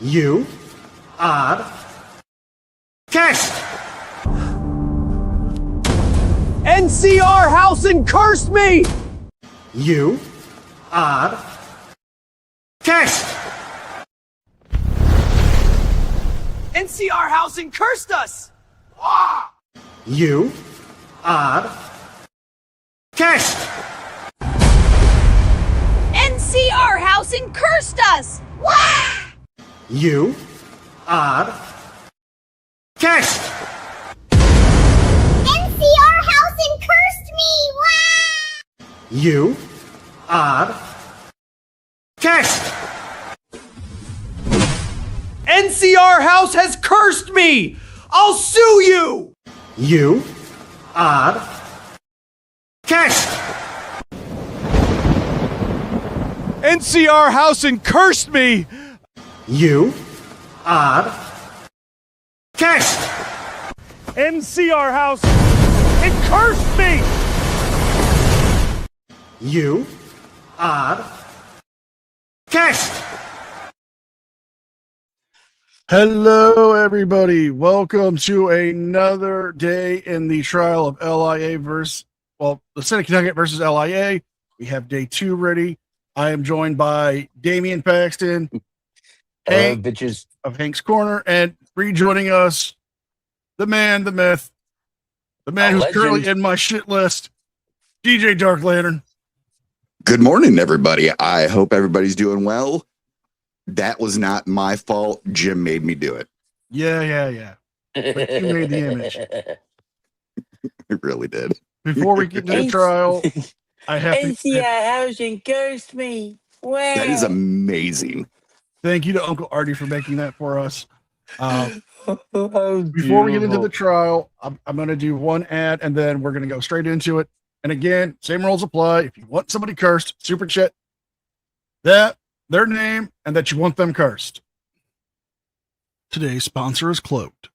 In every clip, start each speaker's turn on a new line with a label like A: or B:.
A: You are cashed.
B: NCR house and cursed me!
A: You are cashed.
B: NCR house and cursed us!
A: You are cashed.
C: NCR house and cursed us!
A: You are cashed.
C: NCR house and cursed me!
A: You are cashed.
B: NCR house has cursed me! I'll sue you!
A: You are cashed.
B: NCR house and cursed me!
A: You are cashed.
B: NCR house and cursed me!
A: You are cashed.
D: Hello, everybody. Welcome to another day in the trial of LIA versus, the Senate Connecticut versus LIA. We have day 2 ready. I am joined by Damian Paxton, Hank
E: bitches
D: of Hank's Corner, and rejoining us, the man, the myth, the man who's currently in my shit list, DJ Dark Lantern.
F: Good morning, everybody. I hope everybody's doing well. That was not my fault. Jim made me do it.
D: Yeah. But you made the image.
F: It really did.
D: Before we get to the trial, I have to...
E: NCR housing cursed me. Wow.
F: That is amazing.
D: Thank you to Uncle Artie for making that for us.
E: Oh,
D: Before we get into the trial, I'm going to do one ad, and then we're going to go straight into it. And again, same rules apply. If you want somebody cursed, super chat that, their name, and that you want them cursed. Today's sponsor is Cloaked.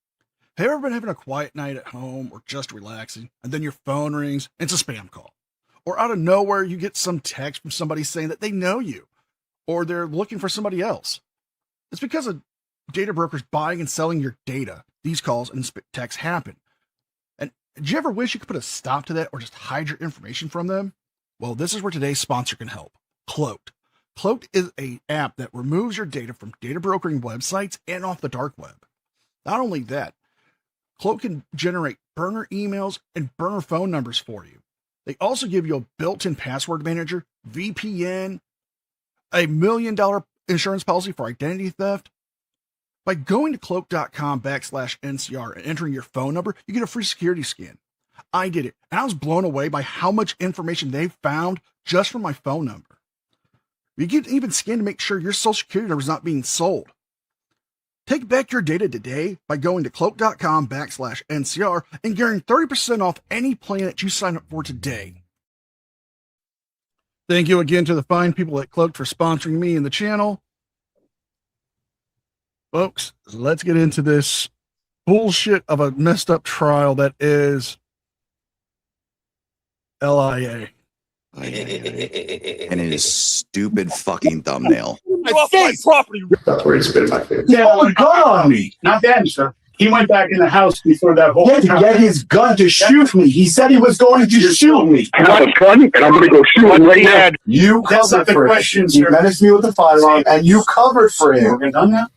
D: Have you ever been having a quiet night at home or just relaxing, and then your phone rings, and it's a spam call? Or out of nowhere, you get some text from somebody saying that they know you, or they're looking for somebody else. It's because of data brokers buying and selling your data. These calls and texts happen. And do you ever wish you could put a stop to that or just hide your information from them? Well, this is where today's sponsor can help. Cloaked. Cloaked is an app that removes your data from data brokering websites and off the dark web. Not only that, Cloaked can generate burner emails and burner phone numbers for you. They also give you a built-in password manager, VPN, $1 million insurance policy for identity theft. By going to cloak.com/NCR and entering your phone number, you get a free security scan. I did it, and I was blown away by how much information they found just from my phone number. You can even scan to make sure your social security number is not being sold. Take back your data today by going to cloak.com/NCR and getting 30% off any plan that you sign up for today. Thank you again to the fine people at Cloaked for sponsoring me and the channel. Folks, let's get into this bullshit of a messed up trial that is LIA.
F: And his stupid fucking thumbnail.
B: Off my property!
G: That's where he spit my face.
H: Yeah, a gun on me. Not that, sir. He went back in the house before that whole
G: He had to get his gun to shoot me. He said he was going to shoot me.
I: I have a gun, and I'm going to go shoot him right now.
G: You
H: That's not
G: covered
H: the
G: for
H: question,
G: him.
H: sir.
G: He menaced me with a firearm, and you covered for him.
H: We're done now?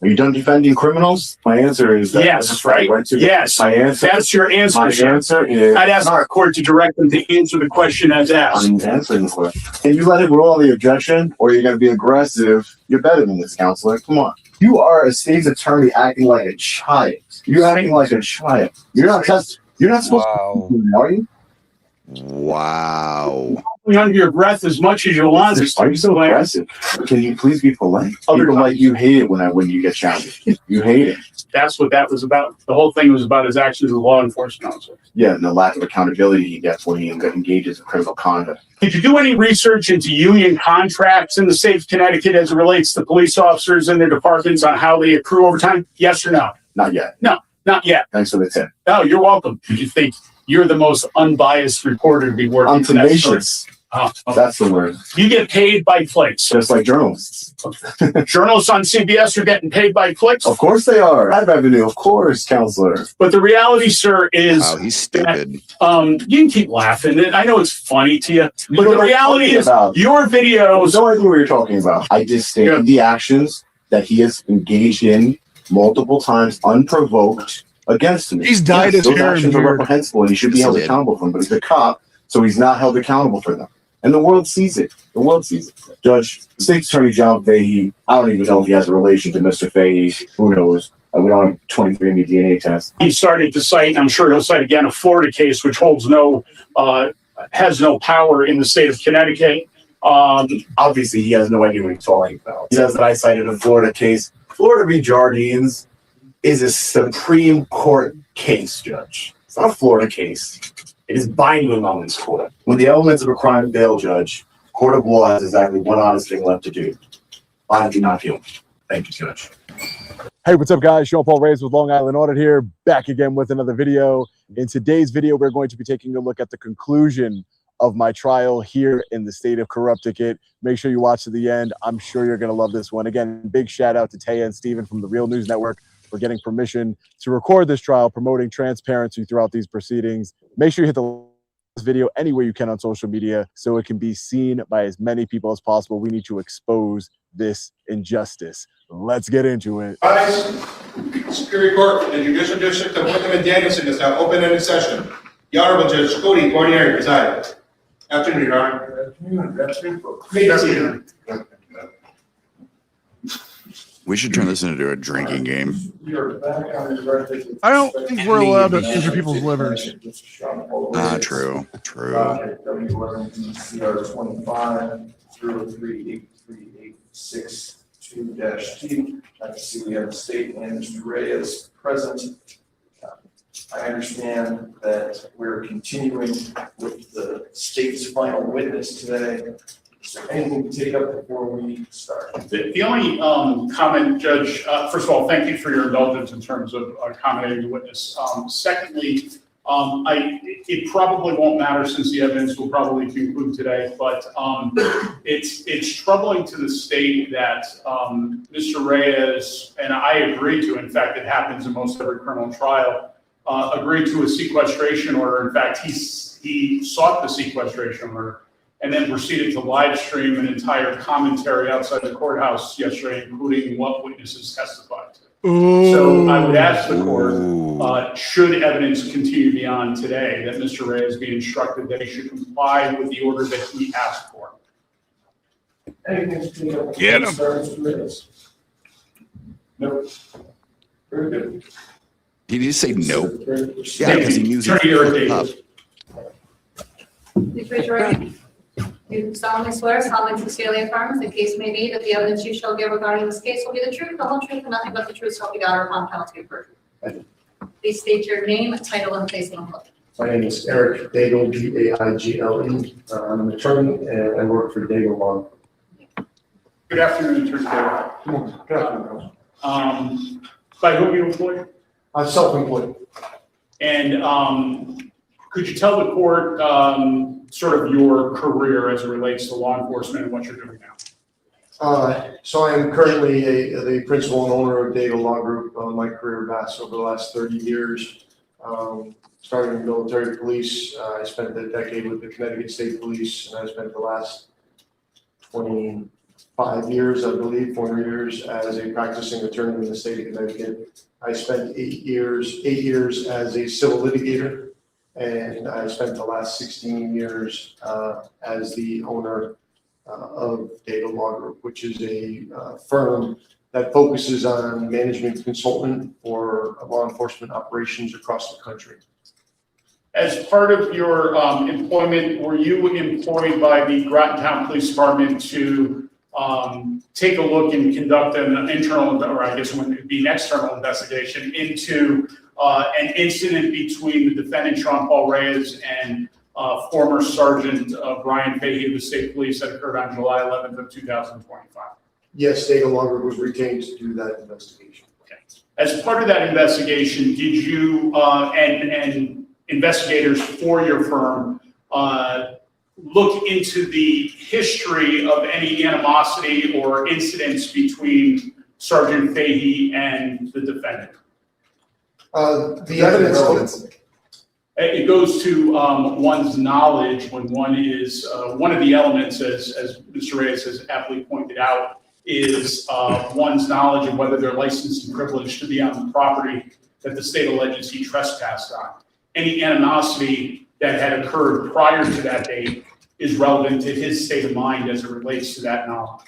G: Are you done defending criminals? My answer is that.
H: Yes, right? Yes.
G: My answer.
H: That's your answer,
G: My
H: sir.
G: answer is.
H: I'd ask our court to direct them to answer the question as asked.
G: I'm answering the question. Can you let it rule on the objection, or you're going to be aggressive? You're better than this, counselor. Come on. You are a state's attorney acting like a child. You're acting like a child. You're not supposed to do that, are you?
F: Wow.
H: Under your breath as much as you want.
G: Are you so aggressive? Can you please be polite? People like you hate it when you get challenged. You hate it.
H: That's what that was about. The whole thing was about his actions as a law enforcement officer.
G: Yeah, and the lack of accountability he gets when he engages in criminal conduct.
H: Did you do any research into union contracts in the state of Connecticut as it relates to police officers and their departments on how they accrue overtime? Yes or no?
G: Not yet.
H: No, not yet.
G: Thanks for the tip.
H: Oh, you're welcome. Did you think you're the most unbiased reporter to be working
G: I'm
H: for that story?
G: tenacious. That's the word.
H: You get paid by clicks.
G: Just like journalists.
H: Journalists on CBS are getting paid by clicks.
G: Of course they are. Ad revenue, of course, counselor.
H: But the reality, sir, is
F: Wow, he's stupid.
H: you can keep laughing. I know it's funny to you, but the reality is your
G: I
H: videos.
G: no idea what you're talking about. I just stated the actions that he has engaged in multiple times, unprovoked, against me.
D: He's dyed his
G: those
D: hair and
G: actions are
D: beard.
G: reprehensible, and he should be held accountable for them. But he's a cop, so he's not held accountable for them. And the world sees it. The world sees it. Judge, State Attorney John Fahey, I don't even know if he has a relation to Mr. Fahey. Who knows? We don't have 23andMe DNA test.
H: He started to cite, and I'm sure he'll cite again, a Florida case which holds has no power in the state of Connecticut.
G: Obviously, he has no idea what he's talking about. He says that I cited a Florida case. Florida v. Jardines is a Supreme Court case, Judge. It's not a Florida case. It is binding on this court. When the elements of a crime fail, Judge, court of law has exactly one honest thing left to do. I do not feel. Thank you, Judge.
J: Hey, what's up, guys? Sean Paul Reyes with Long Island Audit here, back again with another video. In today's video, we're going to be taking a look at the conclusion of my trial here in the state of Connecticut. Make sure you watch to the end. I'm sure you're going to love this one. Again, big shout out to Taya and Steven from the Real News Network for getting permission to record this trial, promoting transparency throughout these proceedings. Make sure you hit the video anywhere you can on social media so it can be seen by as many people as possible. We need to expose this injustice. Let's get into it.
K: Guys, Superior Court, the Judicial District of Wickham and Danielson is now open and in session. The Honorable Judge Cody Guarnieri presiding. Afternoon, Your Honor.
F: We should turn this into a drinking game.
D: I don't think we're allowed to injure people's livers.
F: True. True.
L: I can see we have the state and Mr. Reyes present. I understand that we're continuing with the state's final witness today. Is there anything to take up before we start?
H: The only comment, Judge, first of all, thank you for your indulgence in terms of accommodating the witness. Secondly, it probably won't matter since the evidence will probably conclude today, but it's troubling to the state that Mr. Reyes, and I agree to, in fact, it happens in most every criminal trial, agreed to a sequestration order. In fact, he sought the sequestration order and then proceeded to live stream an entire commentary outside the courthouse yesterday, including what witnesses testified to. So I would ask the court, should evidence continue beyond today, that Mr. Reyes be instructed that he should comply with the order that he asked for.
L: Anything to take up?
F: Get him.
L: Mr. Reyes? No. Very good.
F: Did you say no? Yeah, because he used it up.
M: Please raise your right hand. You solemnly swear, solemnly sincerely affirm, the case may be that the evidence you shall give regarding this case will be the truth, the whole truth, and nothing but the truth, so help you God, or upon penalty of perjury. Please state your name, title, and place of employment.
L: My name is Eric Daigle, D-A-I-G-L-E. I'm an attorney and I work for Daigle Law.
H: Good afternoon, Attorney Daigle.
L: Good afternoon.
H: By whom you employed?
L: I'm self-employed.
H: And could you tell the court sort of your career as it relates to law enforcement and what you're doing now?
L: So I am currently the principal and owner of Daigle Law Group. My career vast over the last 30 years. Starting in military police, I spent a decade with the Connecticut State Police, and I spent the last 25 years, I believe, 4 years as a practicing attorney in the state of Connecticut. I spent 8 years as a civil litigator, and I spent the last 16 years as the owner of Daigle Law Group, which is a firm that focuses on management consultant for law enforcement operations across the country.
H: As part of your employment, were you employed by the Groton Town Police Department to take a look and conduct an internal, or I guess it would be an external investigation into an incident between the defendant, Sean Paul Reyes, and former Sergeant Brian Fahey of the State Police that occurred on July 11th of 2025?
L: Yes, Daigle Law Group was retained to do that investigation.
H: Okay. As part of that investigation, did you and investigators for your firm look into the history of any animosity or incidents between Sergeant Fahey and the defendant?
L: The evidence.
H: It goes to one's knowledge when one is, one of the elements, as Mr. Reyes has aptly pointed out, is one's knowledge of whether they're licensed and privileged to be on the property that the state alleges he trespassed on. Any animosity that had occurred prior to that date is relevant to his state of mind as it relates to that knowledge.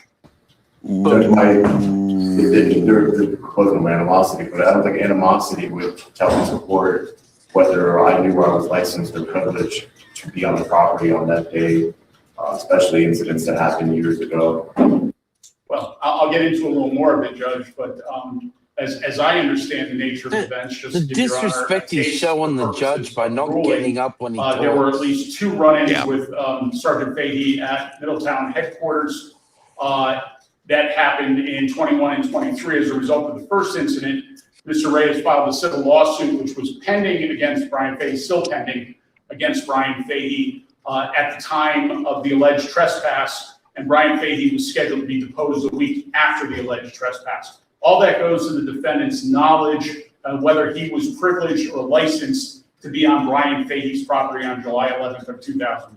G: Judge White, there was no animosity, but I don't think animosity would tell the court whether I knew I was licensed or privileged to be on the property on that day, especially incidents that happened years ago.
H: Well, I'll get into a little more of it, Judge, but as I understand the nature of events, just
E: The
H: to give Your Honor
E: disrespect
H: a
E: is
H: taste
E: showing
H: for
E: the judge
H: purposes
E: by
H: of
E: not
H: ruling,
E: getting up when he talks.
H: there were at least 2 run-ins with Sergeant Fahey at Middletown headquarters that happened in 21 and 23. As a result of the first incident, Mr. Reyes filed a civil lawsuit, which was pending against Brian Fahey, still pending against Brian Fahey at the time of the alleged trespass, and Brian Fahey was scheduled to be deposed a week after the alleged trespass. All that goes to the defendant's knowledge of whether he was privileged or licensed to be on Brian Fahey's property on July 11th of 2025.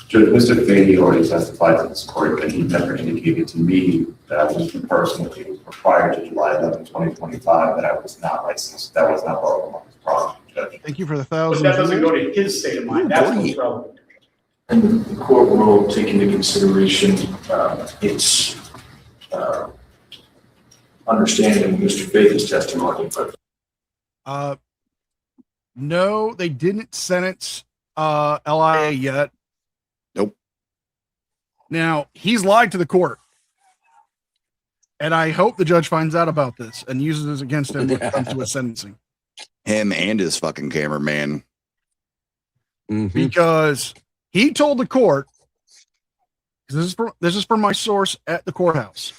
G: Judge, Mr. Fahey already testified to this court that he never indicated to me that I was personally, prior to July 11th, 2025, that I was not licensed. That was not part of his property, Judge.
D: Thank you for the
H: But
D: 1,000.
H: that doesn't go to his state of mind. That's what's relevant.
N: And the court will take into consideration its understanding of Mr. Fahey's testimony, but
D: No, they didn't sentence LIA yet.
F: Nope.
D: Now, he's lied to the court. And I hope the judge finds out about this and uses this against him when it comes to his sentencing.
F: Him and his fucking cameraman.
D: Because he told the court, this is from my source at the courthouse.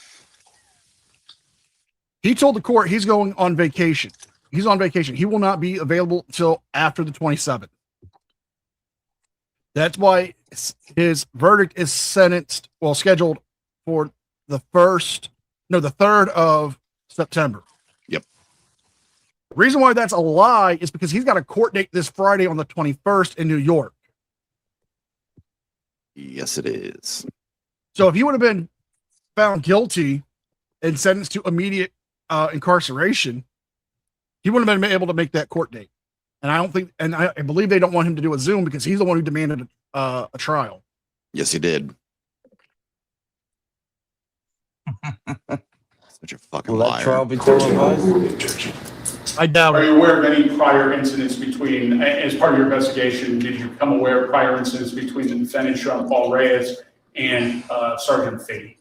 D: He told the court he's going on vacation. He's on vacation. He will not be available until after the 27th. That's why his verdict is scheduled for the 3rd of September.
F: Yep.
D: The reason why that's a lie is because he's got a court date this Friday on the 21st in New York.
F: Yes, it is.
D: So if he would have been found guilty and sentenced to immediate incarceration, he wouldn't have been able to make that court date. And I believe they don't want him to do a Zoom because he's the one who demanded a trial.
F: Yes, he did. Such a fucking liar.
E: Trial be televised?
D: I doubt
H: Are you aware of any prior incidents between, as part of your investigation, did you become aware of prior incidents between the defendant, Sean Paul Reyes, and Sergeant Fahey?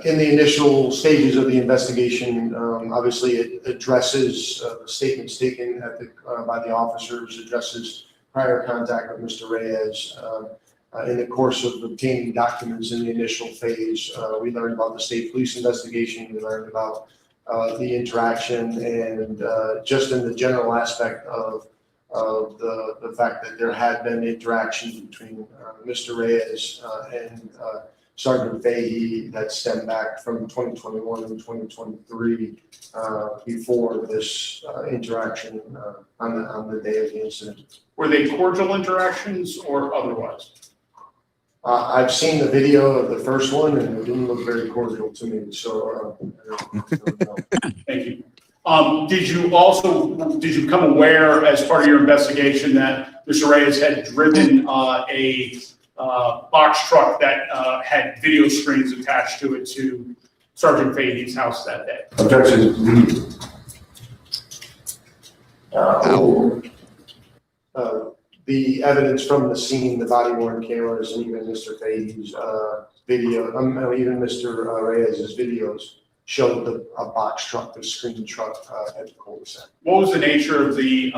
L: In the initial stages of the investigation, obviously it addresses statements taken by the officers, addresses prior contact with Mr. Reyes. In the course of obtaining documents in the initial phase, we learned about the state police investigation, we learned about the interaction, and just in the general aspect of the fact that there had been interaction between Mr. Reyes and Sergeant Fahey that stemmed back from 2021 and 2023 before this interaction on the day of the incident.
H: Were they cordial interactions or otherwise?
L: I've seen the video of the first one and it didn't look very cordial to me, so I don't know.
H: Thank you. Did you become aware as part of your investigation that Mr. Reyes had driven a box truck that had video screens attached to it to Sergeant Fahey's house that day?
N: Objection.
L: The evidence from the scene, the body worn cameras, and even Mr. Fahey's video, even Mr. Reyes's videos showed a box truck, the screen truck at the cul-de-sac.
H: What was the nature of the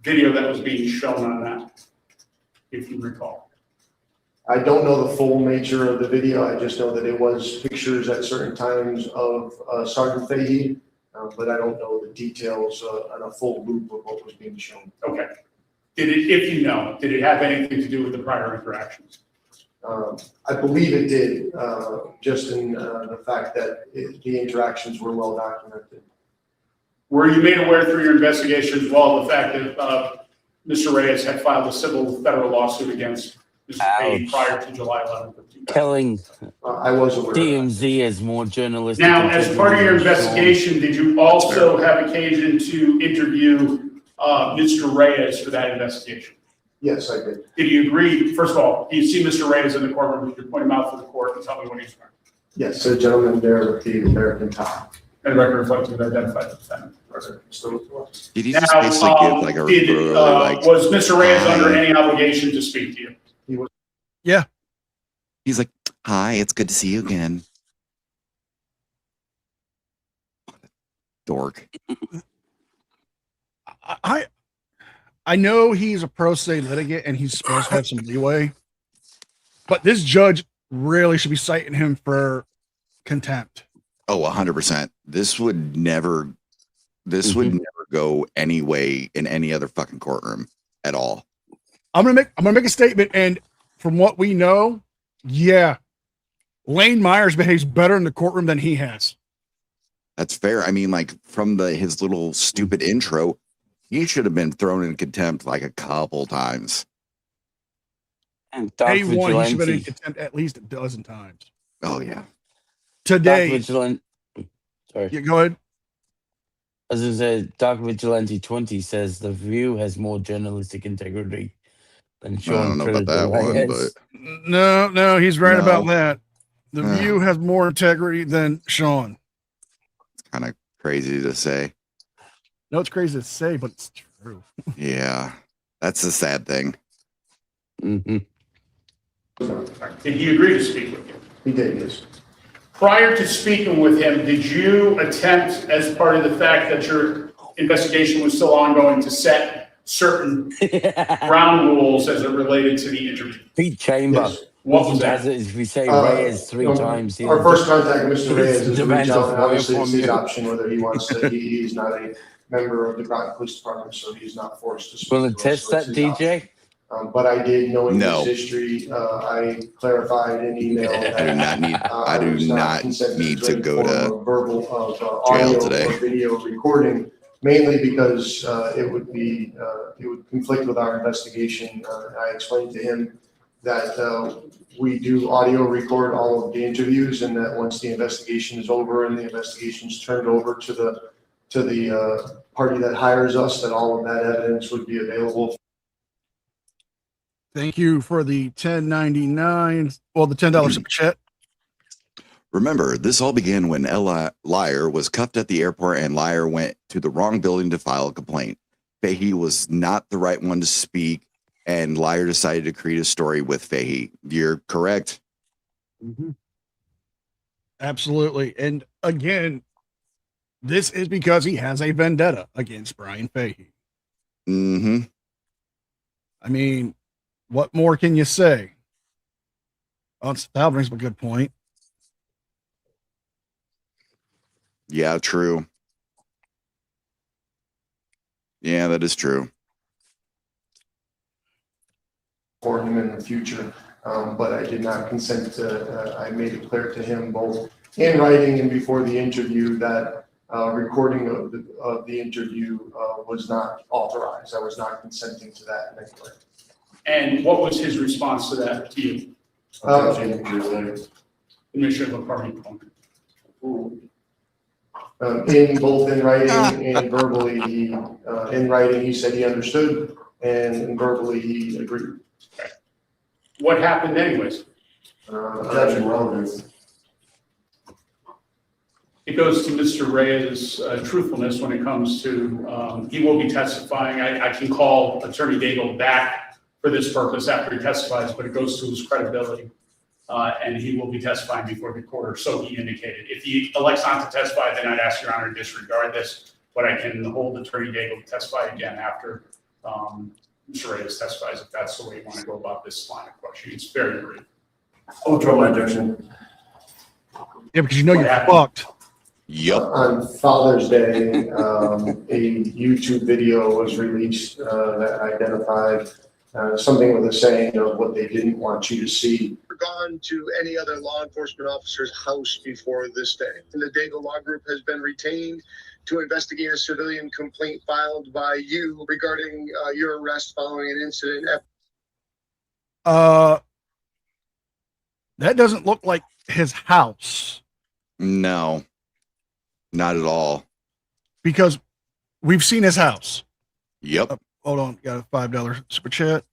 H: video that was being shown on that, if you recall?
L: I don't know the full nature of the video. I just know that it was pictures at certain times of Sergeant Fahey, but I don't know the details and a full loop of what was being shown.
H: Okay. If you know, did it have anything to do with the prior interactions?
L: I believe it did, just in the fact that the interactions were well documented.
H: Were you made aware through your investigation as well of the fact that Mr. Reyes had filed a civil federal lawsuit against Mr. Payne prior to July 11th of 2000?
O: Telling
L: I was aware.
O: DMZ is more journalistic.
H: Now, as part of your investigation, did you also have occasion to interview Mr. Reyes for that investigation?
L: Yes, I did.
H: Did you agree, first of all, do you see Mr. Reyes in the courtroom? Could you point him out for the court and tell me what he's wearing?
L: Yes, the gentleman there with the American top.
H: And the record reflects you've identified the defendant.
F: Did he just basically give like a really, like,
H: was Mr. Reyes
F: hi?
H: under any obligation to speak to you?
D: Yeah.
F: He's like, hi, it's good to see you again. Dork.
D: I know he's a pro se litigant and he's supposed to have some leeway, but this judge really should be citing him for contempt.
F: Oh, 100%. This would never go any way in any other fucking courtroom at all.
D: I'm gonna make a statement, and from what we know, yeah, Lane Myers behaves better in the courtroom than he has.
F: That's fair. I mean, like from his little stupid intro, he should have been thrown in contempt like a couple times.
O: And
D: Day one, he should have been in contempt at least a dozen times.
F: Oh yeah.
D: Today,
O: Sorry.
D: Yeah, go ahead.
O: As I said, Dark Vigilante 20 says the View has more journalistic integrity than Sean.
F: I don't know about that one, but
D: no, he's right about that. The View has more integrity than Sean.
F: It's kind of crazy to say.
D: No, it's crazy to say, but it's true.
F: Yeah, that's the sad thing.
O: Mm-hmm.
H: Did he agree to speak with you?
L: He did, yes.
H: Prior to speaking with him, did you attempt, as part of the fact that your investigation was still ongoing, to set certain ground rules as it related to the interview?
O: Pete Chamber.
L: Yes.
H: What was that?
O: As we say Reyes three times.
L: Our first contact with Mr. Reyes is to reach out, and obviously
O: from
L: it's his
O: you.
L: option whether he wants to. He's not a member of the Groton Police Department, so he's not forced to speak.
O: Want
L: to
O: to
L: us,
O: test
L: so
O: that,
L: it's his
O: DJ?
L: option. But I did, knowing
F: No.
L: his history, I clarified in email that
F: I do not need to go to
L: verbal
F: jail
L: audio
F: today.
L: or video recording, mainly because it would conflict with our investigation. I explained to him that we do audio record all of the interviews, and that once the investigation is over and the investigation is turned over to the party that hires us, that all of that evidence would be available.
D: Thank you for the $10.99. Well, the $10 super chat.
F: Remember, this all began when Liar was cuffed at the airport and Liar went to the wrong building to file a complaint. Fahey was not the right one to speak, and Liar decided to create a story with Fahey. You're correct.
D: Mm-hmm. Absolutely. And again, this is because he has a vendetta against Brian Fahey.
F: Mm-hmm.
D: I mean, what more can you say? Well, that brings up a good point.
F: Yeah, true. Yeah, that is true.
L: For him in the future, but I did not consent to, I made it clear to him both in writing and before the interview that recording of the interview was not authorized. I was not consenting to that in any way.
H: And what was his response to that to you? Commissioner McCarthy.
L: Both in writing and verbally, in writing he said he understood, and verbally he agreed.
H: Okay. What happened anyways?
L: Objection relevance.
H: It goes to Mr. Reyes' truthfulness when it comes to, he will be testifying. I can call Attorney Daigle back for this purpose after he testifies, but it goes to his credibility. And he will be testifying before the court, or so he indicated. If he elects not to testify, then I'd ask Your Honor to disregard this, but I can hold Attorney Daigle to testify again after Mr. Reyes testifies, if that's the way you want to go about this line of questioning. It's very brief.
L: I'll withdraw my objection.
D: Yeah, because you know
H: What
D: you're
H: happened?
D: fucked.
F: Yep.
L: On Father's Day, a YouTube video was released that identified something with a saying of what they didn't want you to see.
P: Gone to any other law enforcement officer's house before this day. And the Dago Law Group has been retained to investigate a civilian complaint filed by you regarding your arrest following an incident at
D: that doesn't look like his house.
F: No, not at all.
D: Because we've seen his house.
F: Yep.
D: Hold on, got a $5 super chat.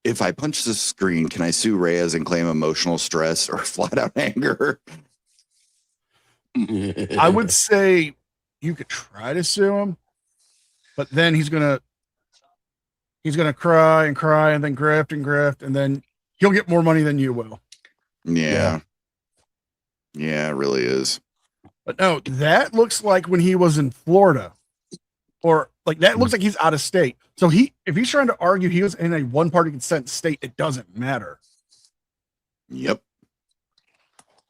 F: If I punch the screen, can I sue Reyes and claim emotional stress or flat out anger?
D: I would say you could try to sue him, but then he's gonna cry and cry and then graft, and then he'll get more money than you will.
F: Yeah. Yeah, it really is.
D: But no, that looks like when he was in Florida, or like that looks like he's out of state. So if he's trying to argue he was in a one-party consent state, it doesn't matter.
F: Yep.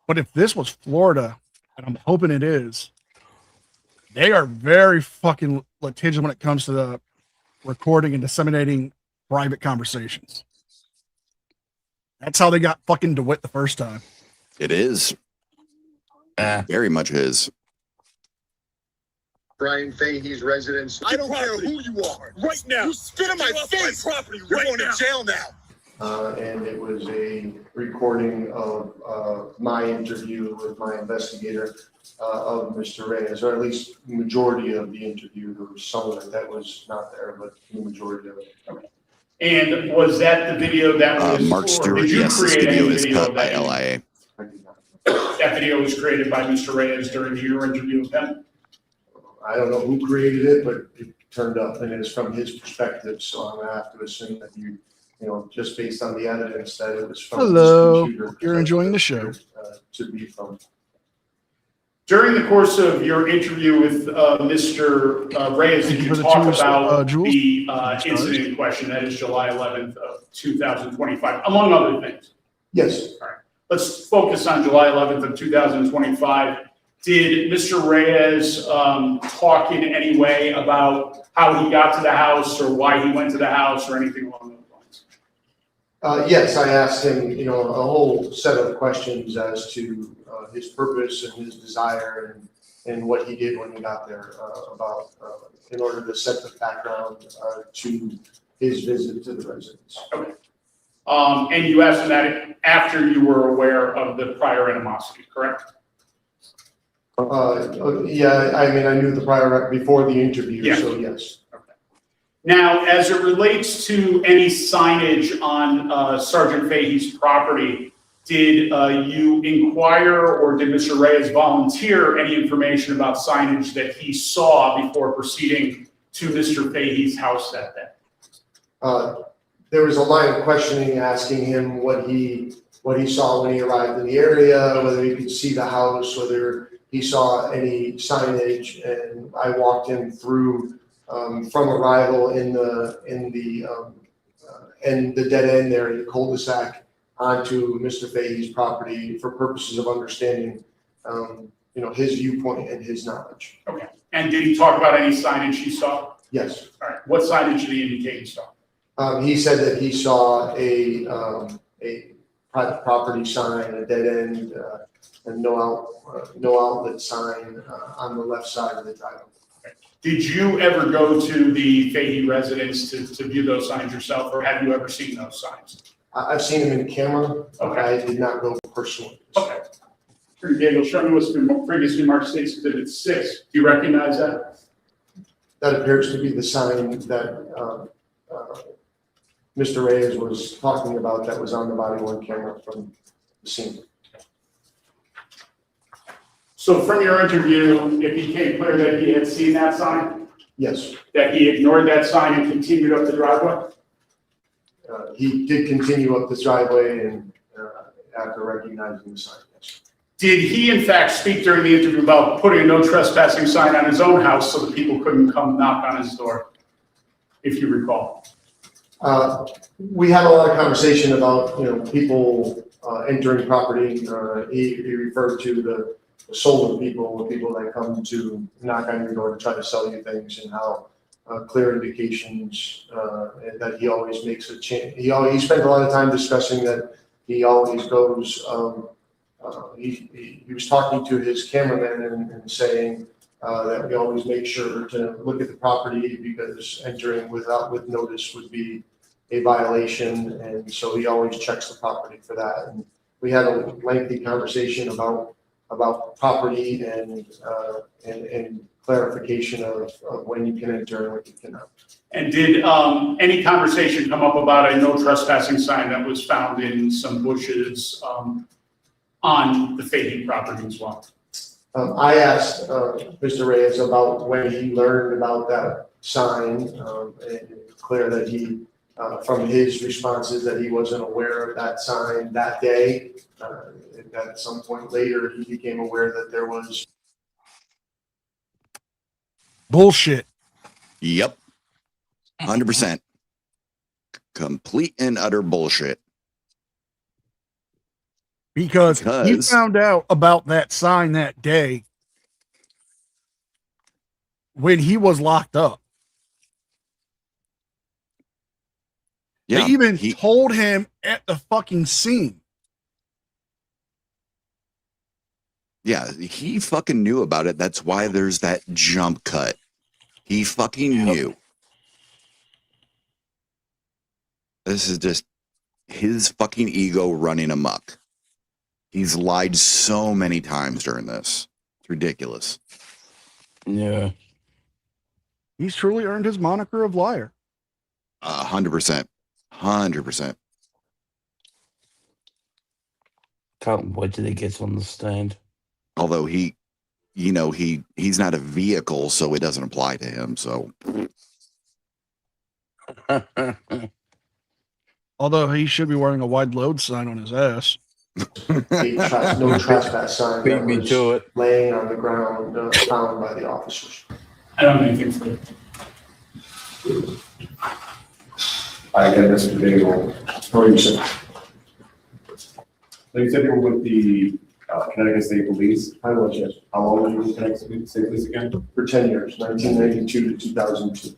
D: But if this was Florida, and I'm hoping it is, they are very fucking litigious when it comes to the recording and disseminating private conversations. That's how they got fucking DeWitt the first time.
F: It is. Very much is.
P: Brian Fahey's residence.
A: I don't care who you are. Right now. You spit in my face. Property You're going to jail now.
L: And it was a recording of my interview with my investigator of Mr. Reyes, or at least the majority of the interview. There was some of it that was not there, but the majority of it.
H: Okay. And was that the video that was
F: Mark Stewart? Yes, this video is cut by LIA.
H: That video was created by Mr. Reyes during your interview with him?
L: I don't know who created it, but it turned up, and it's from his perspective. So I'm gonna have to assume that you know, just based on the evidence, that it was from
D: Hello,
L: his computer.
D: you're enjoying the show.
L: To be from.
H: During the course of your interview with Mr. Reyes, did you talk about the incident in question, that is July 11th of 2025, among other things?
L: Yes.
H: All right. Let's focus on July 11th of 2025. Did Mr. Reyes talk in any way about how he got to the house or why he went to the house or anything along those lines?
L: Yes, I asked him, you know, a whole set of questions as to his purpose and his desire and what he did when he got there in order to set the background to his visit to the residence.
H: Okay. And you asked him that after you were aware of the prior animosity, correct?
L: Yeah, I mean, I knew the prior before the interview, so yes.
H: Okay. Now, as it relates to any signage on Sergeant Fahey's property, did you inquire or did Mr. Reyes volunteer any information about signage that he saw before proceeding to Mr. Fahey's house that day?
L: There was a line of questioning asking him what he saw when he arrived in the area, whether he could see the house, whether he saw any signage, and I walked him through from arrival in the dead end there in the cul-de-sac onto Mr. Fahey's property for purposes of understanding, you know, his viewpoint and his knowledge.
H: Okay. And did he talk about any signage he saw?
L: Yes.
H: All right. What signage did he indicate he saw?
L: He said that he saw a private property sign, a dead end, and no outlet sign on the left side of the driveway.
H: Okay. Did you ever go to the Fahey residence to view those signs yourself, or have you ever seen those signs?
L: I've seen him in camera.
H: Okay.
L: I did not go personally.
H: Okay. Daniel, show me what's been previously marked States Exhibit 6. Do you recognize that?
L: That appears to be the sign that Mr. Reyes was talking about that was on the body-worn camera from the scene.
H: So from your interview, it became clear that he had seen that sign?
L: Yes.
H: That he ignored that sign and continued up the driveway?
L: He did continue up the driveway and after recognizing the sign, yes.
H: Did he in fact speak during the interview about putting a no trespassing sign on his own house so that people couldn't come knock on his door, if you recall?
L: We had a lot of conversation about, you know, people entering property. He referred to solar people, the people that come to knock on your door to try to sell you things, and how clear indications and that he always makes a change. He spent a lot of time discussing that he always goes. He was talking to his cameraman and saying that we always make sure to look at the property because entering with notice would be a violation, and so he always checks the property for that. And we had a lengthy conversation about property and clarification of when you can enter and when you cannot.
H: And did any conversation come up about a no trespassing sign that was found in some bushes on the Fahey property as well?
L: I asked Mr. Reyes about when he learned about that sign, and it's clear that he, from his responses, that he wasn't aware of that sign that day. That at some point later, he became aware that there was
D: bullshit.
F: Yep. 100%. Complete and utter bullshit.
D: Because he found out about that sign that day when he was locked up.
F: Yeah,
D: they even told him at the fucking scene.
F: Yeah, he fucking knew about it. That's why there's that jump cut. He fucking knew. This is just his fucking ego running amok. He's lied so many times during this. It's ridiculous.
O: Yeah.
D: He's truly earned his moniker of liar.
F: 100%. 100%.
O: Can't wait till he gets on the stand.
F: Although he's not a vehicle, so it doesn't apply to him. So,
D: although he should be wearing a wide load sign on his ass.
L: No trespass sign
O: Beat
L: that
O: me
L: was
O: to it.
L: laying on the ground, found by the officers.
H: I don't have anything for it.
N: I get Mr. Daigle.
L: How are you, sir?
N: So you said you were with the Connecticut State Police.
L: I was, yes.
N: How long were you with Connecticut State Police again?
L: For 10 years, 1992 to 2002.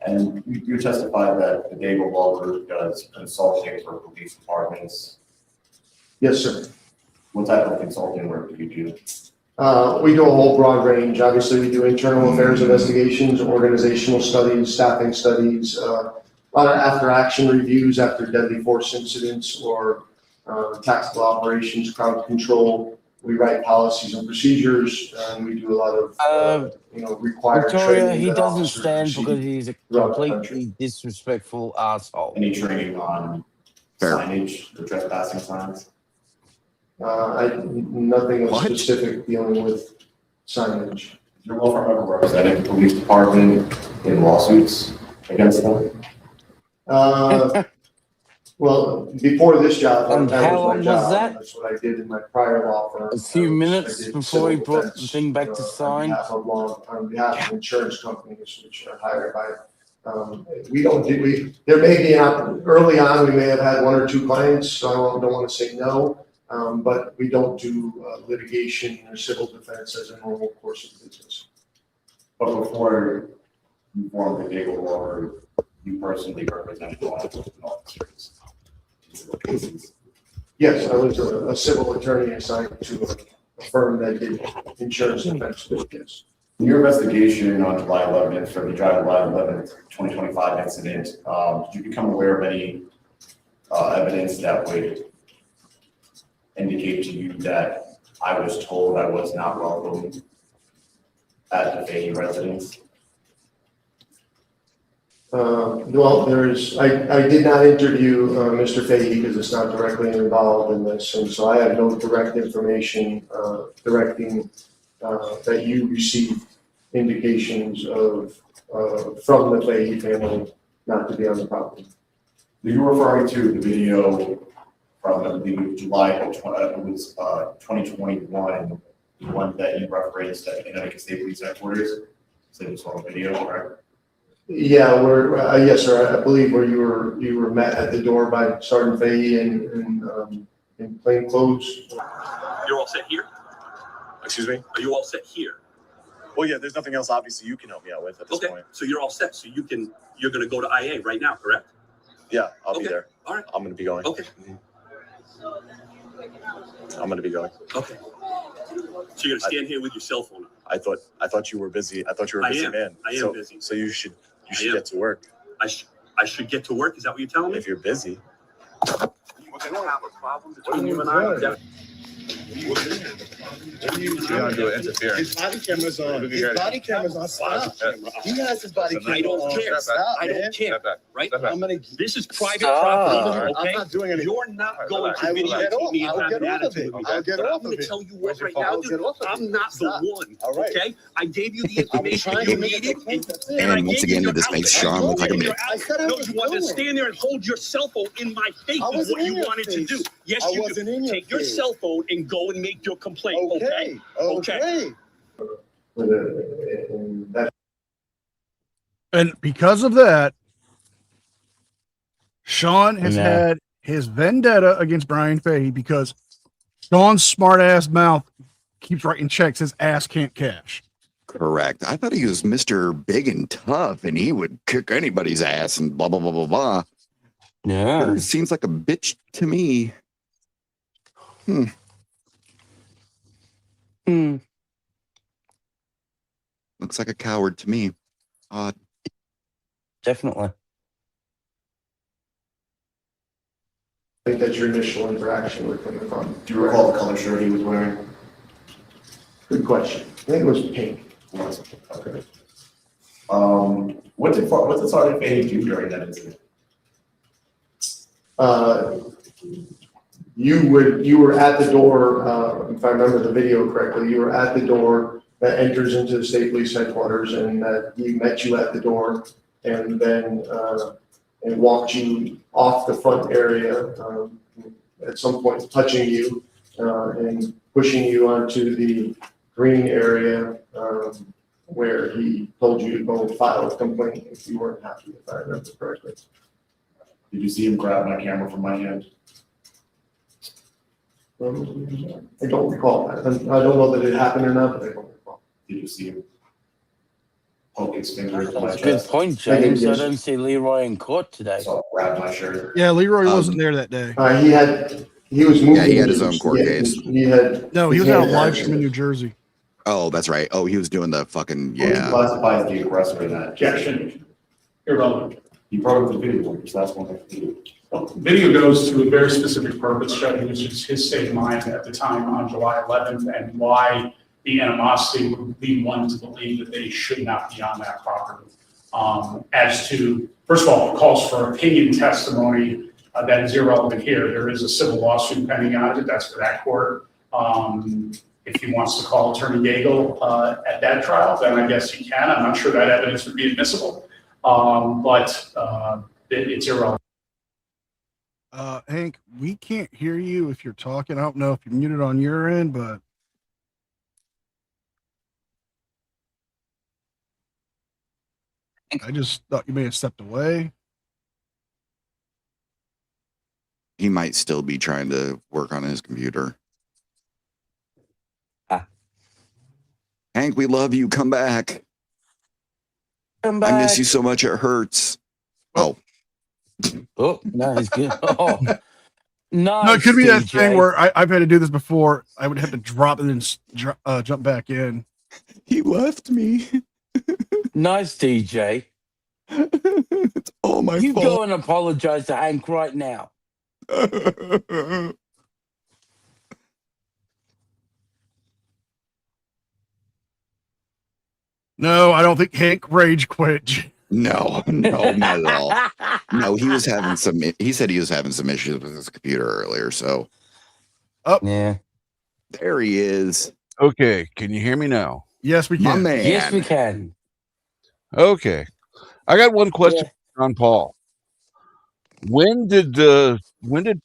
N: And you testified that the Daigle Law Group does consulting for police departments.
L: Yes, sir.
N: What type of consulting work do you do?
L: We do a whole broad range. Obviously, we do internal affairs investigations, organizational studies, staffing studies, a lot of after-action reviews after deadly force incidents or tactical operations, crowd control. We write policies and procedures, and we do a lot of required
O: Victoria,
L: training.
O: he
L: that
O: doesn't
L: officers
O: stand
L: receive
O: because he's a
L: throughout the
O: completely
L: country.
O: disrespectful asshole.
N: Any training on signage, the trespassing signs?
L: Nothing of specific dealing with signage.
N: Your law firm ever represented the police department in lawsuits against them?
L: Well, before this job,
O: And
L: that
O: how
L: was my
O: long was
L: job.
O: that?
L: That's what I did in my prior law firm.
O: A few minutes
L: I did
O: before he
L: civil
O: brought the
L: defense,
O: thing back to sign?
L: on behalf of insurance companies which are hired by. There may be early on, we may have had one or two clients, so I don't want to say no, but we don't do litigation or civil defense as a normal course of business.
N: But before you formed the Daigle Law Group, you personally represented law enforcement officers.
L: Yes, I was a civil attorney assigned to a firm that did insurance defense business.
N: In your investigation on July 11th, for the July 11th, 2025 incident, did you become aware of any evidence that would indicate to you that I was told I was not welcome at the Fahey residence?
L: Well, I did not interview Mr. Fahey because it's not directly involved in this, and so I have no direct information directing that you received indications of from the Fahey family not to be on the property.
N: Are you referring to the video from, I believe, July of 2021, the one that you referenced at Connecticut State Police Headquarters? So it's on video, right?
L: Yeah, yes, sir. I believe where you were met at the door by Sergeant Fahey in plain clothes.
A: You're all set here? Excuse me?
Q: Are you all set here?
A: Well, yeah, there's nothing else obviously you can help me out with at this point.
Q: So you're all set. So you're going to go to IA right now, correct?
A: Yeah, I'll be there.
Q: All right.
A: I'm going to be going.
Q: Okay.
A: I'm going to be going.
Q: Okay. So you're going to stand here with your cell phone on.
A: I thought you were busy. I thought you were a busy man.
Q: I am busy.
A: So you should get to work.
Q: I should get to work? Is that what you're telling me?
A: If you're busy.
Q: We're going to have a problem between you and I.
A: You're gonna do interference.
G: His body camera's on. His body camera's on. Stop. He has his body camera on.
Q: I don't care.
G: Stop,
Q: I
G: man.
Q: don't care. Right?
G: I'm gonna.
Q: This is private
O: Stop.
Q: property. Okay?
G: I'm not doing anything.
Q: You're not going
G: I
Q: to
G: will get off.
Q: videotape me and
G: I'll
Q: have
G: get
Q: an
G: off of
Q: attitude
G: it.
Q: with
G: I'll
Q: you.
G: get
Q: But
G: off
Q: I'm
G: of
Q: going to
G: it.
Q: tell you
G: Where's
Q: what
G: your
Q: right
G: phone?
Q: now,
G: I'll
Q: dude.
G: get off of
Q: I'm
G: it.
Q: not the
G: Stop.
Q: one.
G: All right.
Q: Okay? I gave you the
G: I was
Q: information
G: trying to
Q: you
G: make a
Q: needed.
G: complaint. That's it.
Q: And I
F: And once
Q: gave you
F: again,
Q: your
F: this makes
Q: outlet.
F: Sean look like a
Q: Your
F: bitch.
G: I said I
Q: No,
G: was
Q: you wanted to
G: going.
Q: stand there and hold your cell phone in my face
G: I
Q: is
G: wasn't
Q: what
G: in
Q: you
G: your
Q: wanted to
G: face.
Q: do. Yes,
G: I
Q: you
G: wasn't
Q: do.
G: in your
Q: Take your
G: face.
Q: cell phone and go and make your complaint, okay?
G: Okay.
D: And because of that, Sean has
O: Yeah.
D: had his vendetta against Brian Fahey because Sean's smart ass mouth keeps writing checks his ass can't cash.
F: Correct. I thought he was Mr. Big and Tough and he would kick anybody's ass and blah, blah, blah, blah, blah.
O: Yeah.
F: Sure seems like a bitch to me.
O: Hmm.
F: Looks like a coward to me. Odd.
O: Definitely.
L: I think that's your initial interaction with him.
N: Do you recall the color shirt he was wearing?
L: Good question. I think it was pink.
N: Okay. What did Sergeant Fahey do during that incident?
L: You were at the door, if I remember the video correctly, you were at the door that enters into the state police headquarters, and that he met you at the door and then and walked you off the front area, at some point touching you and pushing you onto the green area, where he told you to go file a complaint if you weren't happy, if I remember correctly.
N: Did you see him grab my camera from my hand?
L: I don't recall that. I don't know that it happened or not, but I don't recall.
N: Did you see him poke his finger into my
O: That's a good
N: chest?
O: point, James. I don't see Leroy in court today.
N: So grab my shirt.
D: Yeah, Leroy wasn't there that day.
L: He was moving.
F: Yeah, he had his own court case.
L: He had.
D: No, he was out on live stream in New Jersey.
F: Oh, that's right. Oh, he was doing the fucking,
N: He classifies the aggressor in that.
H: Objection. Irrelevant.
N: You brought up the video, which that's one thing.
H: Well, the video goes to a very specific purpose, Judge, which is his state of mind at the time on July 11th and why the animosity would lead one to believe that they should not be on that property. As to, first of all, calls for opinion testimony, that is irrelevant here. There is a civil lawsuit pending on it. That's for that court. If he wants to call Attorney Daigle at that trial, then I guess he can. I'm not sure that evidence would be admissible, but it's irrelevant.
D: Hank, we can't hear you if you're talking. I don't know if you're muted on your end, but I just thought you may have stepped away.
F: he might still be trying to work on his computer. Hank, we love you. Come back.
O: Come back.
F: I miss you so much. It hurts. Oh.
O: Oh, no, it's good. Oh. Nice,
D: No, it could be that
O: DJ.
D: thing where I've had to do this before. I would have to drop it and jump back in.
F: He left me.
O: Nice, DJ.
F: It's all my
O: you
F: fault.
O: go and apologize to Hank right now.
D: No, I don't think Hank rage quit.
F: No, not at all. No, he was having some. He said he was having some issues with his computer earlier. So,
D: oh
O: yeah,
F: there he is.
E: Okay, can you hear me now?
D: Yes, we
F: My
D: can.
F: man.
O: Yes, we can.
E: Okay, I got one question on Paul. When did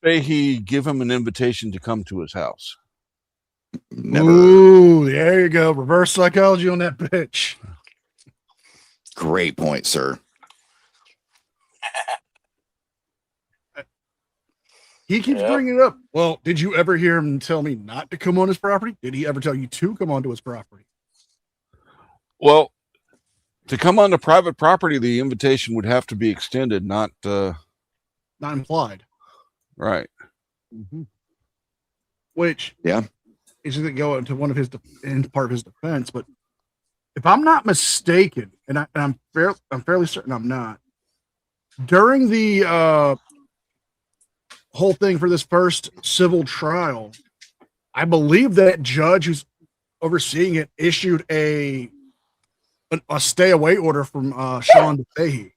E: Fahey give him an invitation to come to his house?
F: Never.
D: Ooh, there you go. Reverse psychology on that bitch.
F: Great point, sir.
D: He keeps bringing it up. Well, did you ever hear him tell me not to come on his property? Did he ever tell you to come onto his property?
E: Well, to come onto private property, the invitation would have to be extended, not
D: implied.
E: Right.
D: Mm-hmm. Which is going to go into one of his part of his defense. But if I'm not mistaken, and I'm fairly certain I'm not, during the whole thing for this first civil trial, I believe that judge who's overseeing it issued a stay away order from Sean DeFahey.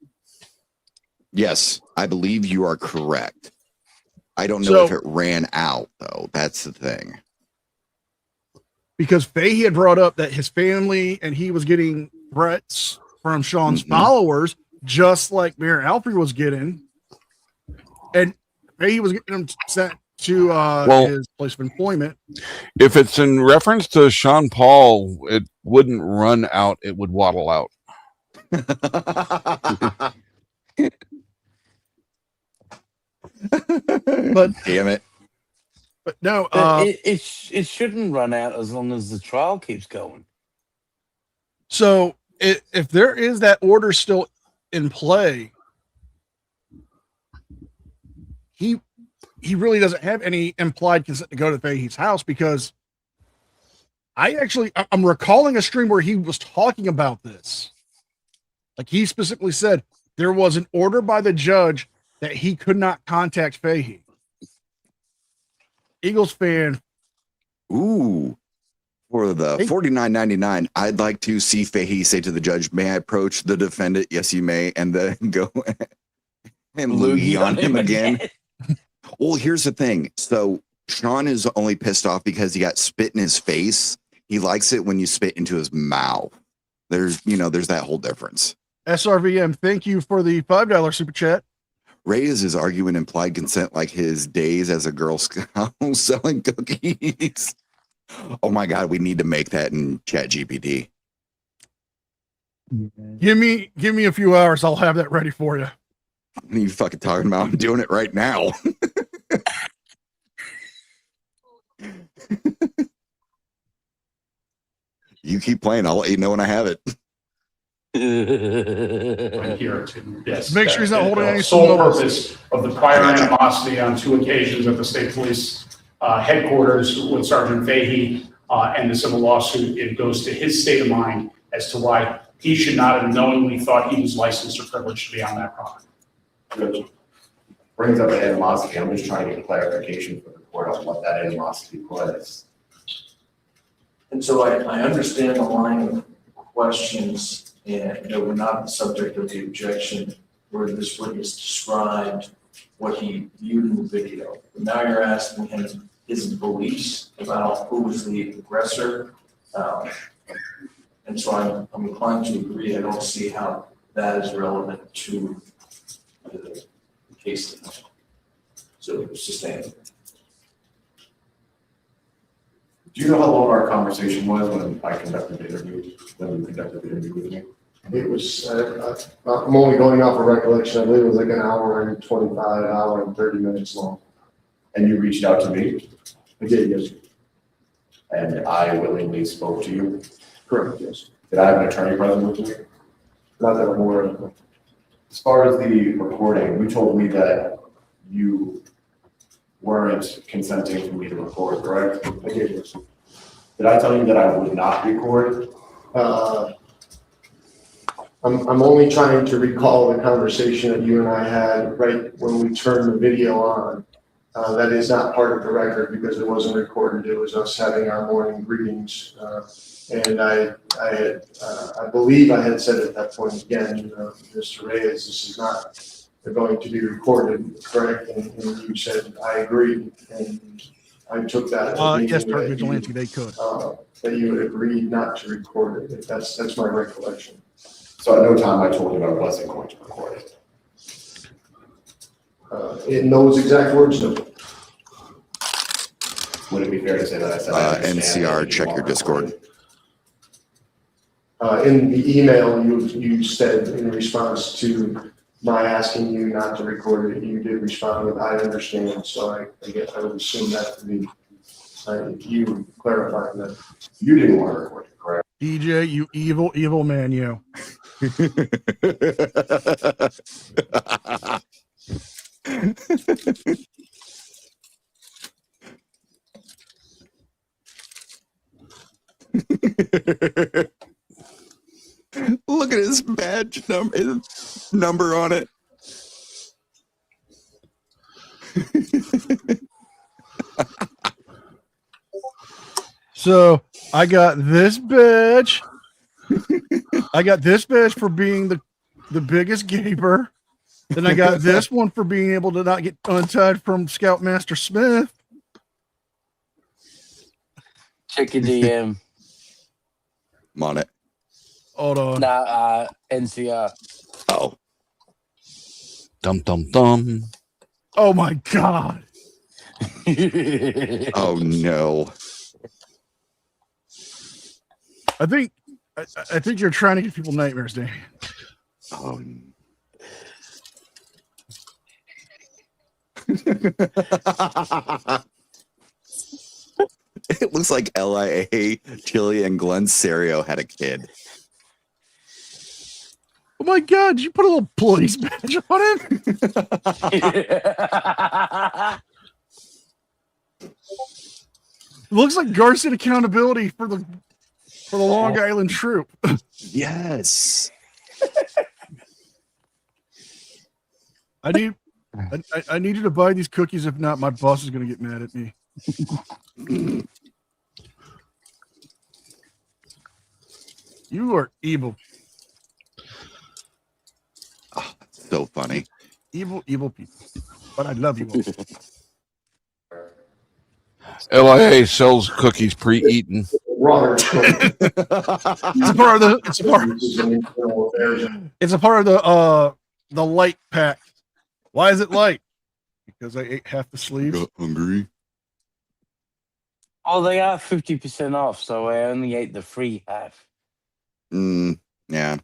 F: Yes, I believe you are correct. I don't know if it ran out, though. That's the thing.
D: Because Fahey had brought up that his family and he was getting threats from Sean's followers, just like Mayor Alfred was getting. And Fahey was getting them sent to his place of employment.
E: If it's in reference to Sean Paul, it wouldn't run out. It would waddle out.
D: But
F: damn it.
D: But no,
O: it shouldn't run out as long as the trial keeps going.
D: So if there is that order still in play, he really doesn't have any implied consent to go to Fahey's house, because I'm recalling a stream where he was talking about this. Like, he specifically said there was an order by the judge that he could not contact Fahey. Eagles fan.
F: Ooh. For the $49.99, I'd like to see Fahey say to the judge, "May I approach the defendant?" "Yes, you may." And then go and loogie on him again. Well, here's the thing. So Sean is only pissed off because he got spit in his face. He likes it when you spit into his mouth. There's that whole difference.
D: SRVM, thank you for the $5 super chat.
F: Ray is arguing implied consent like his days as a Girl Scout selling cookies. Oh my God, we need to make that in ChatGPT.
D: Give me a few hours. I'll have that ready for you.
F: What are you fucking talking about? I'm doing it right now. You keep playing. I'll let you know when I have it.
H: Here to, yes.
D: Make sure he's not holding any
H: sole purpose of the prior animosity on 2 occasions at the state police headquarters with Sergeant Fahey and the civil lawsuit. It goes to his state of mind as to why he should not have knowingly thought he was licensed or privileged to be on that property.
N: Good. Brings up the animosity. I'm just trying to get clarification for the court on what that animosity was.
R: And so I understand the line of questions and that were not the subject of the objection, where this witness described what he viewed in the video. But now you're asking him his beliefs about who was the aggressor. And so I'm inclined to agree. I don't see how that is relevant to the case. So sustained.
N: Do you know how long our conversation was when I conducted the interview? When you conducted the interview with me?
L: It was, I'm only going off a recollection. I believe it was like an hour and 25, hour and 30 minutes long.
N: And you reached out to me?
L: I did, yes.
N: And I willingly spoke to you?
L: Correct, yes.
N: Did I have an attorney present with me?
L: Not that I'm aware of.
N: As far as the recording, you told me that you weren't consenting for me to record, correct?
L: I did, yes.
N: Did I tell you that I would not record?
L: I'm only trying to recall the conversation that you and I had right when we turned the video on. That is not part of the record because it wasn't recorded. It was us having our morning greetings. And I believe I had said at that point again, Mr. Reyes, this is not going to be recorded, correct? And you said, I agree. And I took that.
D: Yes, Park Vigilante, they could.
L: That you would agree not to record it. That's my recollection.
N: So at no time I told you I wasn't going to record it.
L: In those exact words, no.
N: Would it be fair to say that I said
F: NCR, check your Discord.
L: In the email, you said in response to my asking you not to record it, you did respond with, I understand, so I guess I would assume that to be, you clarifying that.
N: You didn't want to record it, correct?
D: DJ, you evil, evil man, you.
F: Look at his badge number on it.
D: So I got this badge. I got this badge for being the biggest gaper. Then I got this one for being able to not get untied from Scoutmaster Smith.
O: Check your DM.
F: I'm on it.
D: Hold on.
O: Nah, NCR.
F: Oh.
E: Dum dum dum.
D: Oh my God.
F: Oh no.
D: I think you're trying to give people nightmares, Dan.
F: Oh. It looks like LIA, Chili, and Glenn Serio had a kid.
D: Oh my God, did you put a little police badge on it? It looks like Garcia accountability for the Long Island troop.
F: Yes.
D: I need you to buy these cookies. If not, my boss is going to get mad at me. You are evil.
F: Oh, so funny.
D: Evil, evil people. But I love you all.
E: LIA sells cookies pre-eaten.
L: Robert.
D: It's a part of the light pack. Why is it light? Because I ate half the sleeve.
F: Got hungry.
O: Oh, they are 50% off, so I only ate the free half.
F: Yeah.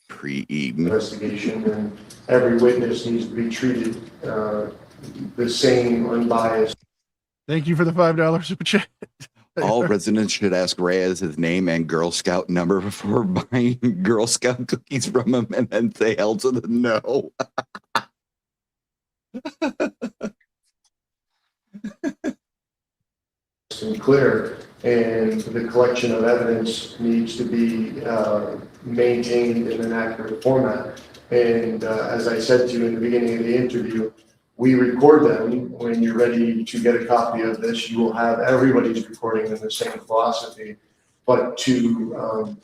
F: Pre-eaten.
L: Investigation, and every witness needs to be treated the same, unbiased.
D: Thank you for the $5 super chat.
F: All residents should ask Reyes his name and Girl Scout number before buying Girl Scout cookies from him, and then say hell to the no.
L: And clear, and the collection of evidence needs to be maintained in an accurate format. And as I said to you in the beginning of the interview, we record them. When you're ready to get a copy of this, you will have everybody's recording in the same philosophy. But to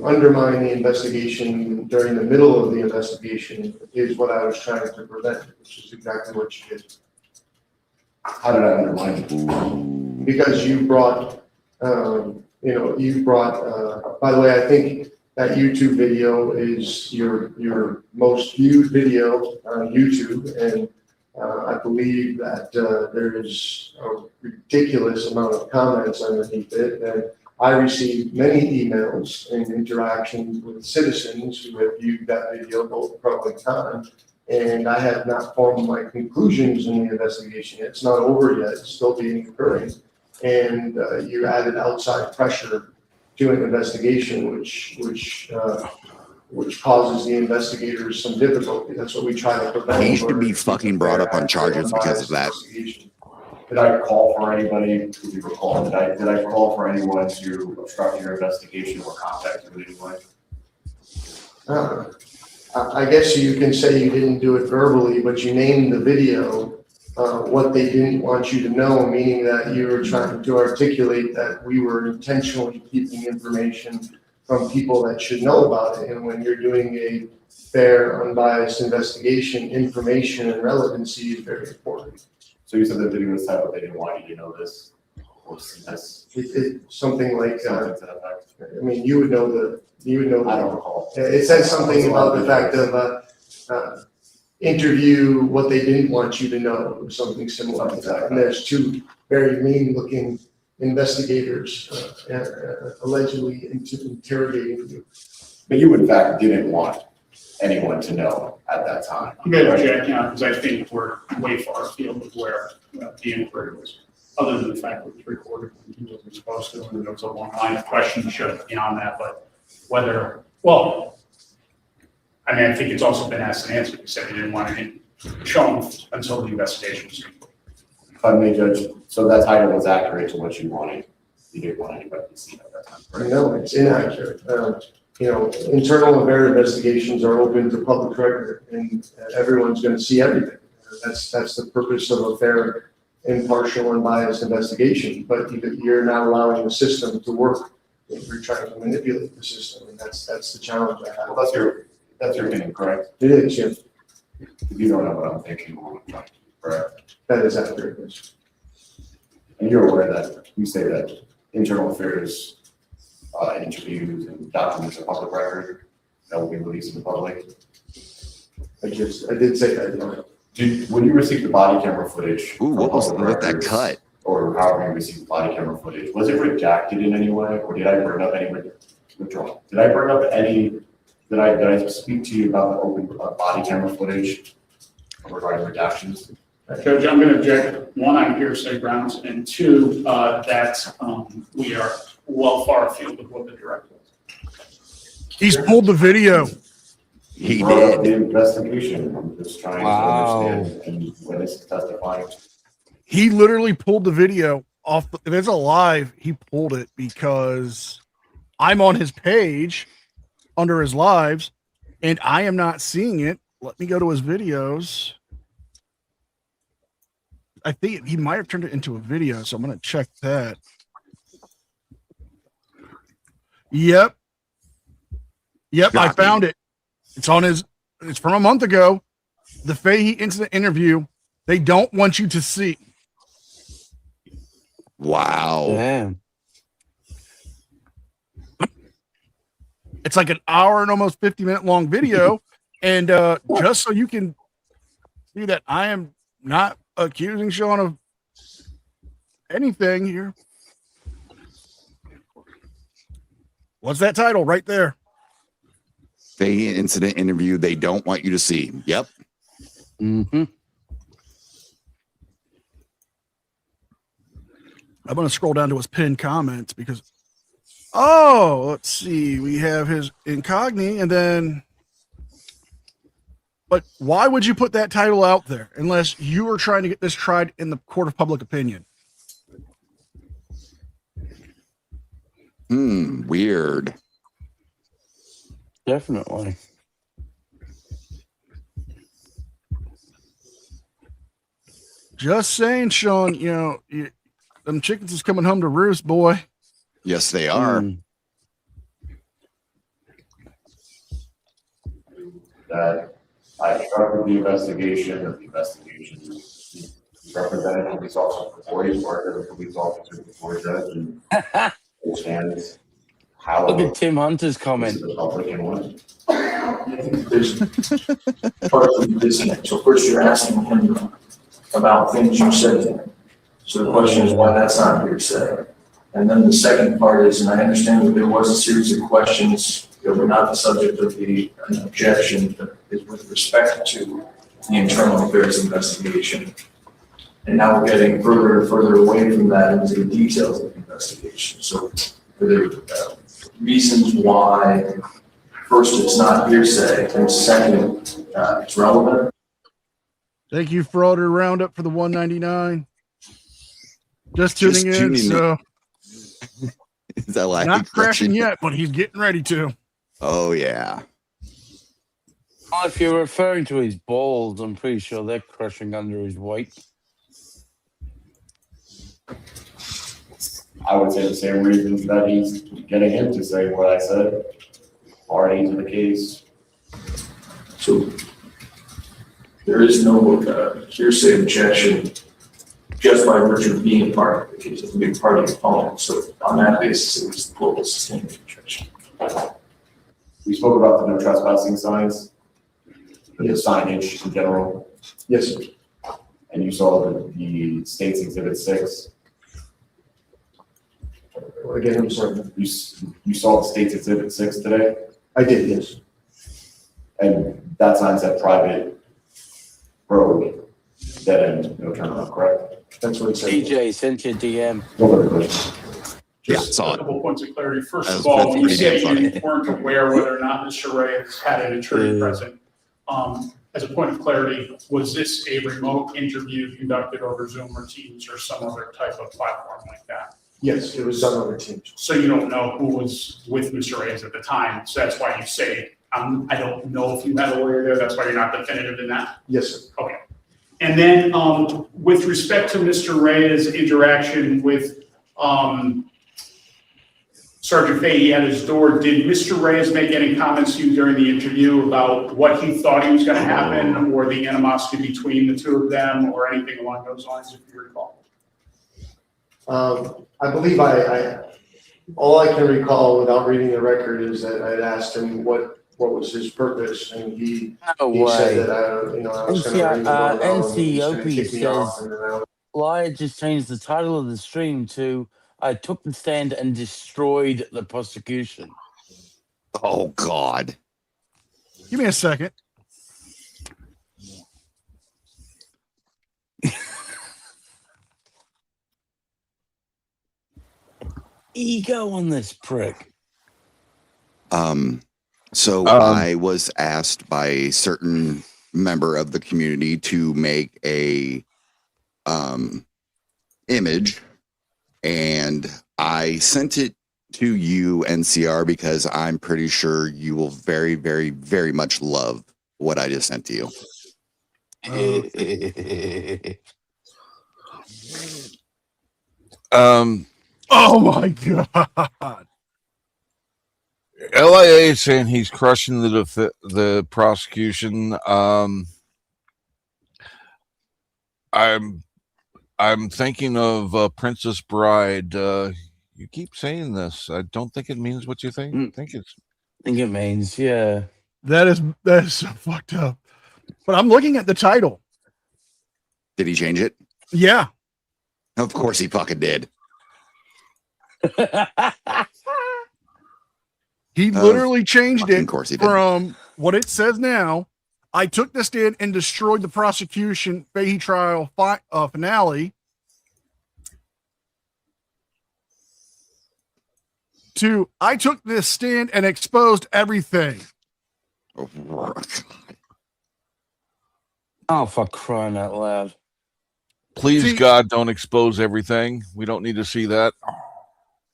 L: undermine the investigation during the middle of the investigation is what I was trying to prevent, which is exactly what you did.
N: How did I undermine it?
L: Because you brought, by the way, I think that YouTube video is your most viewed video on YouTube, and I believe that there is a ridiculous amount of comments underneath it, and I received many emails and interactions with citizens who have viewed that video, both pro and con, and I have not formed my conclusions in the investigation. It's not over yet, it's still being occurring, and you added outside pressure to an investigation, which causes the investigators some difficulty. That's what we try to prevent.
F: He should be fucking brought up on charges because of that.
N: Did I call for anybody? If you recall, did I call for anyone to obstruct your investigation or contact you in any way?
L: I guess you can say you didn't do it verbally, but you named the video what they didn't want you to know, meaning that you were trying to articulate that we were intentionally keeping information from people that should know about it. And when you're doing a fair, unbiased investigation, information and relevancy is very important.
N: So you said the video was set, but they didn't want you to know this or see this?
L: Something like,
N: Something to that effect.
L: I mean, you would know.
N: I don't recall.
L: It says something about the fact of interview what they didn't want you to know, or something similar to that. And there's two very mean looking investigators allegedly interrogating you.
N: But you, in fact, didn't want anyone to know at that time.
H: I'm going to object now because I think we're way far afield of where the inquiry was, other than the fact that it was recorded when he wasn't supposed to, and there was a long line of questions showed beyond that. But whether, well, I mean, I think it's also been asked and answered. He said he didn't want it shown until the investigation was complete.
N: If I may, Judge, so that title was accurate to what you wanted. You didn't want anybody to see it at that time, correct?
L: No, it's inaccurate. Internal affair investigations are open to public record, and everyone's going to see everything. That's the purpose of a fair, impartial, and biased investigation. But you're not allowing the system to work. You're trying to manipulate the system, and that's the challenge I have.
N: Well, that's your opinion, correct?
L: It is, yeah.
N: You don't know what I'm thinking or what I'm trying to do, correct?
L: That is accurate. Yes.
N: And you're aware that you say that internal affairs interviews and documents are public record that will be released to the public?
L: I did say that.
N: When you received the body camera footage,
F: Ooh, what was with that cut?
N: Or however you received the body camera footage, was it redacted in any way, or did I bring up any withdrawal? Did I bring up any? Did I speak to you about the open body camera footage regarding redactions?
H: Judge, I'm going to object, one, on hearsay grounds, and two, that we are well far afield of what the director was.
D: He's pulled the video.
F: He
N: did.
F: did.
N: The investigation. I'm just trying to understand and witness testifying.
D: He literally pulled the video off. If it's a live, he pulled it because I'm on his page under his lives and I am not seeing it. Let me go to his videos. I think he might have turned it into a video, so I'm going to check that. Yep, I found it. It's on his, it's from a month ago. The Fahey incident interview. They don't want you to see.
F: Wow.
O: Damn.
D: It's like an hour and almost 50-minute long video. And just so you can see that I am not accusing Sean of anything here. What's that title right there?
F: Fahey incident interview they don't want you to see. Yep.
O: Mm-hmm.
D: I'm going to scroll down to his pinned comments because, oh, let's see. We have his incognito and then, but why would you put that title out there unless you were trying to get this tried in the court of public opinion?
F: Weird.
O: Definitely.
D: Just saying, Sean, you know, them chickens is coming home to roost, boy.
F: Yes, they are.
N: That I started the investigation of the investigation. Represented police officer before he worked as a police officer before judge and understands how.
O: Look at Tim Hunter's comment.
N: The public and what.
R: There's part of the disconnect. So first you're asking him about things you said. So the question is why that's not hearsay. And then the second part is, and I understand that there was a series of questions that were not the subject of the objection, but is with respect to the internal affairs investigation. And now we're getting further and further away from that into the details of the investigation. So there are reasons why, first, it's not hearsay, and second, it's relevant.
D: Thank you, Frauder Roundup, for the $1.99. Just tuning in, so
F: is that like
D: not crashing yet, but he's getting ready to.
F: Oh yeah.
O: Well, if you're referring to his balls, I'm pretty sure they're crushing under his weight.
N: I would say the same reasons that he's getting him to say what I said already into the case.
R: So there is no hearsay objection just by virtue of being part of the case, of being part of the opponent. So on that basis, it was the global sustained objection.
N: We spoke about the no trespassing signs, the signage in general.
L: Yes, sir.
N: And you saw the State's Exhibit 6.
L: Again, I'm sorry.
N: You saw the State's Exhibit 6 today,
L: I did, yes.
N: and that sign said private road, dead end, no turnaround, correct?
L: That's what it said.
O: DJ sent you a DM.
N: No other questions.
H: Just
F: saw
H: a
F: it.
H: couple points of clarity. First
F: That's
H: of all, when you
F: pretty
H: say
F: damn
H: you weren't aware whether or not Mr. Reyes had an attorney present, as a point of clarity, was this a remote interview conducted over Zoom or Teams or some other type of platform like that?
L: Yes, it was done on the team.
H: So you don't know who was with Mr. Reyes at the time, so that's why you say, I don't know if you had a lawyer there, that's why you're not definitive in that?
L: Yes, sir.
H: Okay. And then, with respect to Mr. Reyes' interaction with, Sergeant Fahey at his door, did Mr. Reyes make any comments to you during the interview about what he thought he was gonna happen, or the animosity between the two of them, or anything along those lines, if you recall?
L: I believe all I can recall without reading the record is that I'd asked him what was his purpose, and he said that I was going to ring the doorbell and he was going to kick me off, and then I
O: Liar just changed the title of the stream to I took the stand and destroyed the prosecution.
F: Oh, God.
D: Give me a second.
O: Ego on this prick.
F: So I was asked by a certain member of the community to make a image, and I sent it to you, NCR, because I'm pretty sure you will very, very, very much love what I just sent to you.
D: Oh my God.
E: LIA is saying he's crushing the prosecution. I'm thinking of Princess Bride. You keep saying this. I don't think it means what you think. I think
O: it means, yeah.
D: That is so fucked up. But I'm looking at the title.
F: Did he change it?
D: Yeah.
F: Of course he fucking did.
D: He literally changed it
F: course he did.
D: from what it says now. I took the stand and destroyed the prosecution Fahey trial finale to I took this stand and exposed everything.
O: Oh, for crying out loud.
E: Please, God, don't expose everything. We don't need to see that.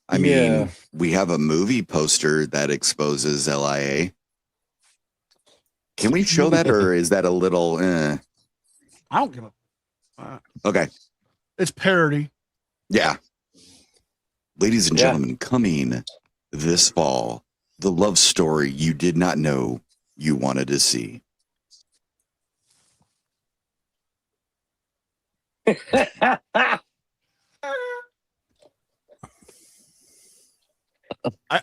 F: I mean, we have a movie poster that exposes LIA. Can we show that, or is that a little?
D: I don't give a.
F: Okay.
D: It's parody.
F: Yeah. Ladies and gentlemen, coming this fall, the love story you did not know you wanted to see.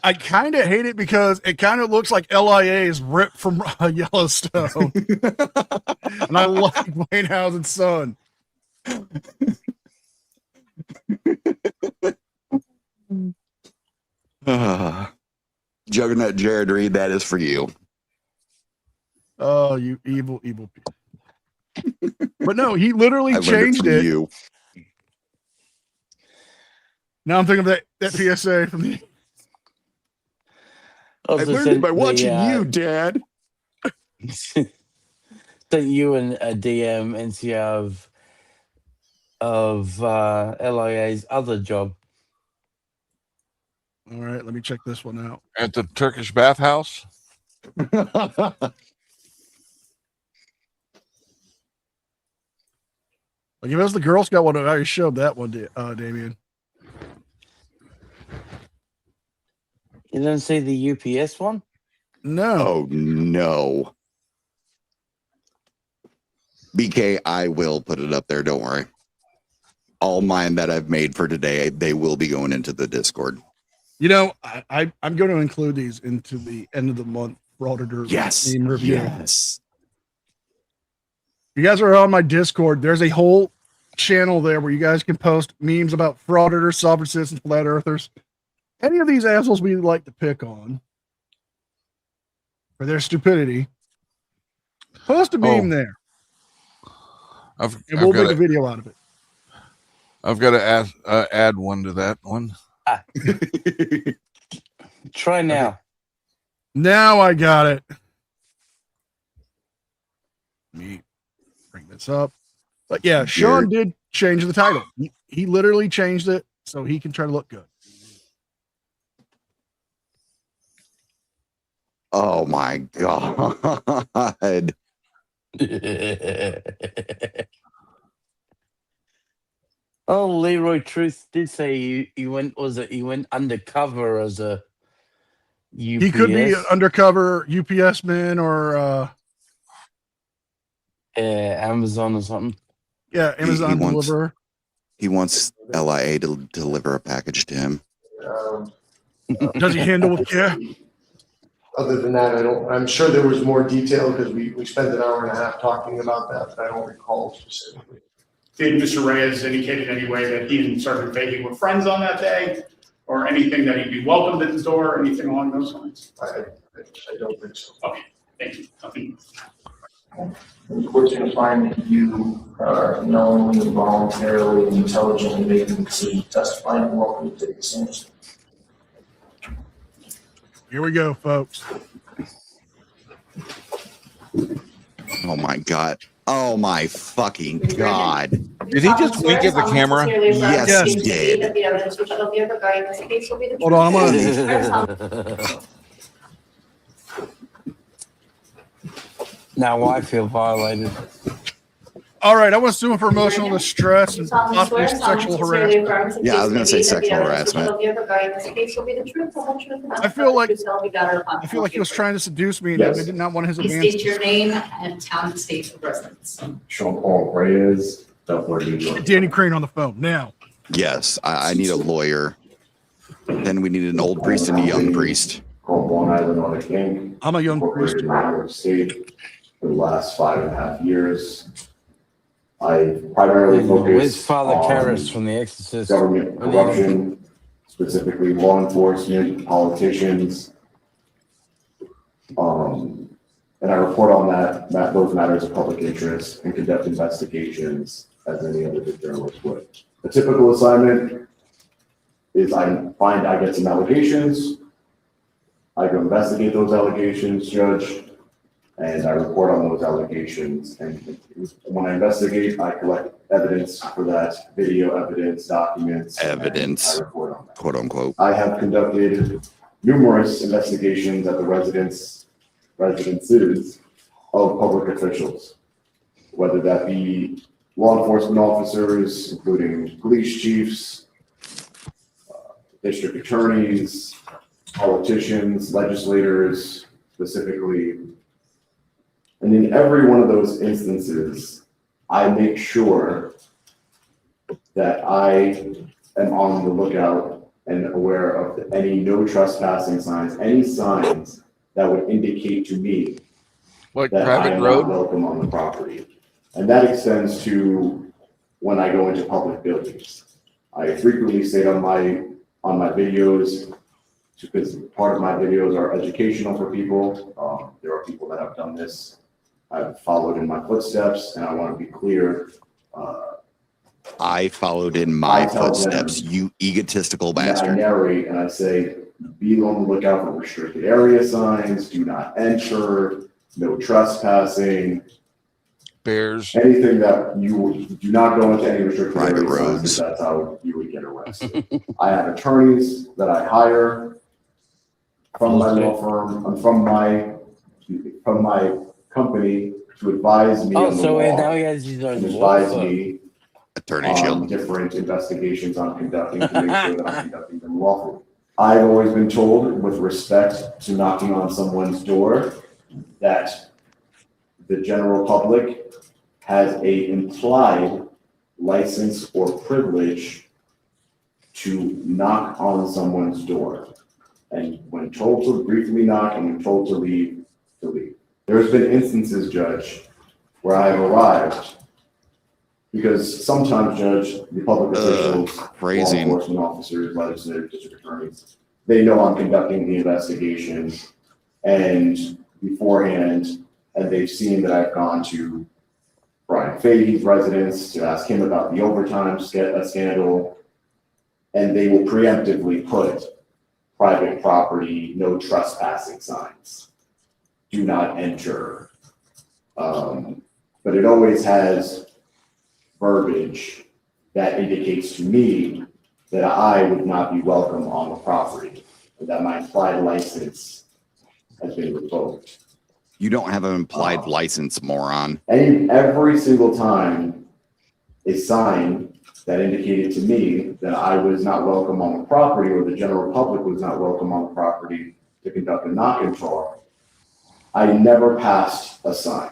D: I kind of hate it because it kind of looks like LIA is ripped from Yellowstone. And I like Wayne Housen's son.
F: Juggernaut Jared Reed, that is for you.
D: Oh, you evil people. But no, he literally changed it.
F: You.
D: Now I'm thinking of that PSA from the.
F: I learned it by watching you, Dad.
O: Sent you a DM NCR of LIA's other job.
D: All right, let me check this one out.
E: At the Turkish bathhouse?
D: Like if it was the Girl Scout one, I already showed that one, Damien.
O: You didn't see the UPS one?
D: No.
F: Oh, no. BK, I will put it up there. Don't worry. All mine that I've made for today, they will be going into the Discord.
D: You know, I'm going to include these into the end of the month Frauditor game review.
F: Yes.
D: You guys are on my Discord. There's a whole channel there where you guys can post memes about frauditors, sovereign citizens, flat earthers. any of these assholes we like to pick on for their stupidity, post a meme there. And we'll make a video out of it.
E: I've got to add one to that one.
O: Try now.
D: Now I got it. Let me bring this up. But yeah, Sean did change the title. He literally changed it so he can try to look good.
F: Oh my God.
O: Oh, Leroy Truth did say he went undercover as a UPS.
D: He could be an undercover UPS man or
O: Amazon or something.
D: Yeah, Amazon deliverer.
F: He wants LIA to deliver a package to him.
D: Does he handle with care?
L: Other than that, I'm sure there was more detail because we spent an hour and a half talking about that, but I don't recall specifically.
H: Did Mr. Reyes indicate in any way that he and Sergeant Fahey were friends on that day, or anything that he'd be welcomed at the door, or anything along those lines?
L: I don't think so.
H: Okay, thank you. Nothing.
R: The court's going to find that you are knowingly, voluntarily, and intelligently making the decision to testify and welcome to take the stand.
D: Here we go, folks.
F: Oh my God. Oh my fucking God.
E: Did he just wink at the camera?
F: Yes, he did.
D: Hold on, I'm on.
O: Now I feel violated.
D: All right, I want to sue him for emotional distress and possibly sexual harassment.
F: Yeah, I was going to say sexual harassment.
D: I feel like he was trying to seduce me, and I did not want his
M: Please
D: advances.
M: state your name and town and state of residence.
N: Sean Paul Reyes, Dublin, New York.
D: Danny Crane on the phone now.
F: Yes, I need a lawyer. Then we need an old priest and a young priest.
N: Called Long Island Audit Inc.
D: I'm a young priest.
N: In New York State for the last 5.5 years. I primarily focus
O: Where's Father
N: on
O: Karras from The Exorcist?
N: government corruption, specifically law enforcement, politicians. And I report on those matters of public interest and conduct investigations as any other good journalist would. A typical assignment is I get some allegations, I go investigate those allegations, judge, and I report on those allegations. And when I investigate, I collect evidence for that, video evidence, documents.
F: Evidence,
N: I report on that.
F: quote unquote.
N: I have conducted numerous investigations at the residences of public officials, whether that be law enforcement officers, including police chiefs, district attorneys, politicians, legislators, specifically. And in every one of those instances, I make sure that I am on the lookout and aware of any no trespassing signs, any signs that would indicate to me
E: Like
N: that I
E: private
N: am
E: road?
N: not welcome on the property. And that extends to when I go into public buildings. I frequently state on my videos, because part of my videos are educational for people. There are people that have done this. I've followed in my footsteps, and I want to be clear.
F: I followed in my
N: I tell
F: footsteps,
N: them
F: you egotistical
N: I
F: bastard.
N: narrate and I say, be on the lookout for restricted area signs, do not enter, no trespassing.
E: Bears.
N: Anything that you do not go into any restricted
F: Private
N: area signs,
F: roads.
N: because that's how you would get arrested. I have attorneys that I hire from my law firm, from my company to advise me on the
O: so
N: law.
O: now he has his own
N: And
O: law
N: advise
O: firm.
N: me
F: Attorney
N: on
F: Shield.
N: different investigations I'm conducting to make sure that I'm conducting them lawfully. I've always been told, with respect to knocking on someone's door, that the general public has a implied license or privilege to knock on someone's door. And when told to briefly knock and when told to leave, to leave. There's been instances, Judge, where I have arrived because sometimes, Judge, the public officials, law
F: crazy.
N: enforcement officers, legislators, district attorneys, they know I'm conducting the investigation and beforehand, and they've seen that I've gone to Brian Fahey's residence to ask him about the overtime scandal, and they will preemptively put private property, no trespassing signs, do not enter. But it always has verbiage that indicates to me that I would not be welcome on the property, and that my implied license has been revoked.
F: You don't have an implied license, moron.
N: Every single time a sign that indicated to me that I was not welcome on the property, or the general public was not welcome on the property to conduct a knock and talk, I never passed a sign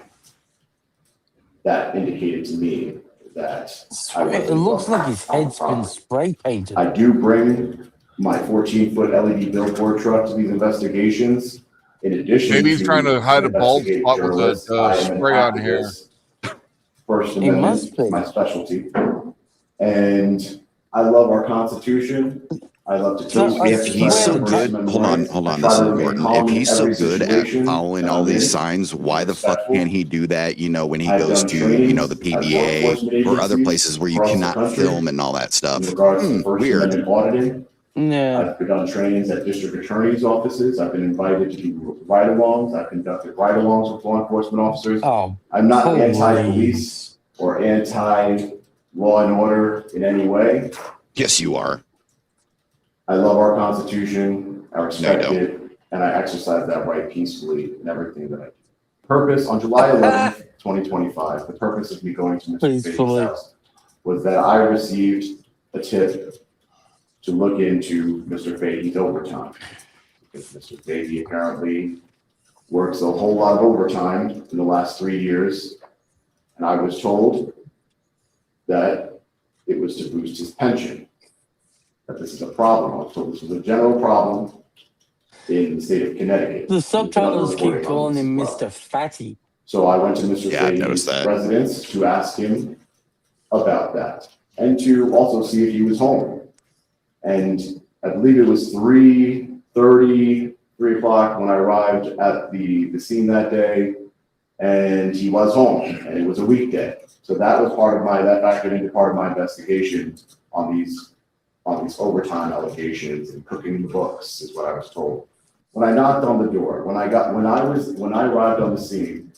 N: that indicated to me that I was.
O: It looks like his head's been spray painted.
N: I do bring my 14-foot LED billboard truck to these investigations. In addition,
E: maybe he's trying to hide a bald spot with a spray on here.
N: First Amendment is my specialty, and I love our Constitution. I love to teach.
F: If he's so good, hold on, this is important. If he's so good at following all these signs, why the fuck can't he do that, you know, when he goes to, you know, the PBA or other places where you cannot film and all that stuff? Weird.
N: Auditing. I've done trainings at district attorney's offices. I've been invited to do ride-alongs. I've conducted ride-alongs with law enforcement officers. I'm not anti-police or anti-law and order in any way.
F: Yes, you are.
N: I love our Constitution, I respect it, and I exercise that right peacefully in everything that I do. Purpose, on July 11th, 2025, the purpose of me going to Mr. Fahey's house was that I received a tip to look into Mr. Fahey's overtime. Because Mr. Fahey apparently works a whole lot of overtime in the last 3 years, and I was told that it was to boost his pension. That this is a problem. I was told this was a general problem in the state of Connecticut.
O: The subtitles keep calling him Mr. Fatty.
N: So I went to Mr. Fahey's residence to ask him about that, and to also see if he was home. And I believe it was 3:30, 3 o'clock when I arrived at the scene that day, and he was home, and it was a weekday. So that was that factored into part of my investigation on these overtime allegations and cooking the books, is what I was told. When I knocked on the door, when I arrived on the scene,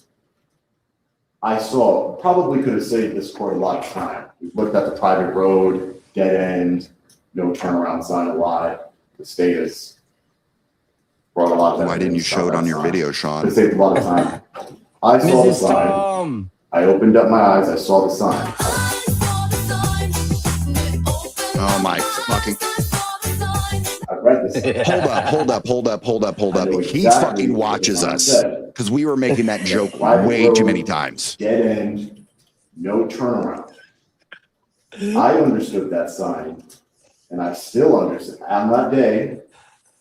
N: I saw, probably could have saved this court a lot of time. We looked at the private road, dead end, no turnaround sign a lot. The state has brought a lot of.
F: Why didn't you show it on your video, Sean?
N: It saved a lot of time. I saw the sign. I opened up my eyes. I saw the sign.
F: Oh my fucking.
N: I read this.
F: Hold up. He fucking watches us because we were making that joke way too many times.
N: Dead end, no turnaround. I understood that sign, and I still understand. On that day,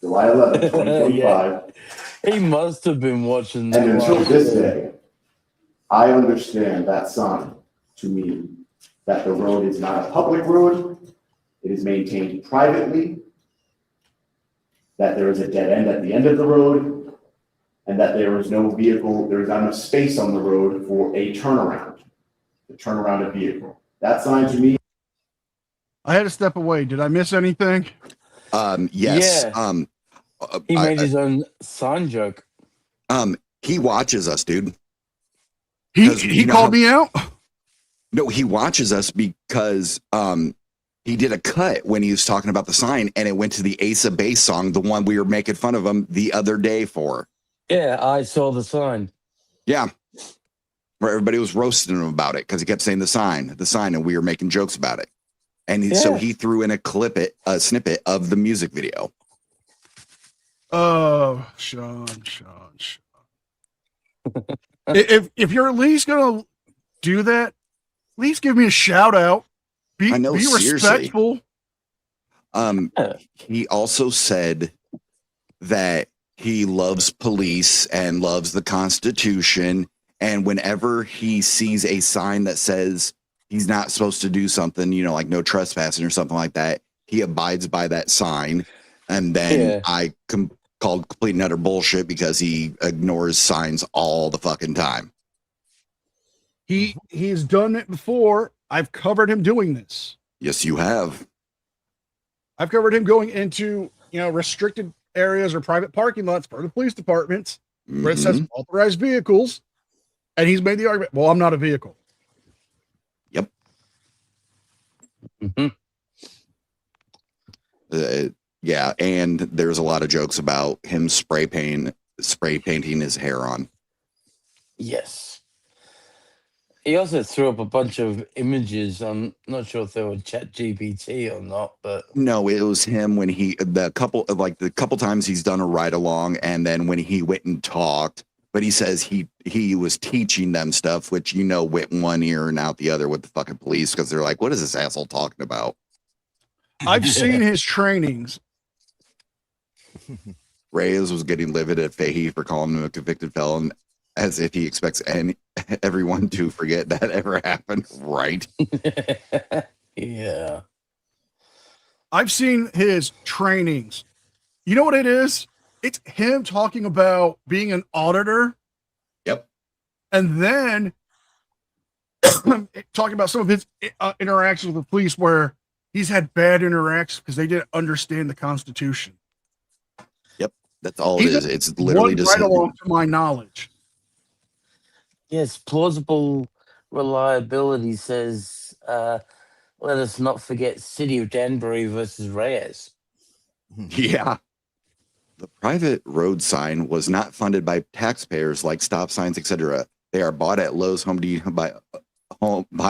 N: July 11th, 2025.
O: He must have been watching.
N: And until this day, I understand that sign to mean that the road is not a public road. It is maintained privately, that there is a dead end at the end of the road, and that there is no vehicle, there is not enough space on the road for a turnaround, to turn around a vehicle. That sign to me.
D: I had to step away. Did I miss anything?
F: Yes.
O: Yeah. He made his own sign joke.
F: He watches us, dude.
D: He called me out?
F: No, he watches us because he did a cut when he was talking about the sign, and it went to the Ace of Base song, the one we were making fun of him the other day for.
O: Yeah, I saw the sign.
F: Yeah. Where everybody was roasting him about it because he kept saying the sign, and we were making jokes about it. And so he threw in a snippet of the music video.
D: Oh, Sean. if you're at least gonna do that, at least give me a shout out. Be respectful.
F: He also said that he loves police and loves the Constitution, and whenever he sees a sign that says he's not supposed to do something, you know, like no trespassing or something like that, he abides by that sign. And then I called complete and utter bullshit because he ignores signs all the fucking time.
D: He's done it before. I've covered him doing this.
F: Yes, you have.
D: I've covered him going into, restricted areas or private parking lots for the police departments where it says authorized vehicles. And he's made the argument, well, I'm not a vehicle.
F: Yep. Yeah, and there's a lot of jokes about him spray painting his hair on.
O: Yes. He also threw up a bunch of images. I'm not sure if they were ChatGPT or not, but
F: no, it was him when the couple times he's done a ride along, and then when he went and talked. But he says he was teaching them stuff, which went one ear and out the other with the fucking police because they're like, "What is this asshole talking about?"
D: I've seen his trainings.
F: Reyes was getting livid at Fahey for calling him a convicted felon, as if he expects everyone to forget that ever happened. Right?
O: Yeah.
D: I've seen his trainings. You know what it is? It's him talking about being an auditor.
F: Yep.
D: And then talking about some of his interactions with the police where he's had bad interactions because they didn't understand the Constitution.
F: Yep. That's all it is. It's literally just
D: right along to my knowledge.
O: Yes, plausible reliability says, let us not forget City of Danbury versus Reyes.
F: Yeah. The private road sign was not funded by taxpayers like stop signs, etc. They are bought at Lowe's Home Depot by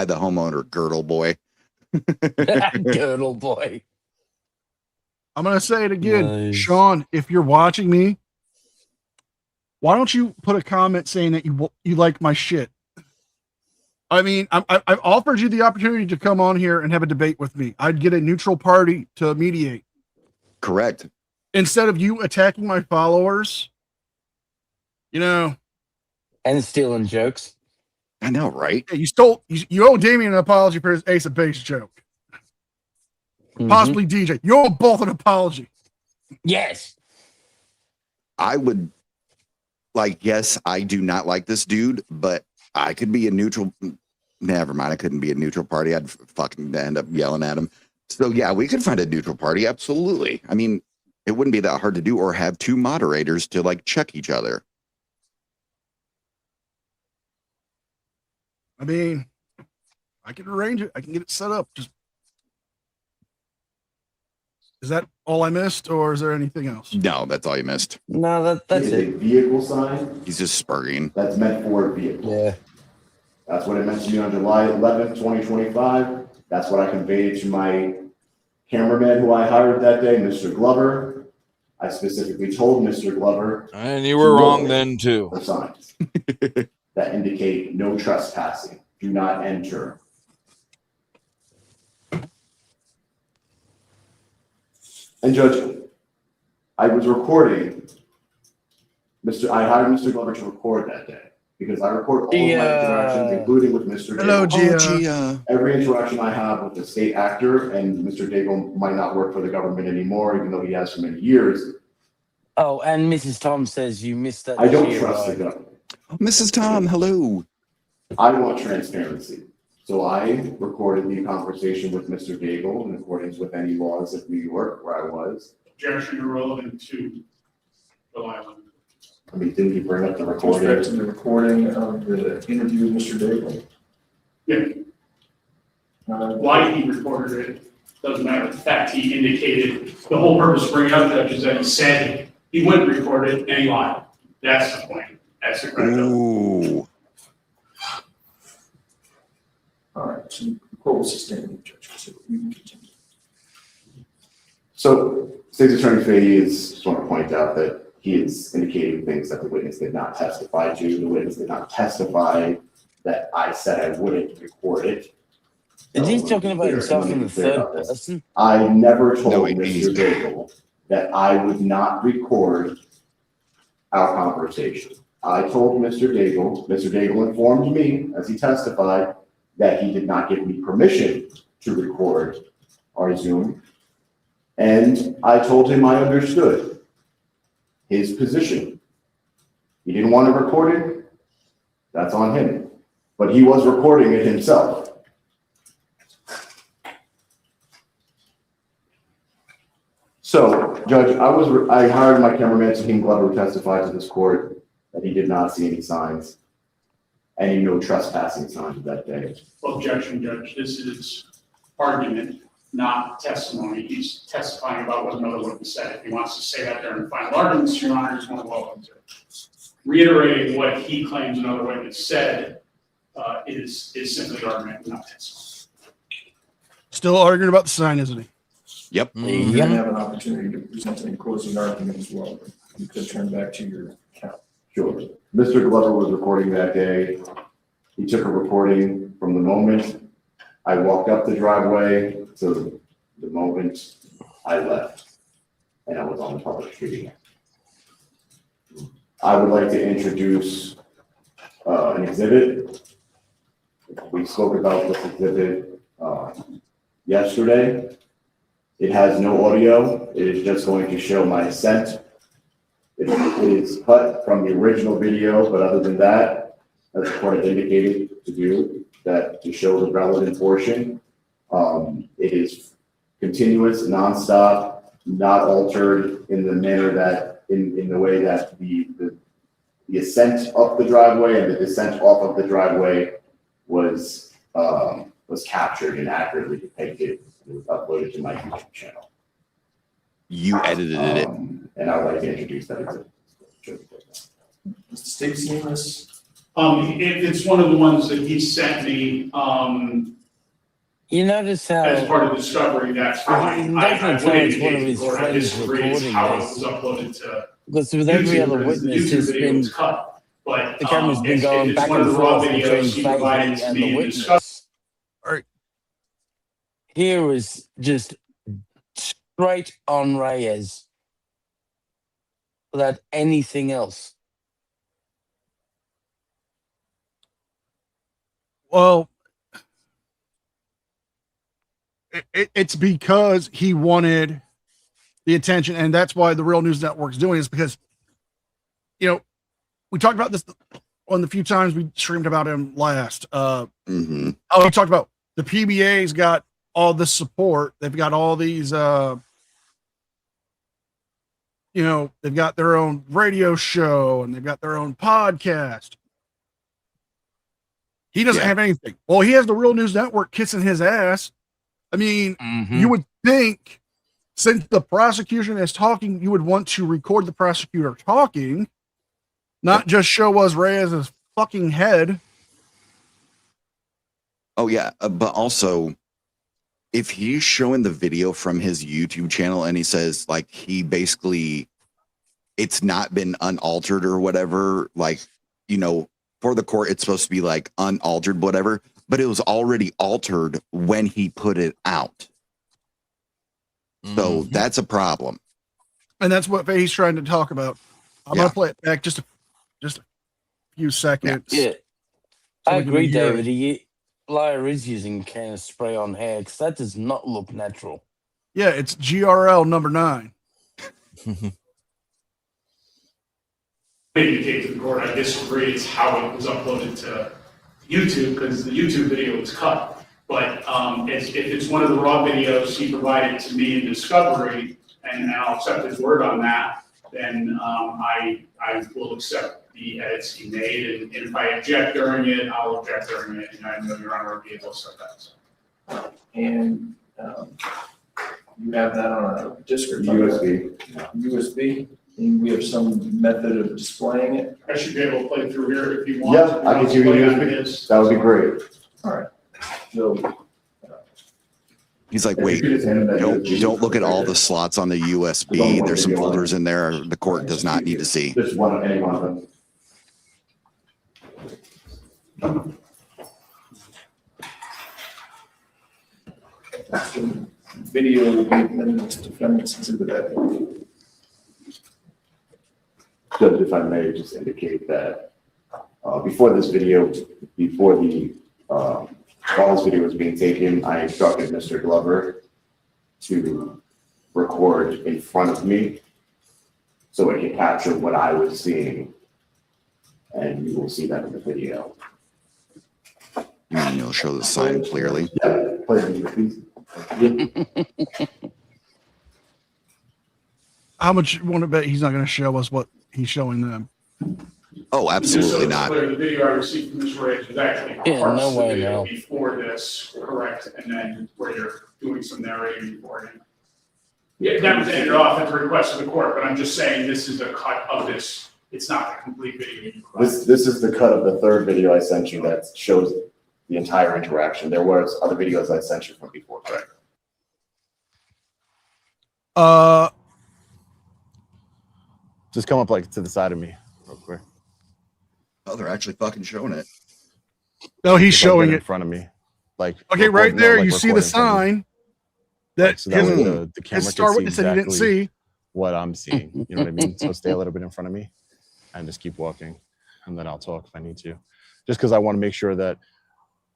F: the homeowner, Girdle Boy.
O: Girdle Boy.
D: I'm going to say it again.
O: Nice.
D: Sean, if you're watching me, why don't you put a comment saying that you like my shit? I mean, I've offered you the opportunity to come on here and have a debate with me. I'd get a neutral party to mediate.
F: Correct.
D: Instead of you attacking my followers,
O: and stealing jokes.
F: I know, right?
D: Yeah, you owe Damien an apology for his Ace of Base joke. Possibly DJ. You owe both an apology.
O: Yes.
F: I would yes, I do not like this dude, but I could be a neutral. Never mind. I couldn't be a neutral party. I'd fucking end up yelling at him. So yeah, we could find a neutral party. Absolutely. I mean, it wouldn't be that hard to do, or have two moderators to check each other.
D: I mean, I can arrange it. I can get it set up. Is that all I missed, or is there anything else?
F: No, that's all you missed.
O: No, that's
G: it. A vehicle sign.
F: He's just spurging.
G: That's meant for a vehicle.
O: Yeah.
G: That's what it meant to me on July 11th, 2025. That's what I conveyed to my cameraman who I hired that day, Mr. Glover. I specifically told Mr. Glover.
E: And you were wrong then too.
G: The signs that indicate no trespassing. Do not enter. And Judge, I was recording. I hired Mr. Glover to record that day because I record all of my interactions, including with Mr.
D: Hello,
G: Gia. Every interaction I have with the state actor, and Mr. Daigle might not work for the government anymore, even though he has for many years.
O: Oh, and Mrs. Tom says you missed that.
G: I don't trust the government.
F: Oh, Mrs. Tom, hello.
G: I want transparency. So I recorded the conversation with Mr. Daigle in accordance with any laws of New York where I was.
H: Objection irrelevant to reliability.
G: I mean, didn't you bring up the recording?
R: To the recording of the interview with Mr. Daigle.
H: Yeah. Why he recorded it doesn't matter. In fact, he indicated the whole purpose of bringing up Judge is that he said he wouldn't record it and he lied. That's the point. That's the credibility.
F: Ooh.
R: All right, so the court will sustain the Judge. So we can continue.
G: So, State's Attorney Fahey just want to point out that he is indicating things that the witness did not testify to. The witness did not testify that I said I wouldn't record it.
O: Is he talking about himself in the third person?
G: I never told Mr. Daigle that I would not record our conversation. I told Mr. Daigle informed me, as he testified, that he did not give me permission to record our Zoom. And I told him I understood his position. He didn't want to record it. That's on him. But he was recording it himself. So, Judge, I hired my cameraman, Tahim Glover, to testify to this court that he did not see any signs, any no trespassing signs that day.
H: Objection, Judge. This is argument, not testimony. He's testifying about what another witness said. If he wants to say that during the final arguments, Your Honor is more than welcome to. Reiterating what he claims another witness said is simply argument, not testimony.
D: Still arguing about the sign, isn't he?
F: Yep.
R: You're gonna have an opportunity to present any closing argument as well. You could turn back to your account.
G: Sure. Mr. Glover was recording that day. He took a recording from the moment I walked up the driveway to the moment I left, and I was on the public street. I would like to introduce an exhibit. We spoke about this exhibit yesterday. It has no audio. It is just going to show my assent. It is cut from the original video, but other than that, as the court indicated to do, that to show the relevant portion, it is continuous, nonstop, not altered in the manner that, in the way that the ascent up the driveway and the descent off of the driveway was captured and accurately depicted. It was uploaded to my YouTube channel.
F: You edited it.
G: And I would like to introduce that exhibit.
R: Mr. State seen this?
H: It's one of the ones that he sent me,
O: You notice how
H: as part of discovery, that's fine. I
O: doesn't
H: would
O: tell it's one of
H: indicate
O: his
H: to the court, I
O: friends
H: disagree with
O: recording
H: how it
O: this.
H: was uploaded to
O: because with every
H: YouTube,
O: other
H: because the
O: witness,
H: YouTube
O: it's
H: video
O: been
H: was cut. But
O: the camera's been
H: if
O: going
H: it's
O: back
H: one of
O: and
H: the raw
O: forth
H: videos
O: between
H: he provided
O: Fahey
H: to
O: and
H: me
O: the
H: in
O: witness.
H: discovery.
O: Here is just straight on Reyes without anything else.
D: Well, it's because he wanted the attention, and that's why the Real News Network's doing this, because, you know, we talked about this on the few times we streamed about him last. Oh, we talked about the PBA's got all this support. They've got all these, you know, they've got their own radio show and they've got their own podcast. He doesn't have anything. Well, he has the Real News Network kissing his ass. I mean, you would think, since the prosecution is talking, you would want to record the prosecutor talking, not just show us Reyes' fucking head.
F: Oh, yeah. But also, if he's showing the video from his YouTube channel and he says, like, he basically, it's not been unaltered or whatever, like, you know, for the court, it's supposed to be like unaltered, whatever, but it was already altered when he put it out. So that's a problem.
D: And that's what Fahey's trying to talk about. I'm going to play it back just a few seconds.
O: Yeah.
D: So
O: I
D: we can
O: agree,
D: hear
O: David. Liar is using can of spray on hair because that does not look natural.
D: Yeah, it's GRL number 9.
H: Indicate to the court, I disagree. It's how it was uploaded to YouTube because the YouTube video was cut. But if it's one of the raw videos he provided to me in discovery, and I'll accept his word on that, then I will accept the edits he made. And if I object during it, I'll object during it. And I know Your Honor will be able to accept that.
R: And you have that on a disk or
G: USB.
R: USB. And we have some method of displaying it.
H: I should be able to play through here if you want.
G: Yeah, I can give you a USB. That would be great.
R: All right. So
F: He's like, wait, don't look at all the slots on the USB. There's some folders in there the court does not need to see.
G: Just one, any one of them.
R: Video will be amended to defendant's exhibit A.
G: Judge, if I may just indicate that before this video, before the all this video was being taken, I instructed Mr. Glover to record in front of me so it can capture what I was seeing. And you will see that in the video.
F: And you'll show the sign clearly.
G: Yeah, please.
D: How much you want to bet he's not going to show us what he's showing them?
F: Oh, absolutely not.
H: The video I received from Ms. Rage is actually parts of the video before this, correct? And then where you're doing some narrating beforehand. Yeah, that was ended off at the request of the court, but I'm just saying this is a cut of this. It's not the complete video.
G: This is the cut of the third video I sent you that shows the entire interaction. There was other videos I sent you from before, correct?
J: Just come up like to the side of me real quick.
F: Oh, they're actually fucking showing it.
D: No, he's showing it
J: in front of me. Like
D: okay, right there, you see the sign that
J: so that way the
D: his
J: camera
D: star
J: can see
D: witness said he didn't
J: exactly
D: see.
J: what I'm seeing. You know what I mean? So stay a little bit in front of me and just keep walking, and then I'll talk if I need to. Just because I want to make sure that,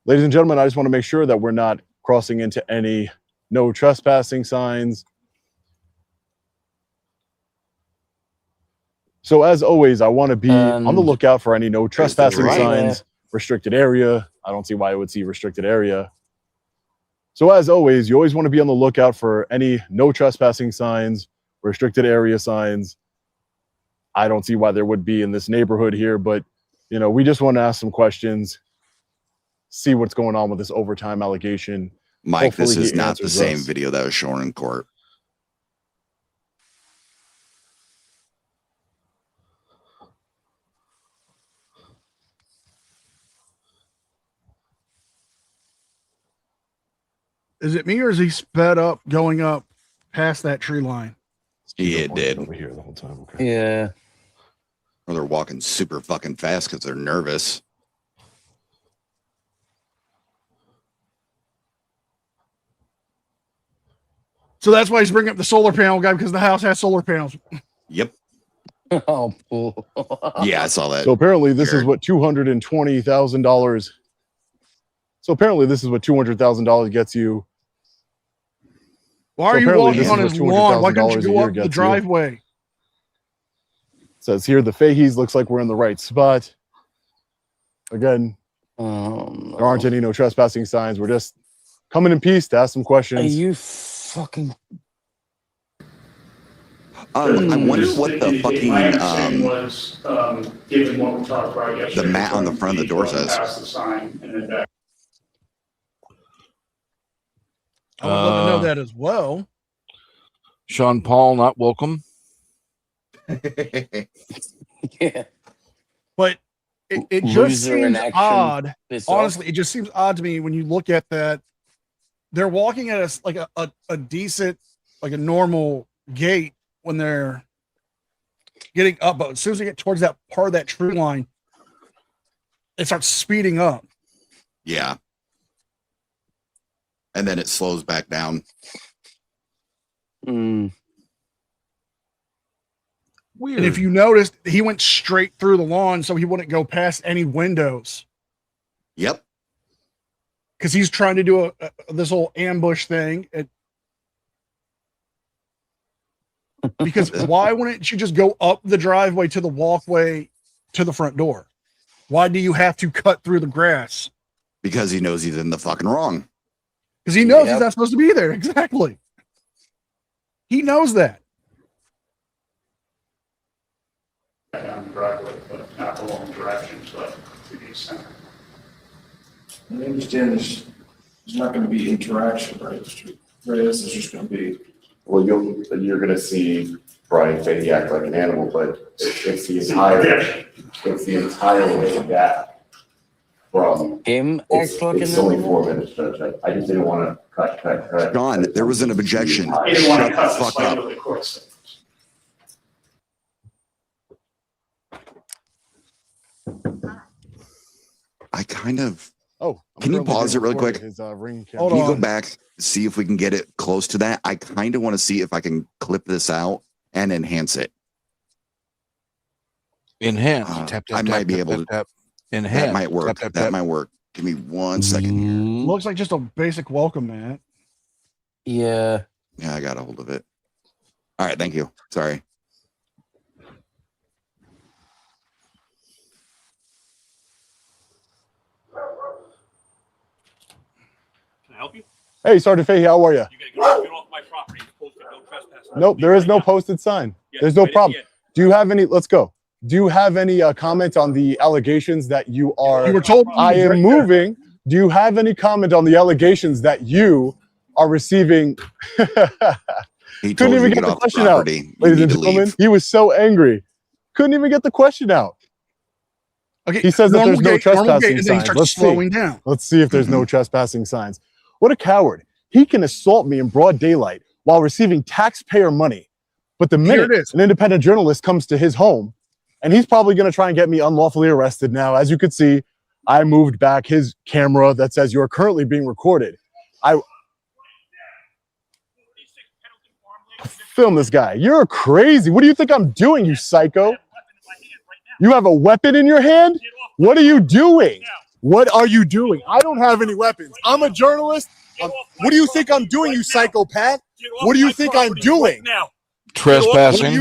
J: ladies and gentlemen, I just want to make sure that we're not crossing into any no trespassing signs. So as always, I want to be on the lookout for any no trespassing signs, restricted area. I don't see why I would see restricted area. So as always, you always want to be on the lookout for any no trespassing signs, restricted area signs. I don't see why there would be in this neighborhood here, but you know, we just want to ask some questions, see what's going on with this overtime allegation.
F: Mike,
J: Hopefully
F: this is
J: he
F: not the
J: answers
F: same
J: us.
F: video that was shown in court.
D: Is it me or is he sped up going up past that tree line?
F: Yeah, it did.
J: Over here the whole time. Okay.
O: Yeah.
F: Or they're walking super fucking fast because they're nervous.
D: So that's why he's bringing up the solar panel guy, because the house has solar panels.
F: Yep.
O: Oh, cool.
F: Yeah, I saw that.
J: So apparently this is what $220,000. So apparently this is what $200,000 gets you.
D: Why are you walking on his lawn? Why couldn't you go up the driveway?
J: Says here the Fahey's looks like we're in the right spot. Again, there aren't any no trespassing signs. We're just coming in peace to ask some questions.
O: Are you fucking?
F: I wonder what the fucking
H: was given what we talked about yesterday.
F: the mat on the front of the door says.
H: Past the sign and then back.
D: I would love to know that as well.
E: Sean Paul, not welcome.
O: Yeah.
D: But it just
O: Loser in
D: seems
O: action.
D: odd.
O: Piss off.
D: Honestly, it just seems odd to me when you look at that. They're walking at a decent, like a normal gait when they're getting up. But as soon as they get towards that part of that tree line, it starts speeding up.
F: Yeah. And then it slows back down.
O: Mm.
E: Weird.
D: And if you noticed, he went straight through the lawn so he wouldn't go past any windows.
F: Yep.
D: Because he's trying to do this whole ambush thing. Because why wouldn't you just go up the driveway to the walkway to the front door? Why do you have to cut through the grass?
F: Because he knows he's in the fucking wrong.
D: Because he knows he's not supposed to be there. Exactly. He knows that.
H: Down the driveway, but not the wrong direction, but to the center.
R: I understand there's not going to be interaction, right? Right, this is just going to be.
G: Well, you're going to see Brian Fahey act like an animal, but it's the entire way back from
O: him.
G: It's only 4 minutes, Judge. I just didn't want to cut.
F: John, there was an objection.
H: I didn't want to
F: Shut
H: cut
F: the
H: the
F: fuck
H: fight
F: up.
H: with the courts.
F: I kind of.
J: Oh,
F: can you pause it really quick?
J: His, ring
F: can you go back, see if we can get it close to that? I kind of want to see if I can clip this out and enhance it.
E: Enhance.
F: I might be able to.
E: Enhance.
F: That might work. That might work. Give me 1 second here.
D: Looks like just a basic welcome mat.
O: Yeah.
F: Yeah, I got a hold of it. All right, thank you. Sorry.
S: Can I help you?
J: Hey, Sergeant Fahey, how are you?
S: You gotta get off my property. Posted no trespassing.
J: Nope, there is no posted sign.
S: Yeah,
J: There's no
S: right at
J: problem.
S: the end.
J: Do you have any? Let's go. Do you have any comment on the allegations that you are?
D: You were told
J: I am
D: right
J: moving. Do you have any comment on the allegations that you are receiving?
F: He
J: Couldn't
F: told you
J: even
F: to
J: get
F: get
J: the
F: off the
J: question out,
F: property. You
J: ladies
F: need
J: and
F: to
J: gentlemen.
F: leave.
J: He was so angry, couldn't even get the question out.
D: Okay,
J: He says that
D: normal
J: there's no
D: gate,
J: trespassing
D: and then he
J: signs.
D: starts
J: Let's see.
D: slowing down.
J: Let's see if there's no trespassing signs. What a coward. He can assault me in broad daylight while receiving taxpayer money. But the minute
D: it is.
J: an independent journalist comes to his home, and he's probably going to try and get me unlawfully arrested now. As you could see, I moved back his camera that says you're currently being recorded. I film this guy. You're crazy. What do you think I'm doing, you psycho? You have a weapon in your hand? What are you doing? What are you doing? I don't have any weapons. I'm a journalist. What do you think I'm doing, you psychopath? What do you think I'm doing?
E: Trespassing.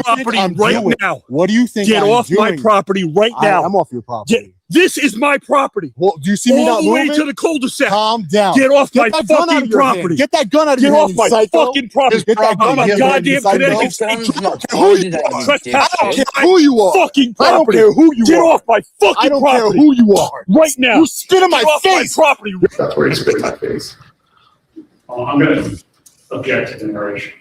J: What do you think
S: Get
J: I'm
S: off my
J: doing?
S: property right now.
J: I'm off your property.
S: This is my property.
J: Well, do you see me
S: All
J: not
S: the way
J: moving?
S: to the cul-de-sac.
J: Calm down.
S: Get off my
J: that gun out
S: fucking
J: of your hand.
S: property.
J: Get that gun out of
S: Get
J: your hand,
S: off
J: you
S: my
J: psycho.
S: fucking property.
J: Get that gun
S: I'm
J: out
S: a
J: of your hand, you
S: goddamn
J: psycho.
S: Connecticut State
O: Gun's not
S: Trooper.
O: pointed at you,
S: Trespass
J: I don't
S: on
J: care
S: my
J: who you are.
S: fucking
J: I don't
S: property.
J: care who you
S: Get
J: are.
S: off my fucking
J: I don't
S: property.
J: care who you are.
S: Right now.
J: You spit in my
S: Get off
J: face.
S: my property.
G: That's where you spit in my face.
H: I'm going to object to the narration.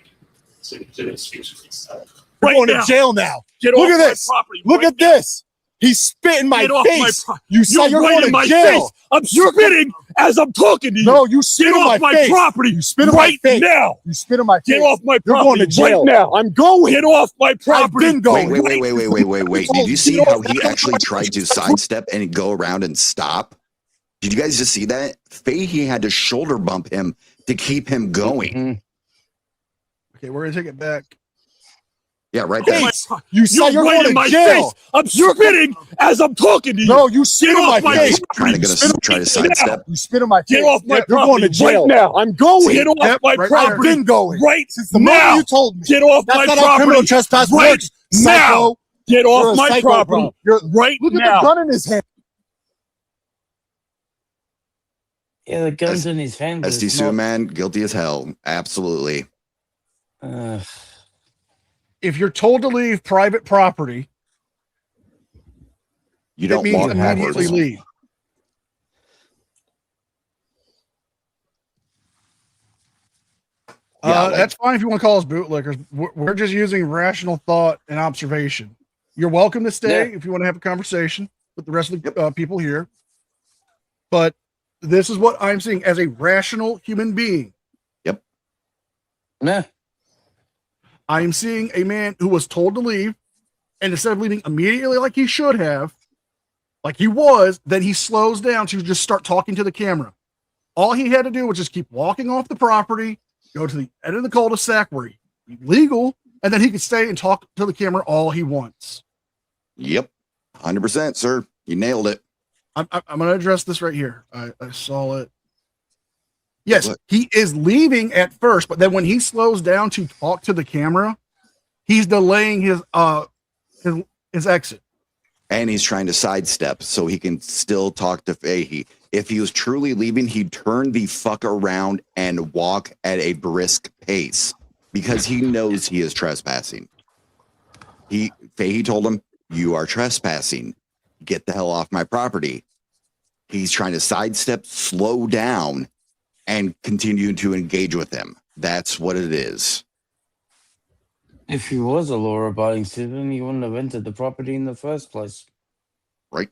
H: So it speaks for itself.
J: You're going to jail now.
S: Get
J: Look
S: off
J: at
S: my
J: this.
S: property
J: Look
S: right
J: at this. He spit in my
S: Get off my
J: face.
S: pro-
J: You saw you're
S: right
J: going
S: in
J: to
S: my
J: jail.
S: face. I'm spitting as I'm talking to you.
J: No, you spit
S: Get
J: in
S: off
J: my
S: my
J: face.
S: property
J: You spit in
S: right
J: my face.
S: now.
J: You spit in my face.
S: Get off my
J: You're
S: property
J: going to jail.
S: right now.
J: I'm going.
S: Get off my property.
J: I've been going.
F: Wait. Did you see how he actually tried to sidestep and go around and stop? Did you guys just see that? Fahey had to shoulder bump him to keep him going.
D: Okay, we're gonna take it back.
F: Yeah, right there.
J: You saw you're
S: right
J: going
S: in
J: to
S: my
J: jail.
S: face. I'm spitting as I'm talking to you.
J: No, you spit
S: Get
J: in my
S: off my
J: face.
F: Trying to try to sidestep.
J: You spit in my face.
S: Get off my
J: You're going to
S: property
J: jail.
S: right now.
J: I'm going.
S: Get off my
J: I've
S: property
J: been going.
S: right
J: Since the moment
S: now.
J: you told me.
S: Get off
J: That's
S: my
J: not how
S: property
J: criminal trespass
S: right
J: works,
S: now.
J: psycho.
S: Get
J: You're
S: off
J: a
S: my
J: psycho,
S: property
J: bro.
S: right
J: Look
S: now.
J: at the gun in his hand.
O: Yeah, the gun's in his hand. but
F: SD
O: it's not-
F: Suman, guilty as hell. Absolutely.
D: If you're told to leave private property,
F: You
D: it
F: don't
D: means
F: walk
D: immediately
F: backwards.
D: leave. That's fine if you want to call us bootlickers. We're just using rational thought and observation. You're welcome to stay if you want to have a conversation with the rest of the people here. But this is what I'm seeing as a rational human being.
F: Yep.
O: Nah.
D: I'm seeing a man who was told to leave, and instead of leaving immediately like he should have, like he was, then he slows down to just start talking to the camera. All he had to do was just keep walking off the property, go to the end of the cul-de-sac where he's legal, and then he could stay and talk to the camera all he wants.
F: Yep. 100%, sir. You nailed it.
D: I'm going to address this right here. I saw it. Yes, he is leaving at first, but then when he slows down to talk to the camera, he's delaying his exit.
F: And he's trying to sidestep so he can still talk to Fahey. If he was truly leaving, he'd turn the fuck around and walk at a brisk pace because he knows he is trespassing. Fahey told him, "You are trespassing. Get the hell off my property." He's trying to sidestep, slow down, and continue to engage with him. That's what it is.
O: If he was a law-abiding citizen, he wouldn't have entered the property in the first place.
F: Right.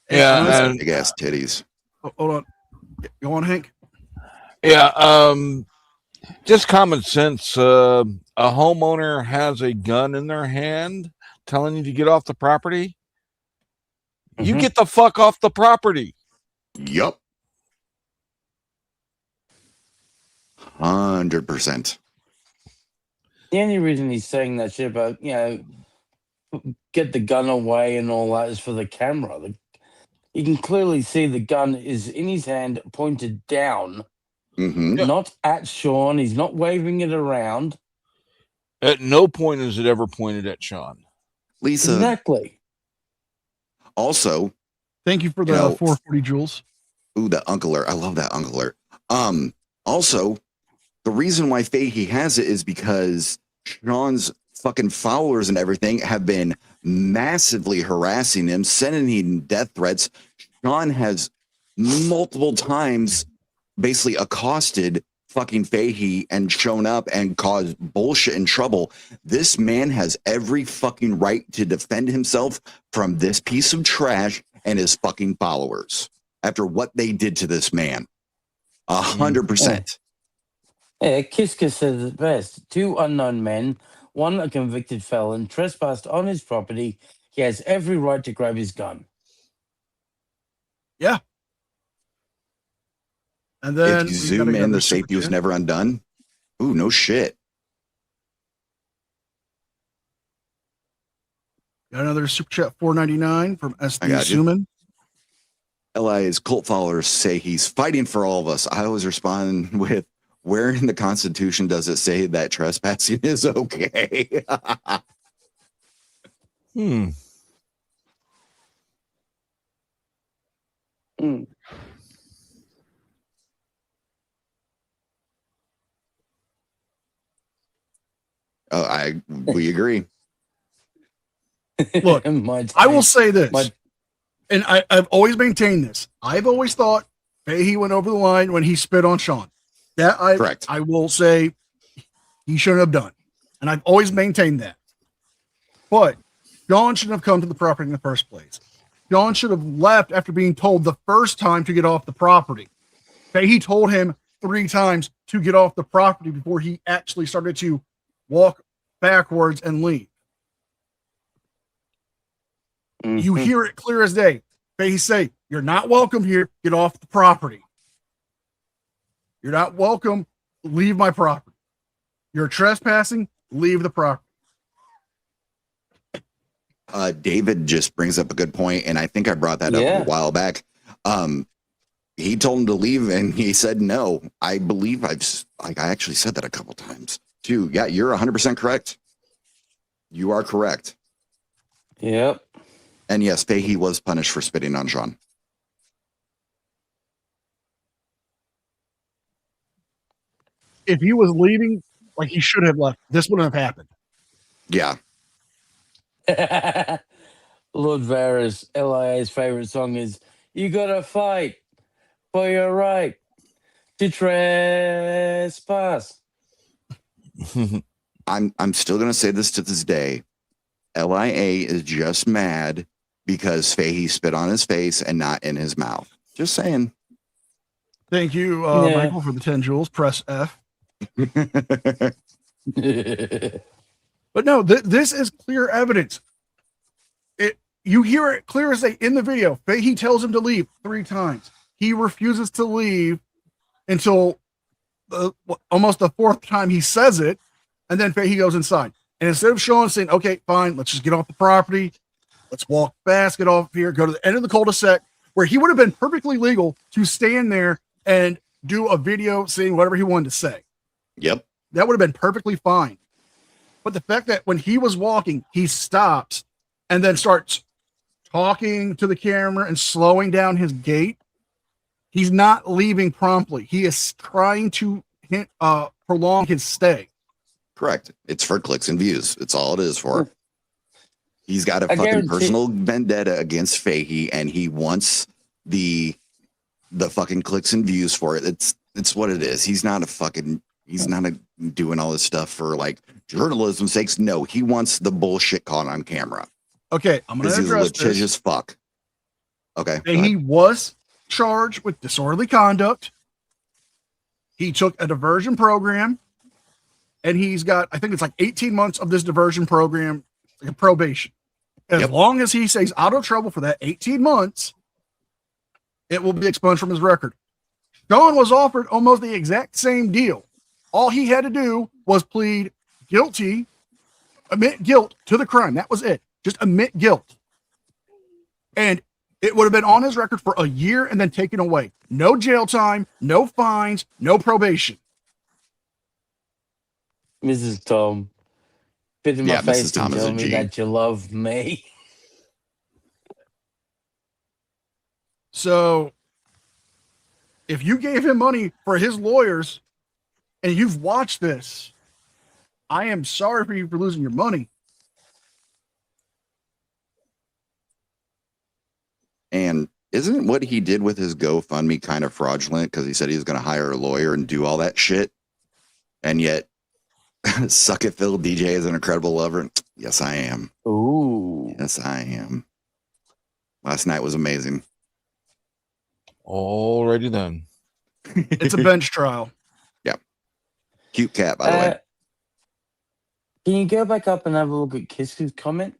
E: Yeah.
F: Big ass titties.
D: Hold on. Go on, Hank.
E: Yeah. Just common sense. A homeowner has a gun in their hand telling you to get off the property. You get the fuck off the property.
F: Yup. 100%.
O: The only reason he's saying that shit about, get the gun away and all that is for the camera. You can clearly see the gun is in his hand, pointed down, not at Sean. He's not waving it around.
E: At no point is it ever pointed at Sean.
F: Lisa.
O: Exactly.
F: Also,
D: thank you for the 440 joules.
F: Ooh, that uncle alert. I love that uncle alert. Also, the reason why Fahey has it is because Sean's fucking followers and everything have been massively harassing him, sending him death threats. Sean has multiple times basically accosted fucking Fahey and shown up and caused bullshit and trouble. This man has every fucking right to defend himself from this piece of trash and his fucking followers after what they did to this man. 100%.
O: Yeah, Kiska says it best. 2 unknown men, one a convicted felon, trespassed on his property. He has every right to grab his gun.
D: Yeah. And then
F: if you zoom in, the safety was never undone. Ooh, no shit.
D: Got another super chat, $4.99 from SD Suman.
F: LI's cult followers say he's fighting for all of us. I always respond with, where in the Constitution does it say that trespassing is okay?
O: Hmm.
F: Oh, we agree.
D: Look, I will say this, and I've always maintained this. I've always thought Fahey went over the line when he spit on Sean. That
F: Correct.
D: I will say he shouldn't have done. And I've always maintained that. But Sean shouldn't have come to the property in the first place. Sean should have left after being told the first time to get off the property. Fahey told him 3 times to get off the property before he actually started to walk backwards and leave. You hear it clear as day. Fahey say, "You're not welcome here. Get off the property. You're not welcome. Leave my property. You're trespassing. Leave the property."
F: David just brings up a good point, and I think I brought that up a while back. He told him to leave, and he said no. I believe I actually said that a couple times too. Yeah, you're 100% correct. You are correct.
O: Yep.
F: And yes, Fahey was punished for spitting on Sean.
D: If he was leaving, like he should have left, this wouldn't have happened.
F: Yeah.
O: Lord Varys, LIA's favorite song is "You Gotta Fight for Your Right to Trespass."
F: I'm still gonna say this to this day. LIA is just mad because Fahey spit on his face and not in his mouth. Just saying.
D: Thank you, Michael, for the 10 joules. Press F. But no, this is clear evidence. You hear it clear as day in the video. Fahey tells him to leave 3 times. He refuses to leave until almost the 4th time he says it, and then Fahey goes inside. And instead of Sean saying, "Okay, fine, let's just get off the property. Let's walk fast, get off here, go to the end of the cul-de-sac," where he would have been perfectly legal to stand there and do a video saying whatever he wanted to say.
F: Yep.
D: That would have been perfectly fine. But the fact that when he was walking, he stops and then starts talking to the camera and slowing down his gait, he's not leaving promptly. He is trying to prolong his stay.
F: Correct. It's for clicks and views. It's all it is for. He's got a fucking personal vendetta against Fahey, and he wants the fucking clicks and views for it. It's what it is. He's not doing all this stuff for like journalism's sakes. No, he wants the bullshit caught on camera.
D: Okay, I'm going to address
F: this. He's as fuck. Okay.
D: And he was charged with disorderly conduct. He took a diversion program, and he's got, I think it's like 18 months of this diversion program, like probation. As long as he stays out of trouble for that 18 months, it will be expunged from his record. Sean was offered almost the exact same deal. All he had to do was plead guilty, admit guilt to the crime. That was it. Just admit guilt. And It would have been on his record for a year and then taken away. No jail time, no fines, no probation.
O: Mrs. Tom, spit in my
F: Yeah,
O: face
F: Mrs. Tom
O: and
F: is
O: tell
F: a
O: me
F: G.
O: that you love me.
D: So if you gave him money for his lawyers and you've watched this, I am sorry for you for losing your money.
F: And isn't what he did with his GoFundMe kind of fraudulent? Because he said he was going to hire a lawyer and do all that shit. And yet, suck it, Phil, DJ is an incredible lover. Yes, I am.
O: Ooh.
F: Yes, I am. Last night was amazing.
E: Alrighty then.
D: It's a bench trial.
F: Yep. Cute cat, by the way.
O: Can you go back up and have a look at Kiska's comment?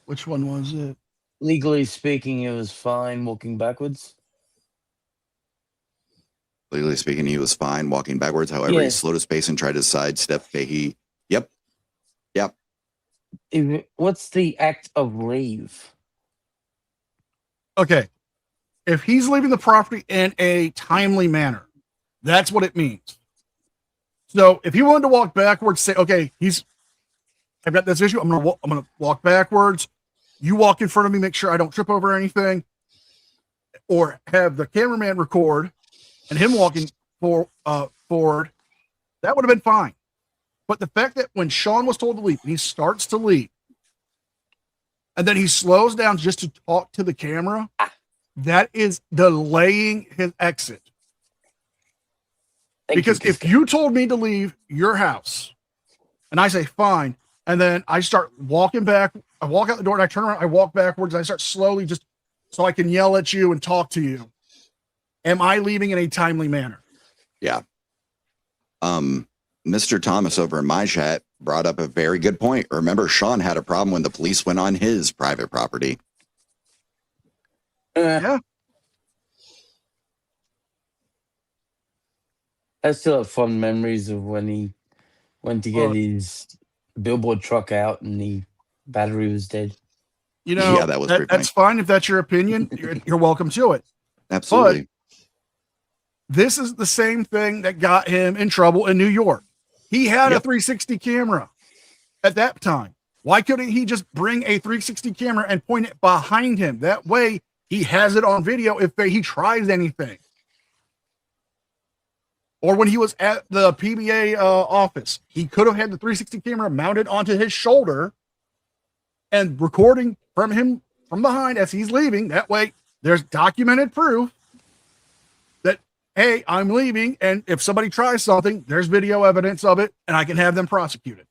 D: Which one was it?
O: Legally speaking, it was fine walking backwards.
F: Legally speaking, he was fine walking backwards. However, he
O: Yes.
F: slowed his pace and tried to sidestep Fahey. Yep. Yep.
O: What's the act of leave?
D: Okay. If he's leaving the property in a timely manner, that's what it means. So if he wanted to walk backwards, say, okay, I've got this issue. I'm gonna walk backwards. You walk in front of me, make sure I don't trip over anything, or have the cameraman record and him walking forward. That would have been fine. But the fact that when Sean was told to leave, and he starts to leave, and then he slows down just to talk to the camera, that is delaying his exit. Because if you told me to leave your house and I say fine, and then I start walking back, I walk out the door and I turn around, I walk backwards, and I start slowly just so I can yell at you and talk to you. Am I leaving in a timely manner?
F: Yeah. Mr. Thomas over in my chat brought up a very good point. Remember, Sean had a problem when the police went on his private property.
D: Yeah.
O: I still have fond memories of when he went to get his billboard truck out and the battery was dead.
D: You know,
F: Yeah, that was pretty
D: that's fine if that's your opinion. You're welcome to it.
F: Absolutely.
D: But this is the same thing that got him in trouble in New York. He had a 360 camera at that time. Why couldn't he just bring a 360 camera and point it behind him? That way he has it on video if he tries anything. Or when he was at the PBA office, he could have had the 360 camera mounted onto his shoulder and recording from him from behind as he's leaving. That way there's documented proof that, hey, I'm leaving. And if somebody tries something, there's video evidence of it and I can have them prosecuted.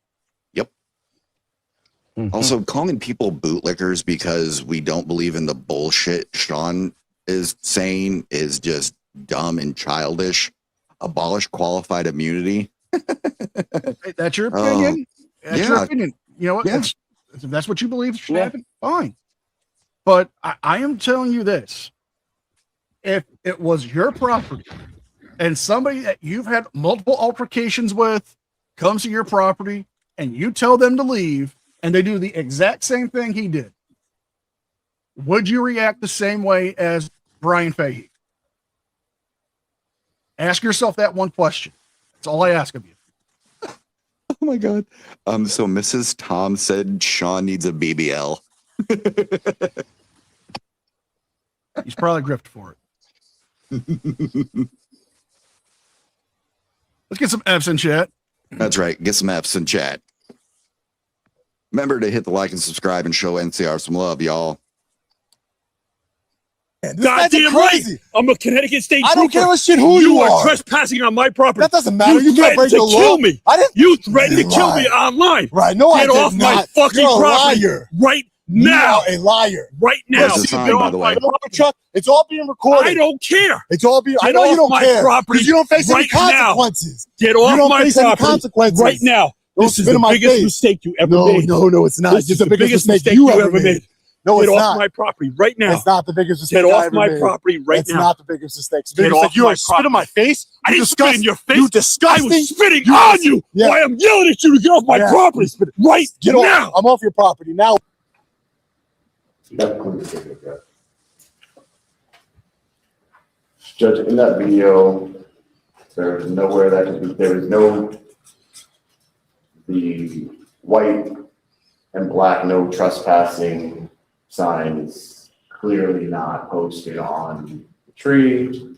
F: Yep. Also, calling people bootlickers because we don't believe in the bullshit Sean is saying is just dumb and childish. Abolish qualified immunity.
D: Hey, that's your opinion. That's your opinion. You know what?
F: Yeah.
D: If that's what you believe should happen, fine. But I am telling you this. If it was your property and somebody that you've had multiple altercations with comes to your property and you tell them to leave and they do the exact same thing he did, would you react the same way as Brian Fahey? Ask yourself that one question. That's all I ask of you.
F: Oh my God. So Mrs. Tom said Sean needs a BBL.
D: He's probably gripped for it. Let's get some F's in chat.
F: That's right. Get some F's in chat. Remember to hit the like and subscribe and show NCR some love, y'all.
S: Goddamn crazy. I'm a Connecticut State
T: I don't
S: trooper.
T: give a shit who you are.
S: Trespassing on my property.
T: That doesn't matter. You can't
S: threatened
T: break
S: to
T: the law.
S: kill me.
T: I didn't.
S: You threatened to kill me online.
T: Right. No,
S: Get
T: I did
S: off my
T: not.
S: fucking
T: You're a
S: property.
T: liar.
S: Right now.
T: You are a liar.
S: Right now.
F: This is fine, by the way.
T: Chuck, it's all being recorded.
S: I don't care.
T: It's all being. I
S: Get
T: know you
S: off
T: don't
S: my
T: care.
S: property
T: Because you don't face any
S: right now.
T: consequences.
S: Get
T: You
S: off
T: don't
S: my
T: face any
S: property
T: consequences.
S: right now.
T: Don't
S: This is
T: spit
S: the
T: in my
S: biggest
T: face.
S: mistake you ever
T: No,
S: made.
T: no, it's not.
S: This
T: It's
S: is
T: the biggest mistake
S: you
T: you
S: ever made.
T: No,
S: Get
T: it's
S: off
T: not.
S: my property right now.
T: It's not the biggest mistake
S: Get
T: I
S: off
T: ever
S: my
T: made.
S: property right
T: It's
S: now.
T: not the biggest mistake.
S: Get
T: Biggest
S: off
T: mistake. You
S: my
T: are spit in my face.
S: I
T: You
S: didn't spit in your face.
T: You disgusting.
S: I was spitting on you
T: Yeah.
S: while I'm yelling at you to get off my
T: Yeah.
S: property right
T: Get
S: now.
T: off. I'm off your property now.
G: That concludes it, yeah. Judge, in that video, there is nowhere that could be, there is no, the white and black no trespassing sign is clearly not posted on the tree.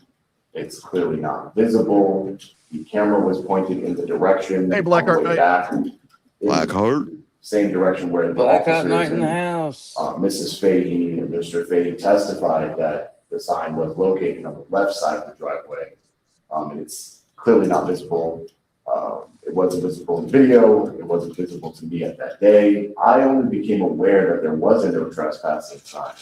G: It's clearly not visible. The camera was pointed in the direction.
D: Hey, Blackheart.
F: Blackheart.
G: Same direction where the
O: Blackout night
G: officers
O: in the
G: and
O: house.
G: Mrs. Fahey and Mr. Fahey testified that the sign was located on the left side of the driveway. And it's clearly not visible. It wasn't visible in the video. It wasn't visible to me at that day. I only became aware that there was a no trespassing sign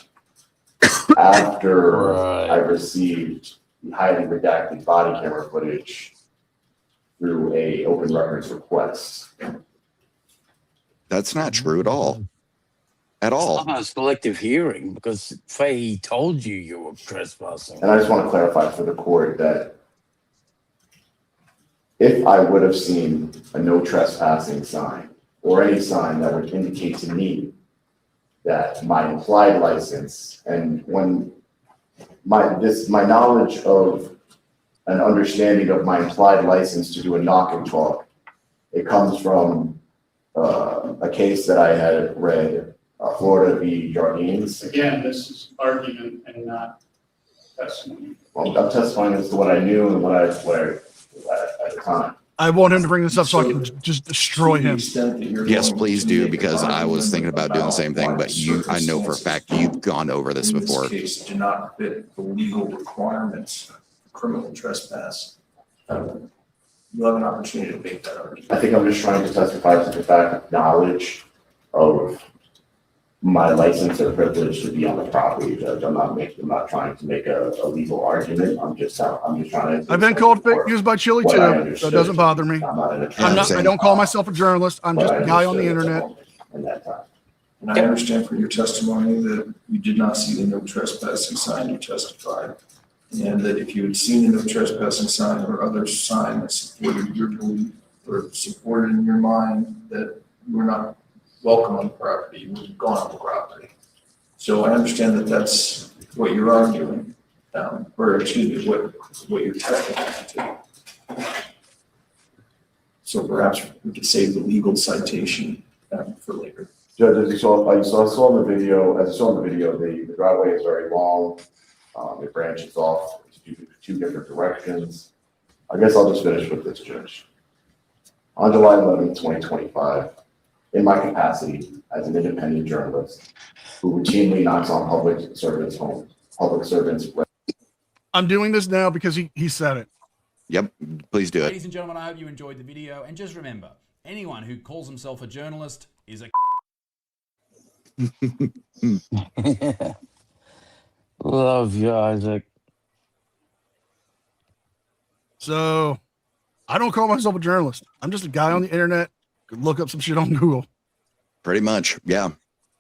G: after I received the highly redacted body camera footage through a open records request.
F: That's not true at all. At all.
O: It's not a selective hearing because Faye told you were trespassing.
G: And I just want to clarify for the court that if I would have seen a no trespassing sign or any sign that would indicate to me that my implied license and when my knowledge of an understanding of my implied license to do a knock and talk, it comes from a case that I had read, Florida v. Jardines.
H: Again, this is argument and not testimony.
G: Well, I'm testifying as to what I knew and what I at the time.
D: I want him to bring this up so I can just destroy him.
F: Yes, please do, because I was thinking about doing the same thing, but I know for a fact you've gone over this before.
R: Case do not fit the legal requirements of criminal trespass. You'll have an opportunity to make that argument.
G: I think I'm just trying to testify to the fact of knowledge of my license or privilege to be on the property, Judge. I'm not trying to make a legal argument. I'm just trying to.
D: I've been called fake news by Chili too, so it doesn't bother me. I don't call myself a journalist. I'm just a guy on the internet.
R: And I understand from your testimony that you did not see the no trespassing sign you testified. And that if you had seen the no trespassing sign or other sign that supported your belief or supported in your mind that you were not welcome on the property, you would have gone on the property. So I understand that that's what you're arguing, or excuse me, what you're testifying to. So perhaps we could save the legal citation for later.
G: Judge, as you saw in the video, the driveway is very long. It branches off to two different directions. I guess I'll just finish with this, Judge. On July 11th, 2025, in my capacity as an independent journalist who routinely knocks on public servants' homes, public servants.
D: I'm doing this now because he said it.
F: Yep, please do it.
U: Ladies and gentlemen, I hope you enjoyed the video. And just remember, anyone who calls himself a journalist is a
O: Love you, Isaac.
D: So I don't call myself a journalist. I'm just a guy on the internet. Could look up some shit on Google.
F: Pretty much, yeah.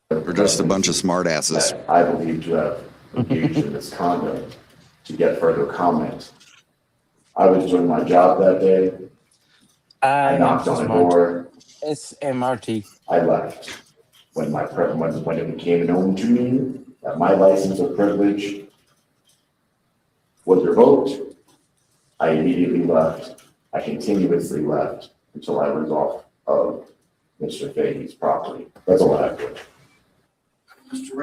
F: We're just a bunch of smart asses.
G: I believe to have engaged in this conduct to get further comment. I was doing my job that day. I knocked on the door.
O: It's MRT.
G: I left. When it became known to me that my license or privilege was revoked, I immediately left. I continuously left until I was off of Mr. Fahey's property. That's all I have to do.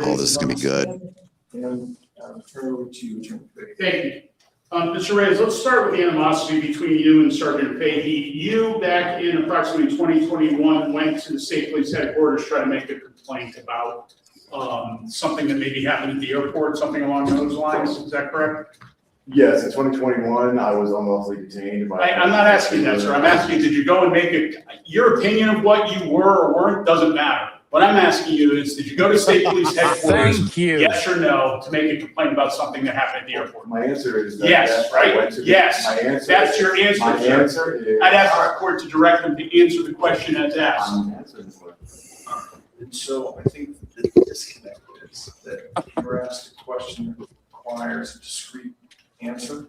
F: Oh, this is gonna be good.
R: And turn over to you, Attorney Fahey.
H: Thank you. Mr. Reyes, let's start with the animosity between you and Sergeant Fahey. You, back in approximately 2021, went to the state police headquarters to try to make a complaint about something that maybe happened at the airport, something along those lines. Is that correct?
G: Yes, in 2021, I was unlawfully detained.
H: I'm not asking that, sir. I'm asking, did you go and make your opinion of what you were or weren't doesn't matter. What I'm asking you is, did you go to state police headquarters?
O: Thank you.
H: Yes or no, to make a complaint about something that happened at the airport?
G: My answer is that
H: yes, right? Yes.
G: My answer
H: That's your answer,
G: my
H: sir.
G: answer is.
H: I'd ask the court to direct them to answer the question as asked.
R: And so I think that the disconnect is that if you're asked a question that requires a discrete answer,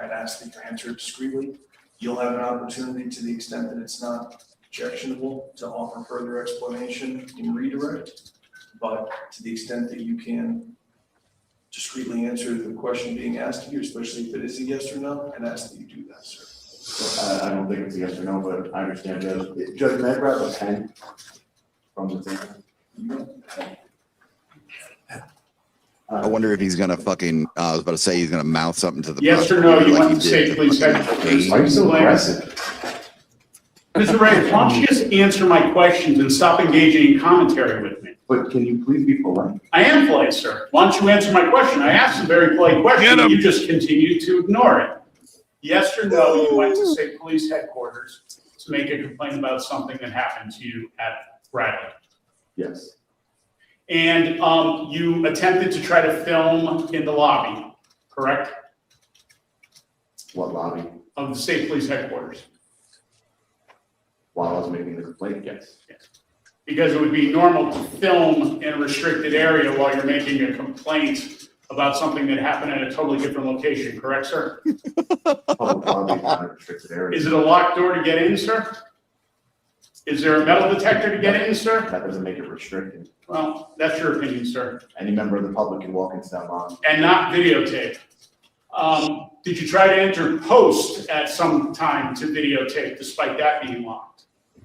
R: I'd ask that you answer it discreetly. You'll have an opportunity, to the extent that it's not objectionable, to offer further explanation in redirect. but to the extent that you can discreetly answer the question being asked of you, especially if it is a yes or no, and ask that you do that, sir.
G: I don't think it's a yes or no, but I understand, Judge. Judge, may I grab a pen from the table?
F: I wonder if he's gonna fucking. I was about to say he's gonna mouth something to the.
H: Yes or no, you
F: prosecutor
H: want to say, please,
F: fucking
G: Why are you so aggressive?
H: Mr. Ray, why don't you just answer my questions and stop engaging in commentary with me?
G: But can you please be polite?
H: I am polite, sir. Why don't you answer my question? I asked a very polite question, and you just continue to ignore it. Yes or no, you went to state police headquarters to make a complaint about something that happened to you at Bradley.
G: Yes.
H: And you attempted to try to film in the lobby, correct?
G: What lobby?
H: Of the state police headquarters.
G: While I was making the complaint, yes.
H: Because it would be normal to film in a restricted area while you're making a complaint about something that happened at a totally different location, correct, sir?
G: Public lobby is not a restricted area.
H: Is it a locked door to get in, sir? Is there a metal detector to get in, sir?
G: That doesn't make it restricted.
H: Well, that's your opinion, sir.
G: Any member of the public can walk into that lobby.
H: And not videotape. Did you try to enter post at some time to videotape despite that being locked?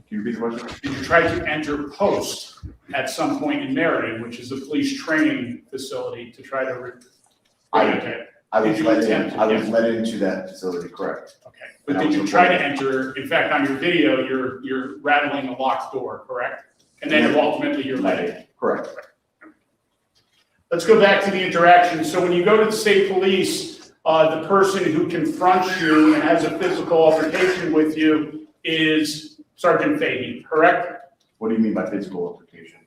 G: Can you repeat the question?
H: Did you try to enter post at some point in Meriden, which is a police training facility, to try to videotape?
G: I was
H: Did you attempt to?
G: I was let into that facility, correct.
H: Okay, but did you try to enter, in fact, on your video, you're rattling a locked door, correct? And then ultimately you're let in.
G: Correct.
H: Let's go back to the interaction. So when you go to the state police, the person who confronts you and has a physical altercation with you is Sergeant Fahey, correct?
G: What do you mean by physical altercation?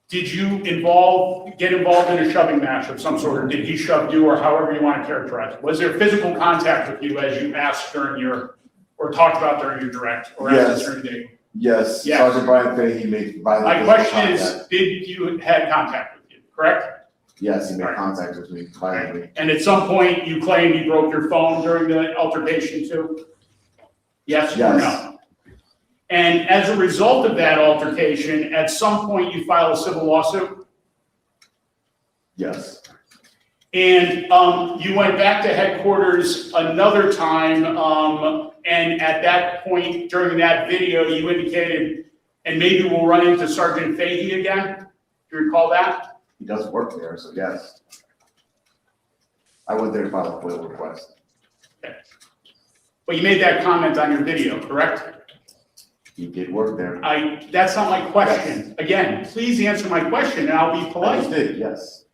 H: Did you get involved in a shoving match of some sort, or did he shove you, or however you want to characterize it? Was there physical contact with you as you asked during your, or talked about during your direct, or
G: Yes.
H: asked during the?
G: Yes.
H: Yes.
G: Sergeant Brian Fahey made violent
H: My
G: physical
H: question is,
G: contact.
H: did you have contact with you, correct?
G: Yes, he made
H: Alright.
G: contact with me violently.
H: And at some point, you claimed you broke your phone during the altercation too? Yes or
G: Yes.
H: no? And as a result of that altercation, at some point, you filed a civil lawsuit?
G: Yes.
H: And you went back to headquarters another time, and at that point, during that video, you indicated, and maybe we'll run into Sergeant Fahey again? Do you recall that?
G: He does work there, so yes. I went there to file a FOIL request.
H: Okay. But you made that comment on your video, correct?
G: He did work there.
H: That's not my question. Again, please answer my question and I'll be
G: I
H: polite.
G: just did, yes.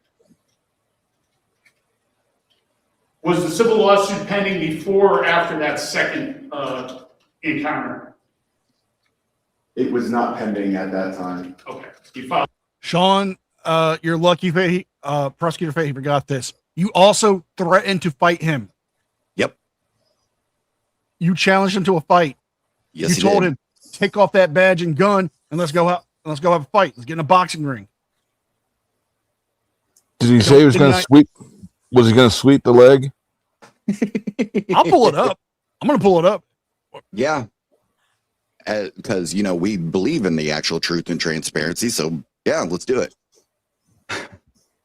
H: Was the civil lawsuit pending before or after that second encounter?
G: It was not pending at that time.
H: Okay. You filed.
D: Sean, you're lucky, Fahey. Prosecutor Fahey forgot this. You also threatened to fight him.
F: Yep.
D: You challenged him to a fight.
F: Yes,
D: you
F: he
D: told
F: did.
D: him, take off that badge and gun and let's go out. Let's go have a fight. Let's get in a boxing ring.
E: Did he say he was going to sweep? Was he going to sweep the leg?
D: I'll pull it up. I'm going to pull it up.
F: Yeah. Because, we believe in the actual truth and transparency. So, yeah, let's do it.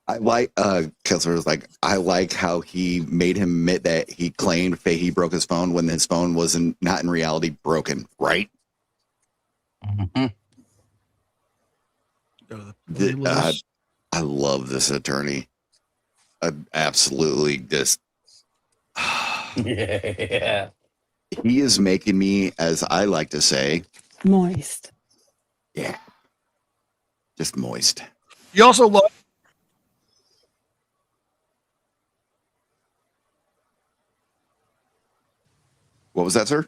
F: I like, Kessler was like, I like how he made him admit that he claimed Fahey broke his phone when his phone wasn't, not in reality broken, right? I love this attorney. I absolutely just.
O: Yeah.
F: He is making me, as I like to say,
C: moist.
F: Yeah. Just moist.
D: You also love.
F: What was that, sir?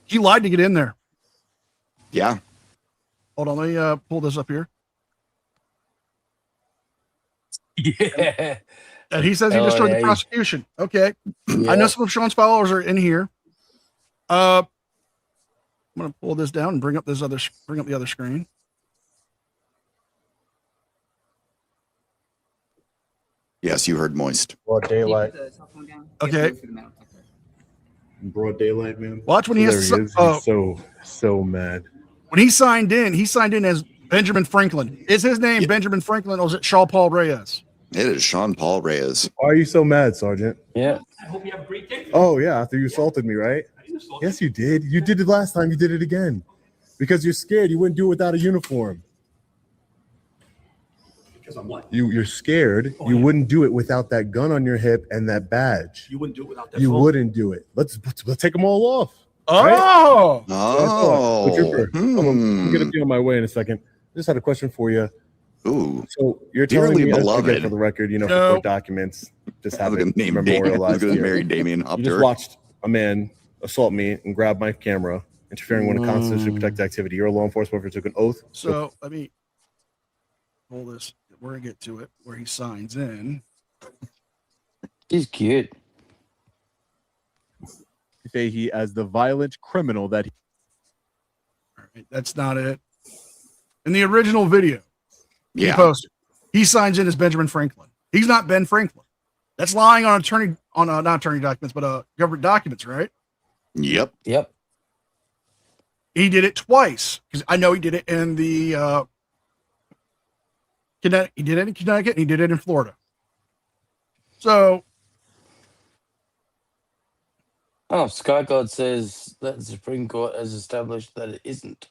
D: He lied to get in there.
F: Yeah.
D: Hold on, let me pull this up here.
O: Yeah.
D: And he says he destroyed the prosecution. Okay.
O: Yeah.
D: I know some of Sean's followers are in here. I'm gonna pull this down and bring up the other screen.
F: Yes, you heard moist.
J: Broad daylight.
D: Okay.
J: Broad daylight, man.
D: Watch when he has
J: He's so mad.
D: when he signed in as Benjamin Franklin. Is his name Benjamin Franklin or is it Shaw Paul Reyes?
F: It is Sean Paul Reyes.
J: Why are you so mad, Sergeant?
O: Yeah.
U: I hope you have a great day.
J: Oh, yeah, after you assaulted me, right? Yes, you did. You did it last time. You did it again. Because you're scared. You wouldn't do it without a uniform.
U: Because I'm what?
J: You're scared. You wouldn't do it without that gun on your hip and that badge.
U: You wouldn't do it without that
J: You
U: phone?
J: wouldn't do it. Let's take them all off.
D: Oh,
F: Oh,
J: Trooper, I'm gonna be on my way in a second. Just had a question for you.
F: Ooh,
J: So you're telling
F: dearly
J: me,
F: beloved.
J: for the record, for
D: No.
J: court documents, just
F: I was
J: have
F: gonna
J: it
F: name Damien. I was
J: memorialized
F: gonna
J: here.
F: marry Damien
J: You
F: up
J: just
F: to her.
J: watched a man assault me and grab my camera, interfering with a constitutionally protected activity. You're a law enforcement officer, took an oath.
D: So let me pull this. We're gonna get to it where he signs in.
O: He's cute.
J: Fahey as the violent criminal that he.
D: All right, that's not it. In the original video, he
F: Yeah.
D: posted, he signs in as Benjamin Franklin. He's not Ben Franklin. That's lying on not attorney documents, but government documents, right?
F: Yep.
O: Yep.
D: He did it twice because I know he did it in the Connecticut. He did it in Connecticut. And he did it in Florida. So,
O: Oh, Sky God says that the Supreme Court has established that it isn't.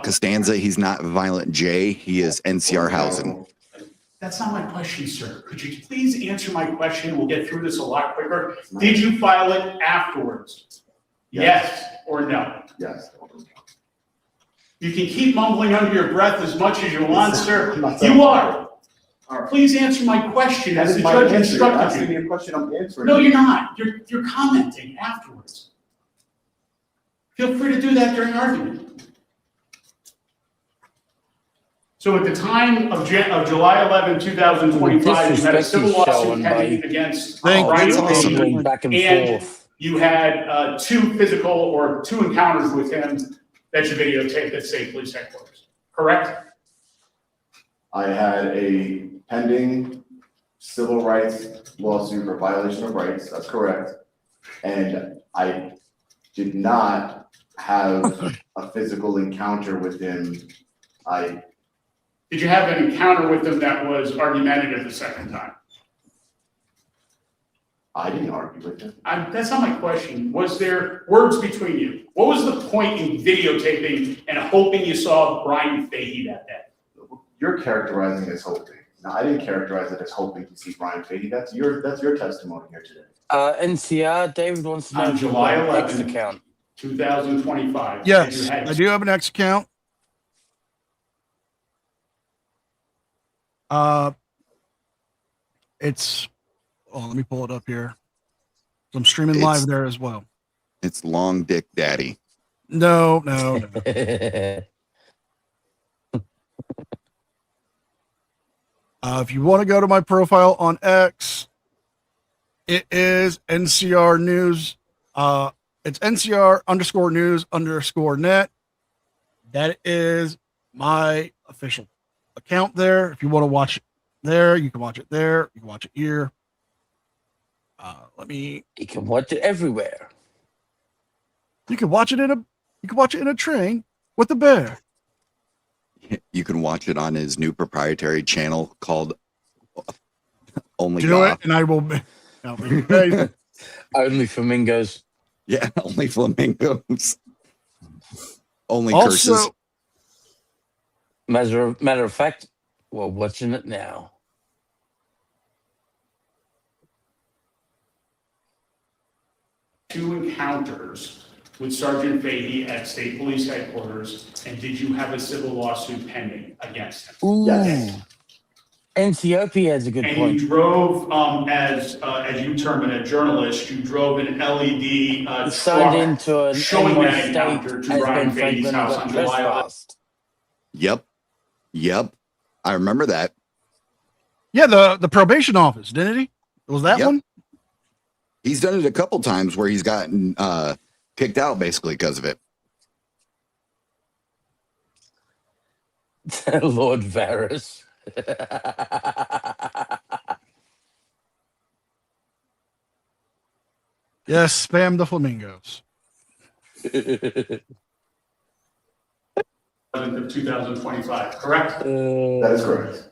F: Costanza, he's not Violent J. He is NCR housing.
H: That's not my question, sir. Could you please answer my question? We'll get through this a lot quicker. Did you file it afterwards? Yes or no?
G: Yes.
H: You can keep mumbling under your breath as much as you want, sir. You are. Please answer my question as the judge instructed you.
G: A question I'm answering.
H: No, you're not. You're commenting afterwards. Feel free to do that during argument. So at the time of July 11, 2025, you had a civil lawsuit pending against Brian Fahey,
O: back and
H: and
O: forth.
H: you had two encounters with him that you videotaped at State Police Headquarters, correct?
G: I had a pending civil rights lawsuit for violation of rights. That's correct. And I did not have a physical encounter with him.
H: Did you have an encounter with him that was argumentative the second time?
G: I didn't argue with him.
H: That's not my question. Was there words between you? What was the point in videotaping and hoping you saw Brian Fahey that day?
G: You're characterizing it as hoping. No, I didn't characterize it as hoping to see Brian Fahey. That's your testimony here today.
O: NCR, David wants to know
H: On July
O: about X
H: 11th,
O: account.
H: 2025.
D: yes, I do have an X account. Let me pull it up here. I'm streaming live there as well.
F: It's Long Dick Daddy.
D: No. If you want to go to my profile on X, it is NCR News. It's NCR_news_net. That is my official account there. If you want to watch it there, you can watch it there. You can watch it here.
O: You can watch it everywhere.
D: You can watch it in a train with a bear.
F: You can watch it on his new proprietary channel called Only
D: Do
F: God.
D: it, and I will.
O: Only flamingos.
F: Yeah, only flamingos. Only
O: Also,
F: curses.
O: Matter of fact, we're watching it now.
H: Two encounters with Sergeant Fahey at State Police Headquarters, and did you have a civil lawsuit pending against him?
O: Ooh. Yes. NCOP has a good
H: and
O: point.
H: You drove, as you term it, a journalist, you drove an LED
O: Signed into an
H: showing
O: NY
H: that
O: state
H: encounter to
O: as
H: Brian
O: Ben
H: Fahey's
O: Franklin
H: house
O: got
H: on July 11th.
O: trespassed.
F: Yep. I remember that.
D: Yeah, the probation office, didn't he? Was that
F: Yep.
D: one?
F: He's done it a couple times where he's gotten kicked out basically because of it.
O: Lord Varys.
D: Yes, spam the flamingos.
H: of 2025, correct?
G: That is correct.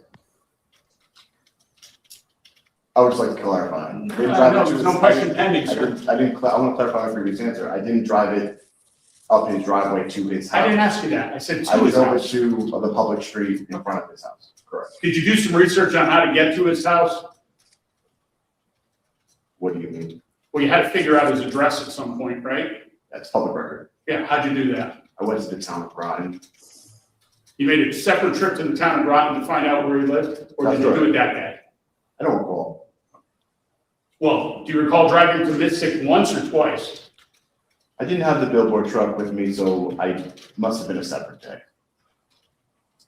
G: I would just like to clarify.
H: No, there's no question pending, sir.
G: I want to clarify my previous answer. I didn't drive it up his driveway to his house.
H: I didn't ask you that. I said
G: I
H: to
G: was
H: his
G: over
H: house.
G: to the public street in front of his house. Correct.
H: Did you do some research on how to get to his house?
G: What do you mean?
H: Well, you had to figure out his address at some point, right?
G: That's public record.
H: Yeah, how'd you do that?
G: I went to the town of Groton.
H: You made a separate trip to the town of Groton to find out where he lived? Or did
G: That's
H: you do
G: right.
H: it that day?
G: I don't recall.
H: Well, do you recall driving to Mystic once or twice?
G: I didn't have the billboard truck with me, so I must have been a separate day.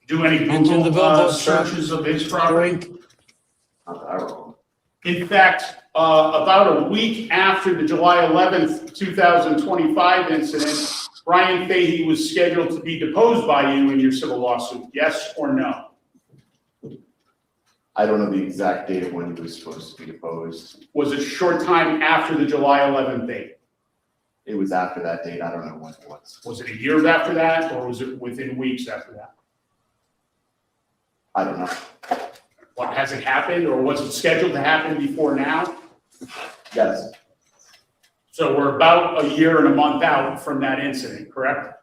H: Do any
O: Mention the
H: Google
O: billboard truck.
H: searches of his property?
G: Not that I recall.
H: In fact, about a week after the July 11th, 2025 incident, Brian Fahey was scheduled to be deposed by you in your civil lawsuit, yes or no?
G: I don't know the exact date of when he was supposed to be deposed.
H: Was it a short time after the July 11th date?
G: It was after that date. I don't know when it was.
H: Was it a year after that, or was it within weeks after that?
G: I don't know.
H: What, has it happened, or was it scheduled to happen before now?
G: Yes.
H: So we're about a year and a month out from that incident, correct?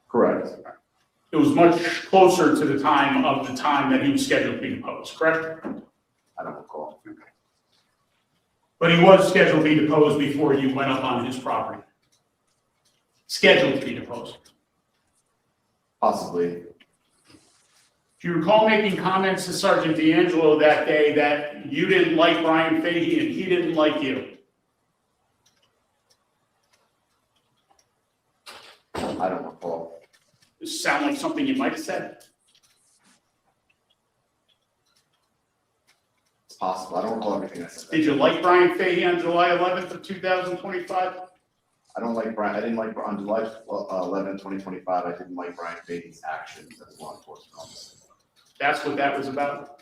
G: Correct.
H: It was much closer to the time that he was scheduled to be deposed, correct?
G: I don't recall.
H: But he was scheduled to be deposed before you went up on his property. Scheduled to be deposed.
G: Possibly.
H: Do you recall making comments to Sergeant D'Angelo that day that you didn't like Brian Fahey and he didn't like you?
G: I don't recall.
H: Does it sound like something you might have said?
G: It's possible. I don't recall everything I said.
H: Did you like Brian Fahey on July 11th of 2025?
G: I don't like Brian. I didn't like on July 11, 2025. I didn't like Brian Fahey's actions as a law enforcement officer.
H: That's what that was about?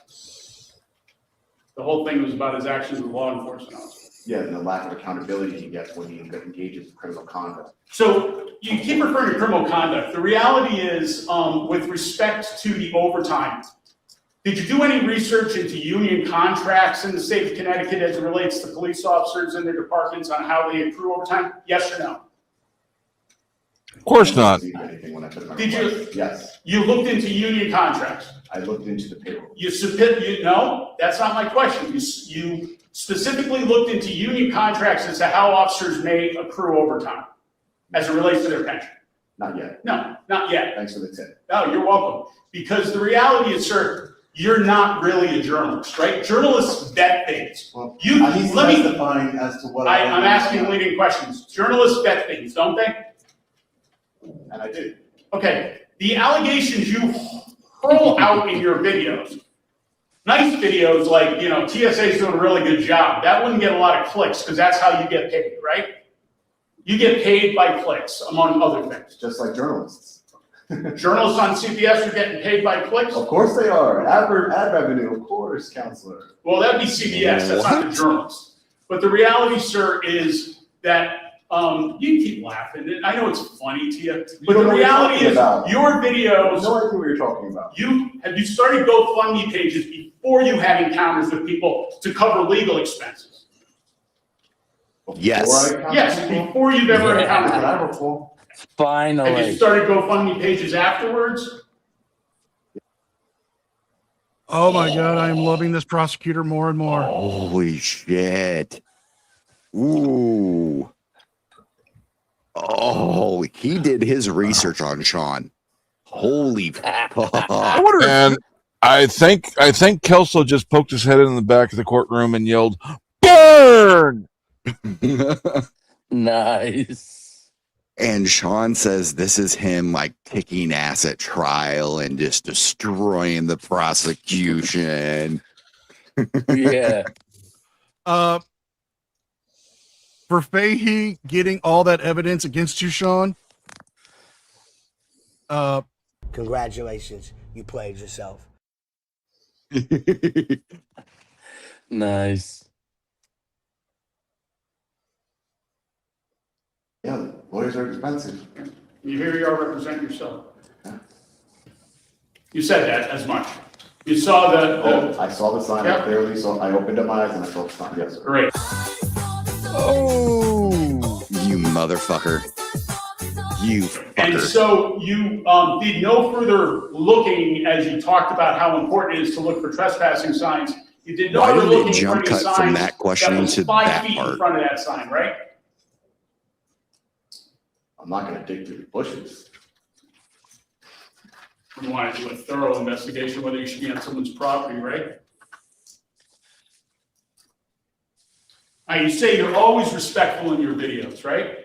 H: The whole thing was about his actions as a law enforcement officer.
G: Yeah, and the lack of accountability he gets when he engages in criminal conduct.
H: So you keep referring to criminal conduct. The reality is, with respect to the overtime, did you do any research into union contracts in the state of Connecticut as it relates to police officers and their departments on how they accrue overtime? Yes or no?
E: Of course not.
H: Did you?
G: Yes.
H: You looked into union contracts?
G: I looked into the payroll.
H: No, that's not my question. You specifically looked into union contracts as to how officers may accrue overtime as it relates to their pension?
G: Not yet.
H: No, not yet.
G: Thanks for the tip.
H: No, you're welcome. Because the reality is, sir, you're not really a journalist, right? Journalists vet things.
G: Well,
H: Let me
G: define as to what
H: I'm asking leading questions. Journalists vet things, don't they?
G: And I did.
H: Okay. The allegations you hurl out in your videos, nice videos like, TSA's doing a really good job. That wouldn't get a lot of clicks because that's how you get paid, right? You get paid by clicks, among other things.
G: Just like journalists.
H: Journalists on CBS are getting paid by clicks?
G: Of course they are. Ad revenue, of course, counselor.
H: Well, that'd be CBS. That's not the journalists. But the reality, sir, is that you keep laughing. I know it's funny to you, but the reality is your videos.
G: No idea what you're talking about.
H: Have you started GoFundMe pages before you had encounters with people to cover legal expenses?
F: Yes.
H: Yes, before you've ever encountered them.
O: Finally.
H: Have you started GoFundMe pages afterwards?
D: Oh my God, I am loving this prosecutor more and more.
F: Holy shit. Ooh. Oh, he did his research on Sean. Holy fuck.
E: And I think Kelso just poked his head in the back of the courtroom and yelled, "Burn!"
O: Nice.
F: And Sean says this is him like kicking ass at trial and just destroying the prosecution.
O: Yeah.
D: For Fahey getting all that evidence against you, Sean.
C: Congratulations, you played yourself.
O: Nice.
G: Yeah, lawyers are expensive.
H: You here you are representing yourself. You said that as much. You saw the
G: I saw the sign.
H: Yep.
G: I clearly saw. I opened up my eyes and I saw the sign. Yes, sir.
H: Great.
F: Oh, you motherfucker. You fucker.
H: And so you did no further looking as you talked about how important it is to look for trespassing signs. You did no
F: Why
H: further
F: did it
H: looking for
F: jump
H: any
F: cut
H: signs
F: from that question
H: was
F: to
H: 5
F: that
H: feet
F: part?
H: in front of that sign, right?
G: I'm not going to dig through the bushes.
H: You want to do a thorough investigation whether you should be on someone's property, right? Now, you say you're always respectful in your videos, right?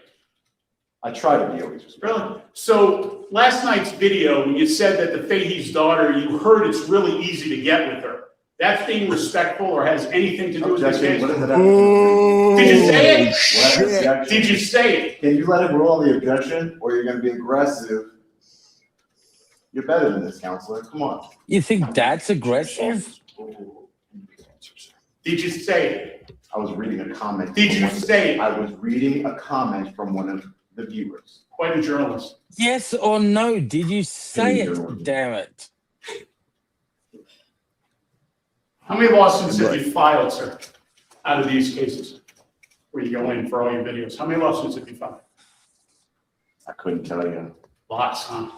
G: I try to be always respectful.
H: Really? So last night's video, when you said that the Fahey's daughter, you heard it's really easy to get with her. That's being respectful or has anything to do with this
G: Objection.
H: case?
G: What does it have to do?
H: Did you say it?
G: Shit.
H: Did you say it?
G: Can you let him rule on the objection, or you're going to be aggressive? You're better than this, counselor. Come on.
O: You think that's aggressive?
H: Did you say it?
G: I was reading a comment.
H: Did you say it?
G: I was reading a comment from one of the viewers.
H: Quite a journalist.
O: Yes or no? Did you say it? Damn it.
H: How many lawsuits have you filed, sir, out of these cases where you go in for all your videos? How many lawsuits have you filed?
G: I couldn't tell you.
H: Lots, huh?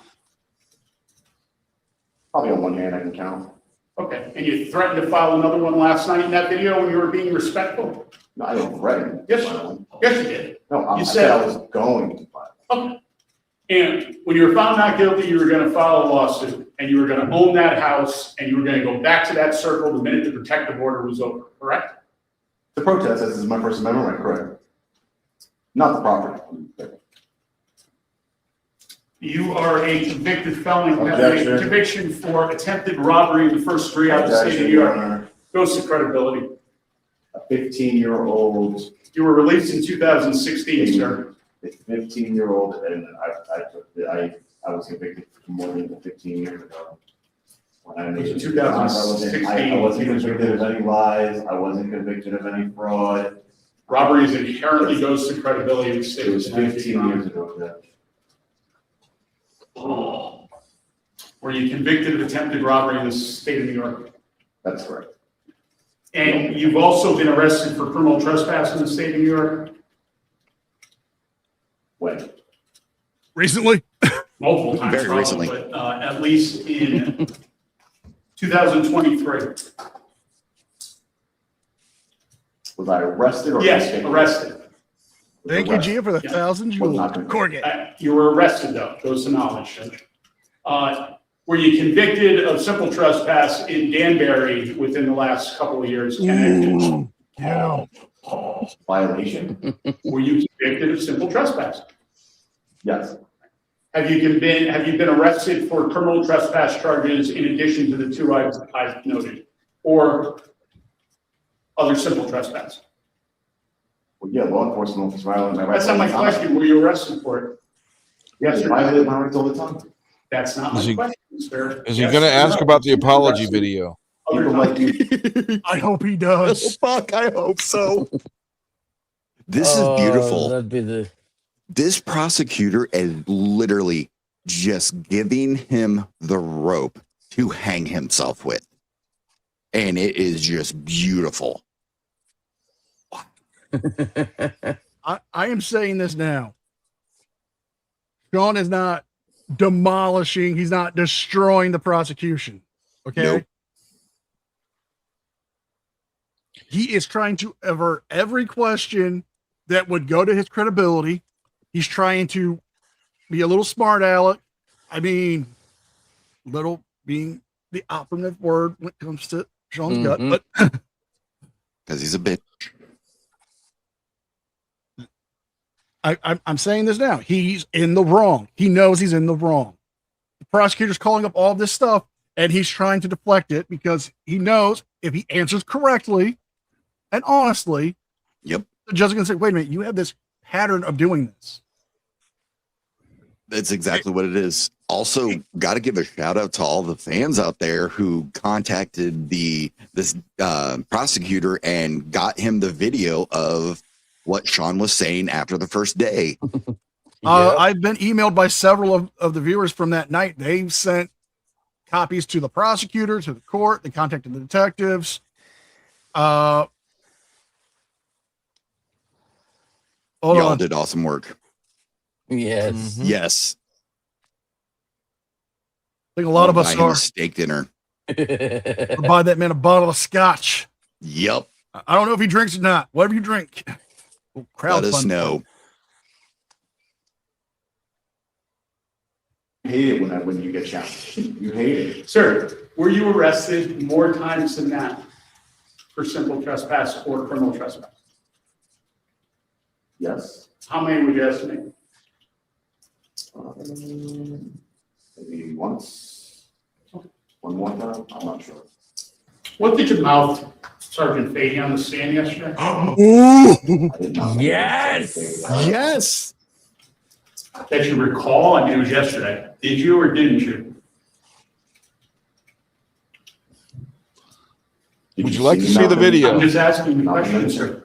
G: Probably on one hand I can count.
H: Okay, and you threatened to file another one last night in that video when you were being respectful?
G: No, I didn't threaten.
H: Yes, yes, you did.
G: No, I
H: You
G: said I
H: said,
G: was going to file.
H: okay. And when you were found not guilty, you were gonna file a lawsuit, and you were gonna own that house, and you were gonna go back to that circle the minute the protective order was over, correct?
G: The protest, this is my First Amendment right, correct? Not the property.
H: You are a convicted felon, have
G: Objection.
H: a conviction for attempted robbery in the first degree out of the state of
G: Objection,
H: New
G: Your
H: York.
G: Honor.
H: Goes to credibility.
G: A 15-year-old.
H: You were released in 2016, sir.
G: A 15-year-old, and I was convicted for more than 15 years ago. When I made
H: It was
G: it.
H: 2016.
G: I wasn't convicted of any lies. I wasn't convicted of any fraud.
H: Robbery is inherently goes to credibility in the state.
G: It was 15 years ago, Judge.
H: Were you convicted of attempted robbery in the state of New York?
G: That's correct.
H: And you've also been arrested for criminal trespass in the state of New York?
G: When?
D: Recently?
H: Multiple times,
F: Very
H: probably,
F: recently.
H: but at least in 2023.
G: Was I arrested or?
H: Yes,
G: convicted?
H: arrested.
D: Thank you, Gia, for the
H: Yeah.
D: 1,000
G: Was
D: jewels.
G: not convicted.
D: Corrugate.
H: You were arrested though, goes to knowledge, Judge. Were you convicted of simple trespass in Danbury within the last couple of years? Connected?
D: Yeah.
G: Violation?
H: Were you convicted of simple trespass?
G: Yes.
H: Have you been arrested for criminal trespass charges in addition to the two I've noted, or other simple trespass?
G: Well, yeah, law enforcement was violating my rights.
H: That's not my
G: all the time.
H: question. Were you arrested for it? Yes,
G: They
H: or
G: violate
H: no?
G: my rights all the time.
H: That's not
E: Is
H: my
E: he-
H: question, sir.
E: Is he
H: Yes
E: going to
H: or
E: ask
H: no?
E: about the
H: Were you
E: apology
H: arrested
E: video?
H: other
G: People like
H: times?
G: you.
D: I hope he does.
T: Fuck, I hope so.
F: This is beautiful.
O: That'd be the.
F: This prosecutor is literally just giving him the rope to hang himself with. And it is just beautiful.
D: I am saying this now. Sean is not demolishing, he's not destroying the prosecution. Okay.
F: Nope.
D: He is trying to avert every question that would go to his credibility. He's trying to be a little smart aleck. I mean, little being the operative word when it comes to Sean's gut, but
F: Because he's a bitch.
D: I'm saying this now. He's in the wrong. He knows he's in the wrong. The prosecutor's calling up all this stuff and he's trying to deflect it because he knows if he answers correctly and honestly,
F: Yep.
D: the judge is going to say, wait a minute, you have this pattern of doing this.
F: That's exactly what it is. Also, got to give a shout out to all the fans out there who contacted this prosecutor and got him the video of what Sean was saying after the first day.
D: I've been emailed by several of the viewers from that night. They've sent copies to the prosecutor, to the court. They contacted the detectives.
F: Y'all did awesome work.
O: Yes.
F: Yes.
D: I think a lot of us
F: Buy him
D: are.
F: a steak dinner.
D: Or buy that man a bottle of scotch.
F: Yep.
D: I don't know if he drinks or not. Whatever you drink.
F: Let us know.
G: You hate it when you get challenged. You hate it.
H: Sir, were you arrested more times than that for simple trespass or criminal trespass?
G: Yes.
H: How many would you estimate?
G: Maybe once. One more time. I'm not sure.
H: What did you mouth Sergeant Fahey on the stand yesterday?
O: Yes.
T: Yes.
H: That you recall? I mean, it was yesterday. Did you or didn't you?
E: Would you like to see the video?
H: I'm just asking the question, sir.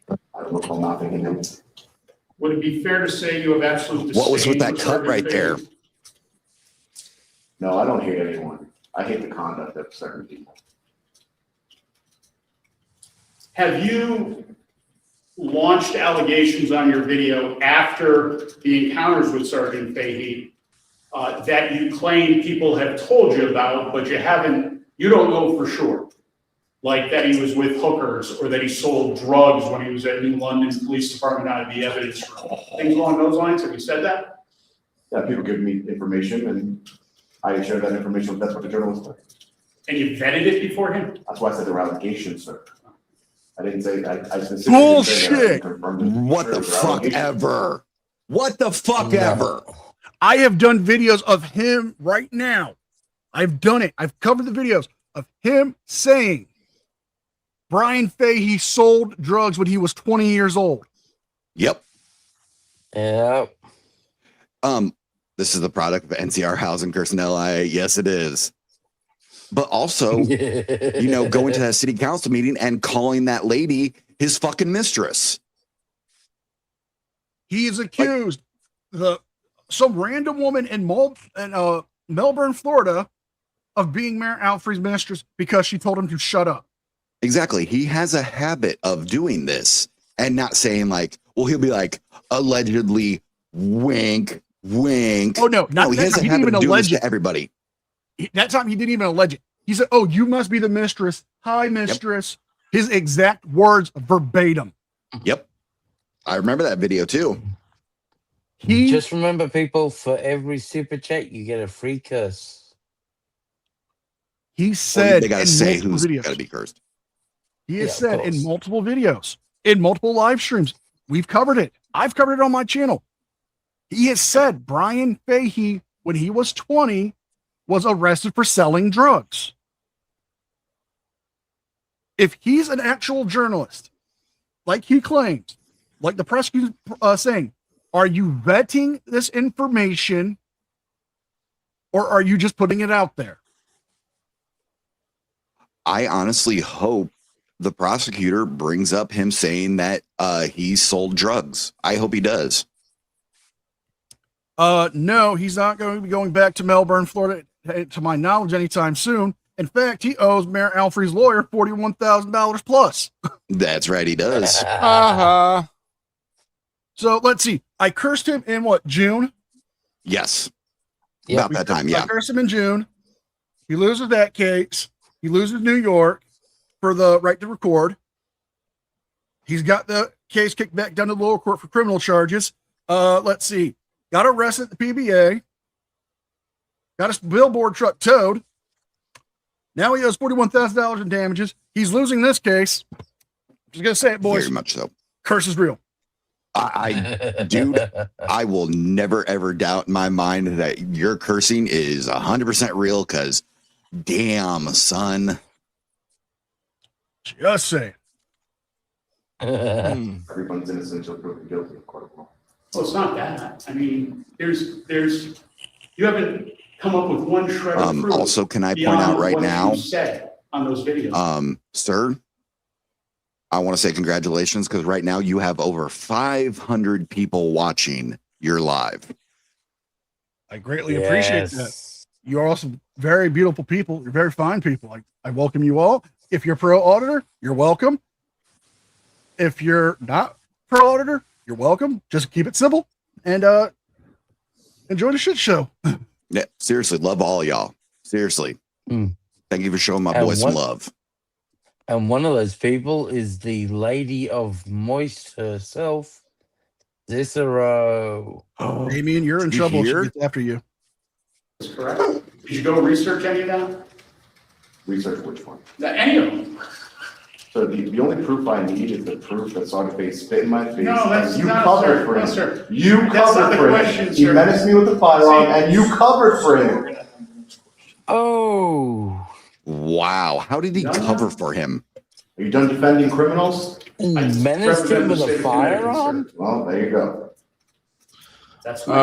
G: I don't recall not thinking him.
H: Would it be fair to say you have absolute disdain?
F: What was with that
H: for
F: cut
H: Sergeant
F: right
H: Fahey?
F: there?
G: No, I don't hate anyone. I hate the conduct of certain people.
H: Have you launched allegations on your video after the encounters with Sergeant Fahey that you claim people have told you about, but you don't know for sure? Like that he was with hookers or that he sold drugs when he was at New London Police Department out of the evidence room. Things along those lines. Have you said that?
G: Yeah, people give me information and I share that information. That's what the journalists do.
H: And you vetted it beforehand?
G: That's why I said there were allegations, sir. I didn't say, I specifically
D: Bullshit.
G: didn't say that I confirmed it.
F: What the
G: There were
F: fuck
G: allegations.
F: ever? What the fuck ever?
D: I have done videos of him right now. I've done it. I've covered the videos of him saying Brian Fahey sold drugs when he was 20 years old.
F: Yep.
O: Yeah.
F: This is the product of NCR Housing Curse LI. Yes, it is. But also, going to that city council meeting and calling that lady his fucking mistress.
D: He is accused some random woman in Melbourne, Florida, of being Mayor Alfred's mistress because she told him to shut up.
F: Exactly. He has a habit of doing this and not saying like, well, he'll be like, allegedly, wink, wink.
D: Oh, no.
F: He has a habit of doing this to everybody.
D: That time he didn't even allege it. He said, oh, you must be the mistress. Hi, mistress. Yep. His exact words verbatim.
F: Yep. I remember that video too.
O: Just remember, people, for every super chat, you get a free curse.
D: He said
F: they gotta
D: in
F: say
D: multiple
F: who's
D: videos.
F: gotta be cursed.
D: He has said in multiple videos, in multiple live streams, we've covered it. I've covered it on my channel. He has said Brian Fahey, when he was 20, was arrested for selling drugs. If he's an actual journalist, like he claims, like the prosecutor saying, are you vetting this information or are you just putting it out there?
F: I honestly hope the prosecutor brings up him saying that he sold drugs. I hope he does.
D: No, he's not going to be going back to Melbourne, Florida, to my knowledge, anytime soon. In fact, he owes Mayor Alfred's lawyer $41,000 plus.
F: That's right, he does.
D: So let's see. I cursed him in what, June?
F: Yes.
O: Yep.
F: About that time, yeah.
D: I cursed him in June. He loses that case. He loses New York for the right to record. He's got the case kicked back down to the lower court for criminal charges. Let's see. Got arrested at the PBA. Got his billboard truck towed. Now he owes $41,000 in damages. He's losing this case. Just gonna say it, boys.
F: Very much so.
D: Curse is real.
F: Dude, I will never ever doubt in my mind that your cursing is 100% real. Because, damn, son.
D: Just say.
G: Everyone's innocent until proven guilty in court of law.
H: Well, it's not that. I mean, you haven't come up with one shred of proof.
F: Also, can I point out right
H: what
F: now,
H: you said on those videos?
F: sir, I want to say congratulations because right now you have over 500 people watching your live.
D: I greatly appreciate that. You're also very beautiful people. You're very fine people. I welcome you all. If you're pro auditor, you're welcome. If you're not pro auditor, you're welcome. Just keep it simple and enjoy the shit show.
F: Yeah, seriously, love all y'all. Seriously. Thank you for showing my boys some love.
O: And one of those people is the Lady of Moist herself, Cicero.
D: Damien, you're in trouble. She gets after you.
H: That's correct. Did you go research any of that?
G: Research which one?
H: Any of them?
G: So the only proof I need is the proof that Scarface spit in my face.
H: No, that's
G: you
H: not,
G: covered
H: sir.
G: for him.
H: No, sir.
G: You
H: That's
G: covered
H: not the
G: for
H: question,
G: him. He
H: sir.
G: menaced me with the firearm, and you covered for him.
O: Oh.
F: Wow. How did he cover for him?
G: Are you done defending criminals?
O: Menaced him with a firearm?
G: Well, there you go.
H: That's my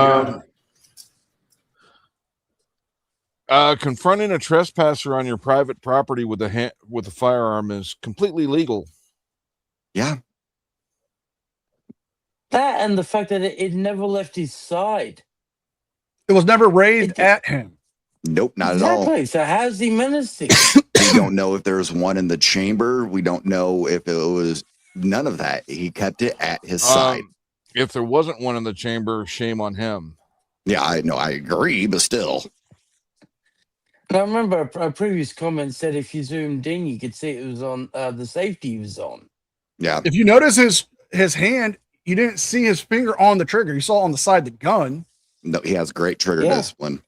H: job.
E: Confronting a trespasser on your private property with a firearm is completely legal.
F: Yeah.
O: That and the fact that it never left his side.
D: It was never raised at him.
F: Nope, not at all.
O: Exactly. So how's he menacing?
F: We don't know if there's one in the chamber. We don't know if it was none of that. He kept it at his side.
E: If there wasn't one in the chamber, shame on him.
F: Yeah, I know. I agree, but still.
O: And I remember a previous comment said if you zoomed in, you could see it was on the safety was on.
F: Yeah.
D: If you notice his hand, you didn't see his finger on the trigger. You saw on the side of the gun.
F: No, he has great trigger discipline.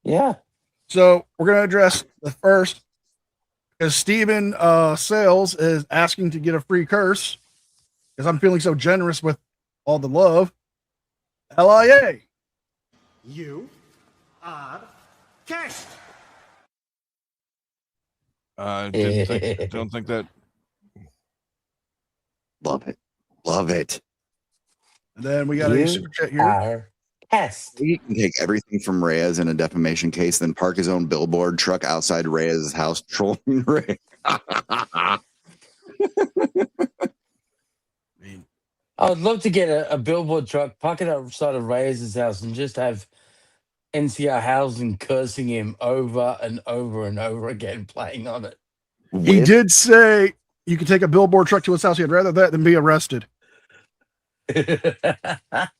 O: Yeah.
D: So we're going to address the first, because Steven Sales is asking to get a free curse, because I'm feeling so generous with all the love. LIA.
A: You are cashed.
E: Don't think that.
F: Love it. Love it.
D: And then we got a super chat here.
F: He can take everything from Reyes in a defamation case, then park his own billboard truck outside Reyes' house, trolling Reyes.
O: I'd love to get a billboard truck, park it outside of Reyes' house, and just have NCR Housing cursing him over and over and over again, playing on it.
D: He did say you could take a billboard truck to his house. He'd rather that than be arrested.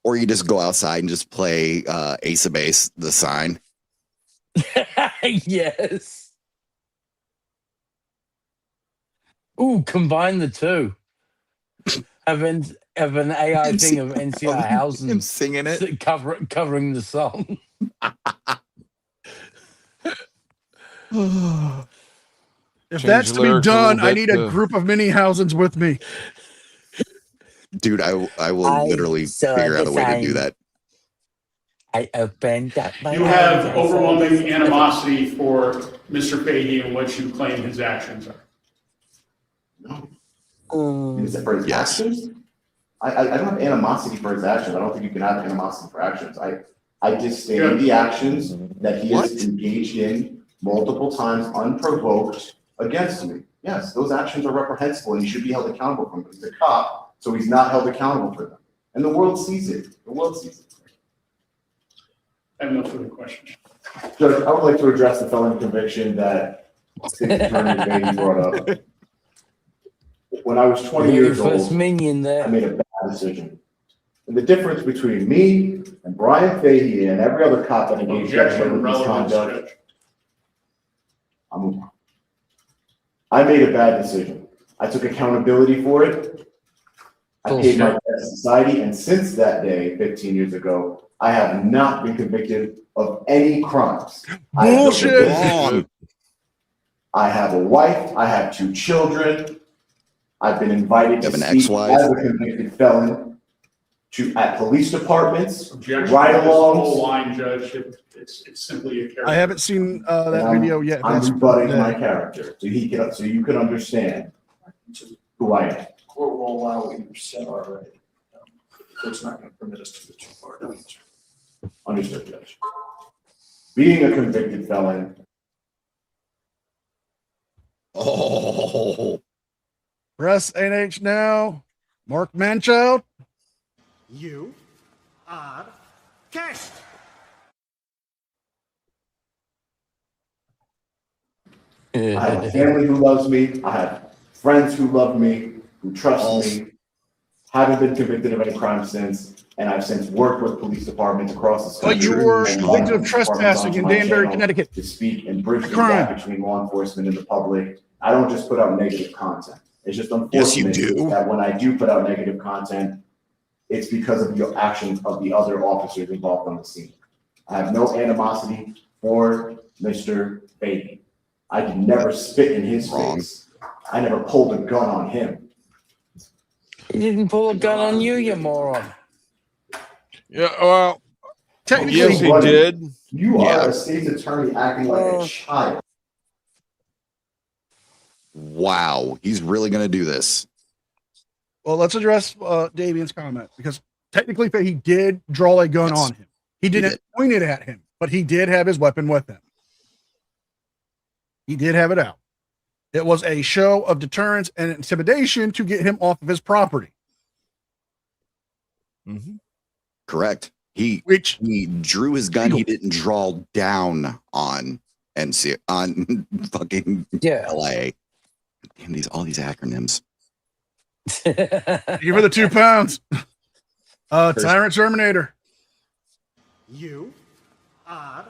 F: Or you just go outside and just play Ace of Base, the sign.
O: Yes. Ooh, combine the two. Have an AI thing of NCR Housing
F: him singing it,
O: covering the song.
D: If that's to be done, I need a group of mini housings with me.
F: Dude, I will literally figure out a way to do that.
O: I opened up my
H: You have overwhelming animosity for Mr. Fahey and what you claim his actions are.
G: Is it for his actions? I don't have animosity for his actions. I don't think you can have animosity for actions. I disdain the actions that he has engaged in multiple times unprovoked against me. Yes, those actions are reprehensible and he should be held accountable for them. He's a cop, so he's not held accountable for them. And the world sees it. The world sees it.
H: I have no further questions.
G: Judge, I would like to address the felony conviction that State's Attorney Beatty brought up. When I was 20 years old, I made a bad decision. And the difference between me and Brian Fahey and every other cop that engaged in misconduct, I made a bad decision. I took accountability for it. I paid my debt to society, and since that day, 15 years ago, I have not been convicted of any crimes.
D: Bullshit!
G: I have a wife. I have 2 children. I've been invited to speak as a convicted felon at police departments, ride-alongs.
H: Whole line, Judge. It's simply a character.
D: I haven't seen that video yet.
G: I'm rebutting my character so you can understand who I am.
R: Court will allow what you said already. The court's not going to permit us to go too far down.
G: Understood, Judge. Being a convicted felon.
F: Oh.
D: Press NH now. Mark Manchild.
S: You are cast.
G: I have a family who loves me. I have friends who love me, who trust me. Haven't been convicted of any crime since, and I've since worked with police departments across this
D: But
G: country.
D: you were
G: and
D: convicted of
G: police departments
D: trespassing
G: onto
D: in
G: my
D: Danbury,
G: channel
D: Connecticut.
G: to speak and bridge
D: A
G: the
D: crime.
G: gap between law enforcement and the public. I don't just put out negative content. It's just
F: Yes, you
G: unfortunate
F: do.
G: that when I do put out negative content, it's because of the actions of the other officers involved on the scene. I have no animosity for Mr. Fahey. I did never spit in his face. I never pulled a gun on him.
O: He didn't pull a gun on you, you moron.
E: Yeah, well,
D: technically,
E: yes, he
G: buddy,
E: did.
G: You
F: Yeah.
G: are a state's attorney acting like a child.
F: Wow, he's really going to do this.
D: Well, let's address Davian's comment because technically he did draw a gun on him. He didn't point it at him, but he did have his weapon with him. He did have it out. It was a show of deterrence and intimidation to get him off of his property.
E: Mm-hmm.
F: Correct. He drew his gun. He didn't draw down on NC on fucking LA. Damn, all these acronyms.
D: Thank you for the 2 pounds. Tyrant Terminator.
S: You are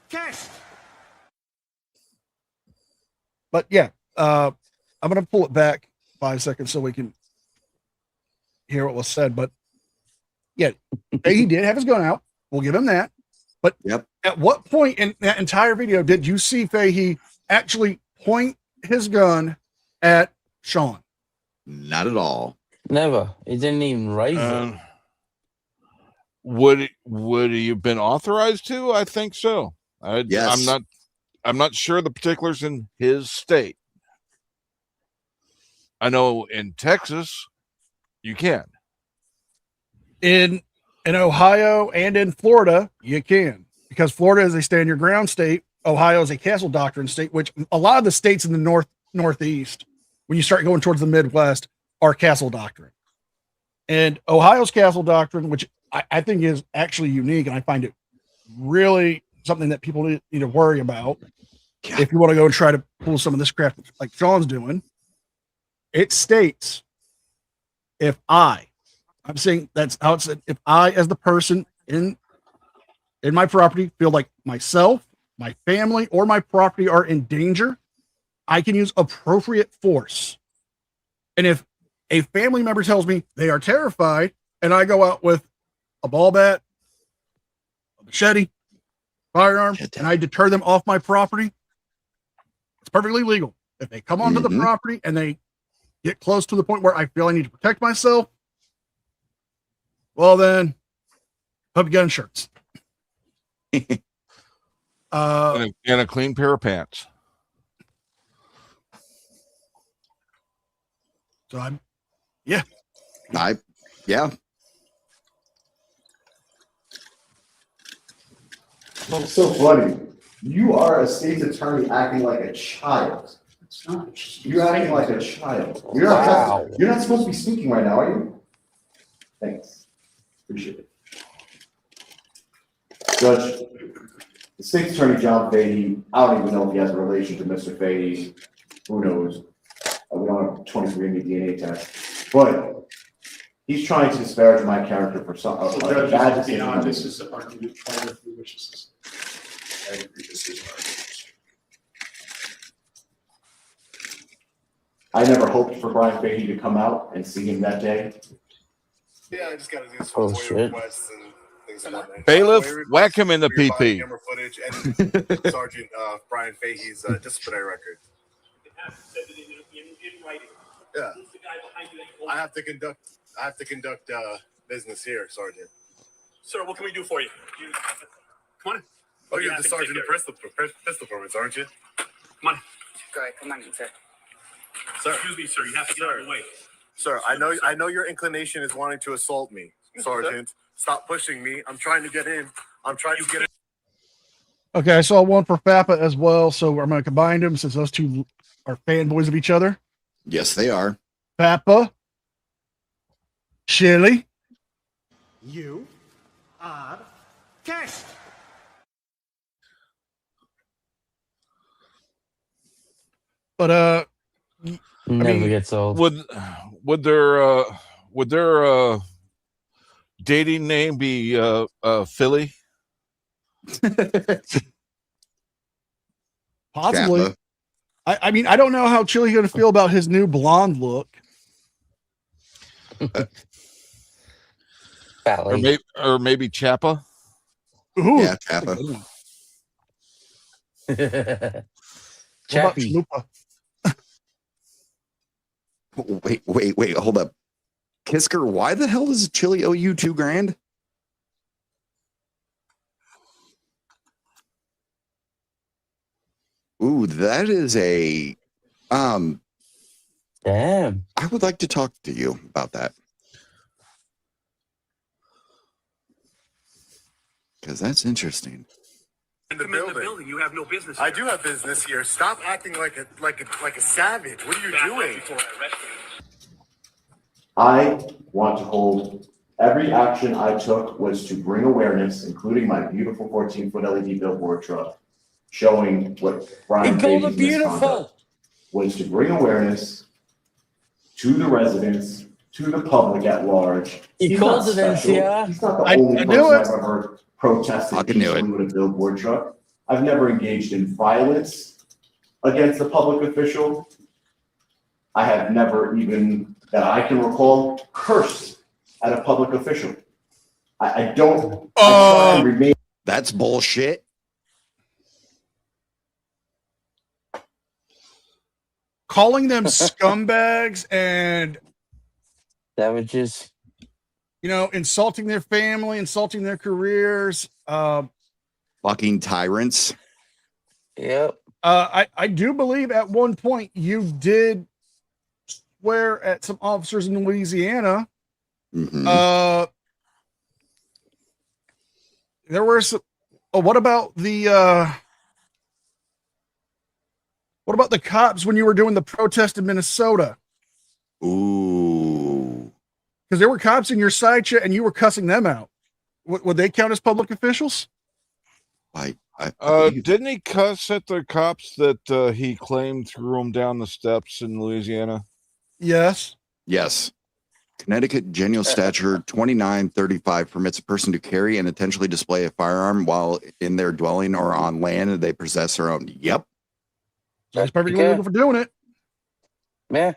S: cast.
D: But yeah, I'm going to pull it back 5 seconds so we can hear what was said. But yeah, he did have his gun out. We'll give him that. But at what point in that entire video did you see Fahey actually point his gun at Sean?
F: Not at all.
O: Never. He didn't even raise it.
E: Would he have been authorized to? I think so.
F: Yes.
E: I'm not sure the particulars in his state. I know in Texas, you can.
D: In Ohio and in Florida, you can. Because Florida is a stand your ground state. Ohio is a castle doctrine state, which a lot of the states in the northeast, when you start going towards the Midwest, are castle doctrine. And Ohio's castle doctrine, which I think is actually unique, and I find it really something that people need to worry about. Yeah. If you want to go and try to pull some of this crap like Sean's doing, it states I'm saying that's how it said, if I, as the person in my property, feel like myself, my family, or my property are in danger, I can use appropriate force. And if a family member tells me they are terrified, and I go out with a ball bat, a machete, firearm, and I deter them off my property, it's perfectly legal. If they come onto the property and they get close to the point where I feel I need to protect myself, well then, put gun shirts.
E: And a clean pair of pants.
D: So I'm,
G: It's so funny. You are a state's attorney acting like a child. You're acting like a child. You're not supposed to be speaking right now, are you? Thanks. Appreciate it. Judge, the state's attorney, John Fahey, I don't even know if he has a relation to Mr. Fahey. Who knows? We don't have 23andMe DNA test. But he's trying to disparage my character for some bad decision.
H: This is the argument trial if he wishes. I agree, this is argument.
G: I never hoped for Brian Fahey to come out and see him that day.
A: Yeah, I just got to do some FOIA requests and things like that.
E: Bailiff, whack him in the PP.
A: Camera footage and Sergeant Brian Fahey's disciplinary record. Yeah, I have to conduct business here, Sergeant.
K: Sir, what can we do for you? Come on.
A: Oh, you're the sergeant of pistol permits, aren't you?
K: Come on.
Q: Go ahead, come on, sir.
A: Sir,
K: Excuse me, sir. You have to get out of the way.
A: Sir, I know your inclination is wanting to assault me, Sergeant. Stop pushing me. I'm trying to get in. I'm trying to get in.
D: okay, I saw one for FAPA as well, so I'm going to combine them since those two are fanboys of each other.
F: Yes, they are.
D: Pepper, chili.
S: You are cashed.
D: But
O: Never gets old.
E: Would their dating name be Philly?
D: Possibly.
F: Kappa.
D: I mean, I don't know how Chili's going to feel about his new blonde look.
E: Or maybe Chappa.
D: Ooh,
F: Yeah, Kappa.
D: What about
O: Chappie.
D: Chalupa?
F: Wait, hold up. Kisker, why the hell does Chili owe you $2,000? Ooh, that is a
O: Damn.
F: I would like to talk to you about that. Because that's interesting.
A: In the building. You have no business here. I do have business here. Stop acting like a savage. What are you doing?
R: I want to hold, every action I took was to bring awareness, including my beautiful 14-foot LED billboard truck, showing what Brian
O: He called it
R: Fady's misconduct
O: beautiful.
R: was to bring awareness to the residents, to the public at large.
O: He
R: He's
O: called
R: not
O: it
R: special.
O: NCR.
R: He's not the
D: I
R: only
D: knew
R: person
D: it.
R: I've ever heard protesting
F: Fucking knew it.
R: peacefully with a billboard truck. I've never engaged in violence against a public official. I have never even, that I can recall, cursed at a public official. I don't, I try and remain.
F: That's bullshit.
D: Calling them scumbags and,
O: Savages.
D: you know, insulting their family, insulting their careers.
F: Fucking tyrants.
O: Yep.
D: I do believe at one point you did swear at some officers in Louisiana.
F: Mhm.
D: There were some. Oh, what about the cops when you were doing the protest in Minnesota?
F: Ooh.
D: Because there were cops in your side chat and you were cussing them out. Would they count as public officials?
E: Didn't he cuss at the cops that he claimed threw him down the steps in Louisiana?
D: Yes.
F: Yes. Connecticut General Statute 2935 permits a person to carry and intentionally display a firearm while in their dwelling or on land and they possess their own. Yep.
D: That's perfectly legal for doing it.
O: Yeah.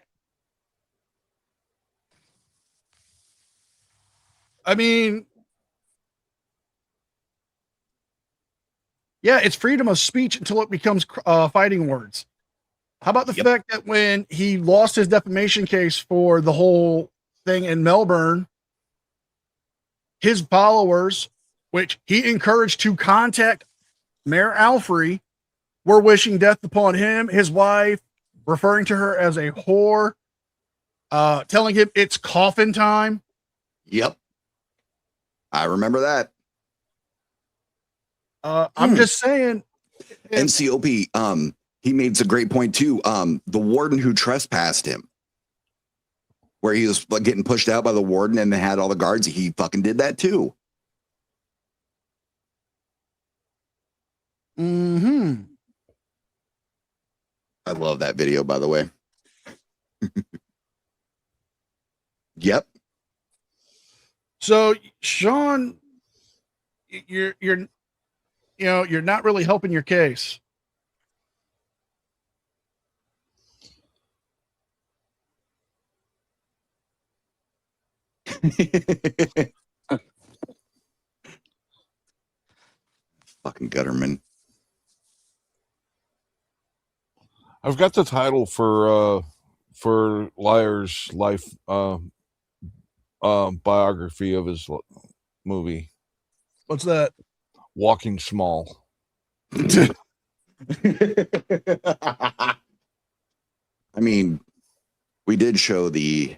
D: I mean, yeah, it's freedom of speech until it becomes fighting words. How about the fact that when he lost his defamation case for the whole thing in Melbourne, his followers, which he encouraged to contact Mayor Alfrey, were wishing death upon him, his wife, referring to her as a whore, telling him it's coffin time.
F: Yep. I remember that.
D: I'm just saying.
F: NCOP, he made a great point too. The warden who trespassed him, where he was like, getting pushed out by the warden and they had all the guards, he fucking did that too.
D: Mm-hmm.
F: I love that video, by the way. Yep.
D: So, Sean, you're not really helping your case.
F: Fucking Gutterman.
E: I've got the title for Liar's life biography of his movie.
D: What's that?
E: Walking Small.
F: I mean, we did show the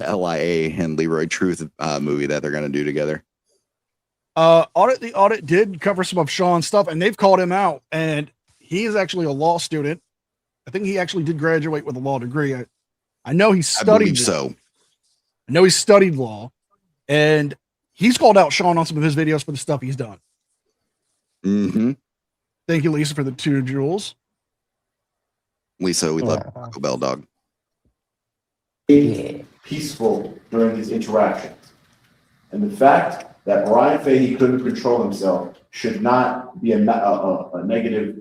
F: LIA and Leroy Truth movie that they're going to do together.
D: The audit did cover some of Sean's stuff, and they've called him out. And he is actually a law student, I think he actually did graduate with a law degree. I know he
F: I
D: studied.
F: believe so.
D: I know he studied law, and he's called out Sean on some of his videos for the stuff he's done.
F: Mm-hmm.
D: Thank you, Lisa, for the 2 jewels.
F: Lisa, we love Taco Bell, dog.
N: Peaceful during these interactions. And the fact that Brian Fahey couldn't control himself should not be a negative,